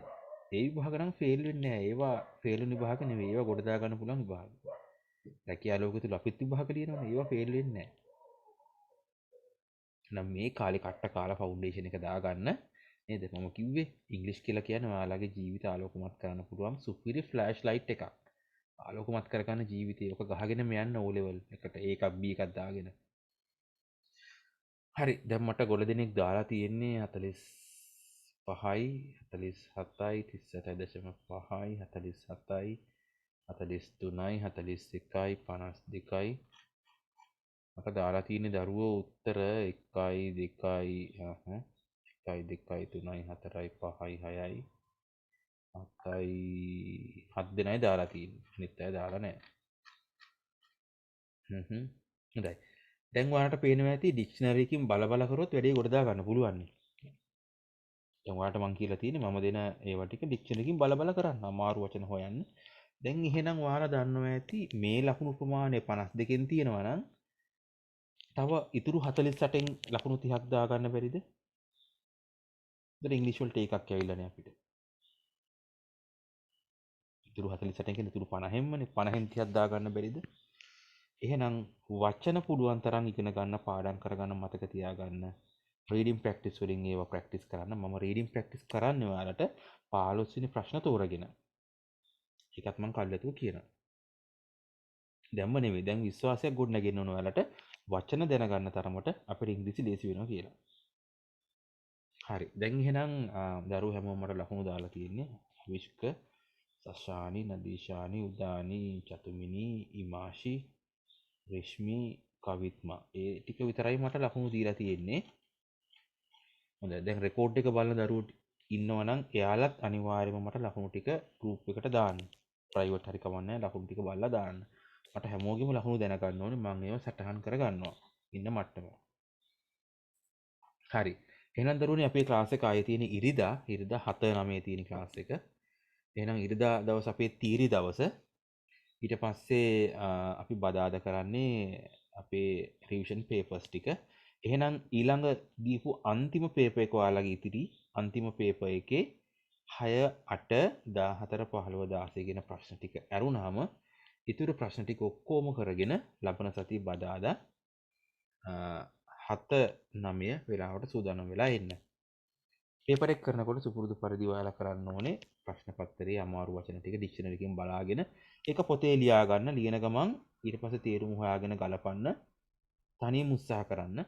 ඒ විභාග නම් ෆේල් වෙන්නේ නෑ. ඒවා ෆේල් වෙන විභාග නෙවෙයි. ඒවා ගොඩ දා ගන්න පුළුවන් විභාග. රැකියා ලෝකෙ තුල අපිත් විභාග ලියනවනේ. ඒවා ෆේල් වෙන්නේ නෑ. නම් මේ කාලේ කට්ට කාලා ෆවුන්ඩේෂන් එක දාගන්න නේද? මම කිව්වේ ඉංග්‍රීසි කියලා කියන්නේ ඔයාලගේ ජීවිත ආලෝකමත් කරන්න පුළුවන් සුපිරි ෆ්ලෑෂ් ලයිට් එකක්. ආලෝකමත් කරගන්න ජීවිතේ. ඔක ගහගෙන යන්න O level එකට A එකක් B එකක් දාගෙන. හරි දැන් මට ගොඩ දෙනෙක් දාලා තියෙන්නේ 45යි 47යි 37.5යි 47යි 43යි 41යි 52යි මට දාලා තියෙන්නේ දරුවෝ උත්තර 1යි 2යි 1යි 2යි 3යි 4යි 5යි 6යි 7යි 7 දෙනයි දාලා තියෙන්නේ. අනිත් අය දාලා නැහැ. හොඳයි. දැන් ඔයාලට පේනවා ඇති ඩික්ෂනරි එකකින් බල බල කරොත් වැඩේ ගොඩ දා ගන්න පුළුවන්. දැන් ඔයාලට මං කියලා තියෙන්නේ මම දෙන ඒවා ටික ඩික්ෂනරි එකකින් බල බල කරන්න. අමාරු වචන හොයන්න. දැන් එහෙනම් ඔයාලා දන්නවා ඇති මේ ලකුණු ප්‍රමාණය 52කින් තියෙනවා නම් තව ඉතුරු 48න් ලකුණු 30ක් දා ගන්න බැරිද? දැන් ඉංග්‍රීසි වලට එකක් ඇවිල්ලානේ අපිට. ඉතුරු 48 කියන ඉතුරු 50න්මනේ 50න් 30ක් දා ගන්න බැරිද? එහෙනම් වචන පුළුවන් තරම් ඉගෙන ගන්න පාඩම් කරගන්න මතක තියාගන්න. රීඩින් ප්‍රැක්ටිස් වලින් ඒවා ප්‍රැක්ටිස් කරන්න. මම රීඩින් ප්‍රැක්ටිස් කරන්නේ ඔයාලට 15 වෙනි ප්‍රශ්න තෝරගෙන. ඒකත් මම කල්ලාතුව කියනවා. දැම්ම නෙවෙයි දැන් විශ්වාසයක් ගොඩනගෙන්න ඕන ඔයාලට වචන දැනගන්න තරමට අපිට ඉංග්‍රීසි ලේසි වෙනවා කියලා. හරි. දැන් එහෙනම් දරුවෝ හැමෝම මට ලකුණු දාලා තියෙන්නේ. විශ්ක, සශානි, නදීශානි, උදානි, චතුමිනි, ඉමාෂි, රෙශ්මි, කවිත්මා. ඒ ටික විතරයි මට ලකුණු දීලා තියෙන්නේ. හොඳයි. දැන් රෙකෝඩ් එක බලන දරුවෝ ඉන්නවා නම් එයාලත් අනිවාර්යයෙන්ම මට ලකුණු ටික ගෲප් එකට දාන්න. ප්‍රයිවට් හරි කවන්නේ ලකුණු ටික බලලා දාන්න. මට හැමෝගෙම ලකුණු දැනගන්න ඕනේ මම ඒව සටහන් කරගන්නවා. ඉන්න මට්ටම. හරි. එහෙනම් දරුවනේ අපේ ක්ලාස් එක ආයේ තියෙන ඉරිදා 7:09 තියෙන ක්ලාස් එක. එහෙනම් ඉරිදා දවස් අපේ තීරි දවස. ඊට පස්සේ අපි බදාදා කරන්නේ අපේ රිවිෂන් පේපර්ස් ටික. එහෙනම් ඊළඟ දීපු අන්තිම පේපර් එක ඔයාලගේ ඉතිරි අන්තිම පේපර් එකේ 6 8 14 15 16 කියන ප්‍රශ්න ටික ඇරුණාම ඉතුරු ප්‍රශ්න ටික ඔක්කොම කරගෙන ලබන සතිය බදාදා 7-9 වෙලාවට සූදානම් වෙලා ඉන්න. පේපර් එක කරනකොට සුපුරුදු පරිදි ඔයාලා කරන්න ඕනේ ප්‍රශ්න පත්‍රයේ අමාරු වචන ටික ඩික්ෂනරි එකෙන් බලාගෙන ඒක පොතේ ලියා ගන්න ලියන ගමන් ඊට පස්සේ තේරුම හොයාගෙන ගලපන්න තනියම උත්සාහ කරන්න.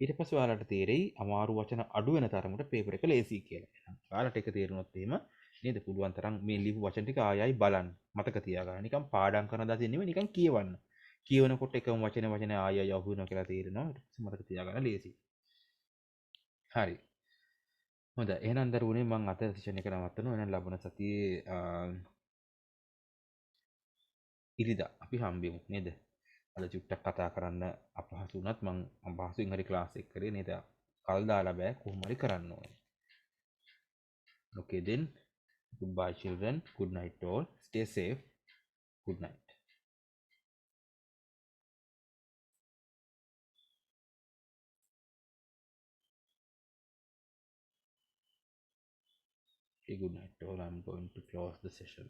ඊට පස්සේ ඔයාලට තේරෙයි අමාරු වචන අඩු වෙන තරමට පේපර් එක ලේසි කියලා. ඔයාලට ඒක තේරුණොත් එහෙම නේද? පුළුවන් තරම් මේ ලියපු වචන ටික ආයයි බලන්න. මතක තියාගන්න. නිකන් පාඩම් කරන දාසේ නෙමෙයි නිකන් කියවන්න. කියවනකොට එකම වචන ආයයි අහු වෙනවා කියලා තේරෙනවා. ඊට පස්සේ මතක තියාගන්න ලේසි. හරි. හොඳයි. එහෙනම් දරුවනේ මම අද සෙෂන් එක නවත්තනවා. එහෙනම් ලබන සතියේ ඉරිදා අපි හම්බෙමු නේද? අද චුට්ටක් කතා කරන්න අපහසු වුණත් මම අපහසුයෙන් හරි ක්ලාස් එක කරේ නේද? කල් දාලා බෑ කොහොම හරි කරන්න ඕනේ. Okay then. Goodbye children. Good night all. Stay safe. Good night. Okay, good night all. I'm going to close the session.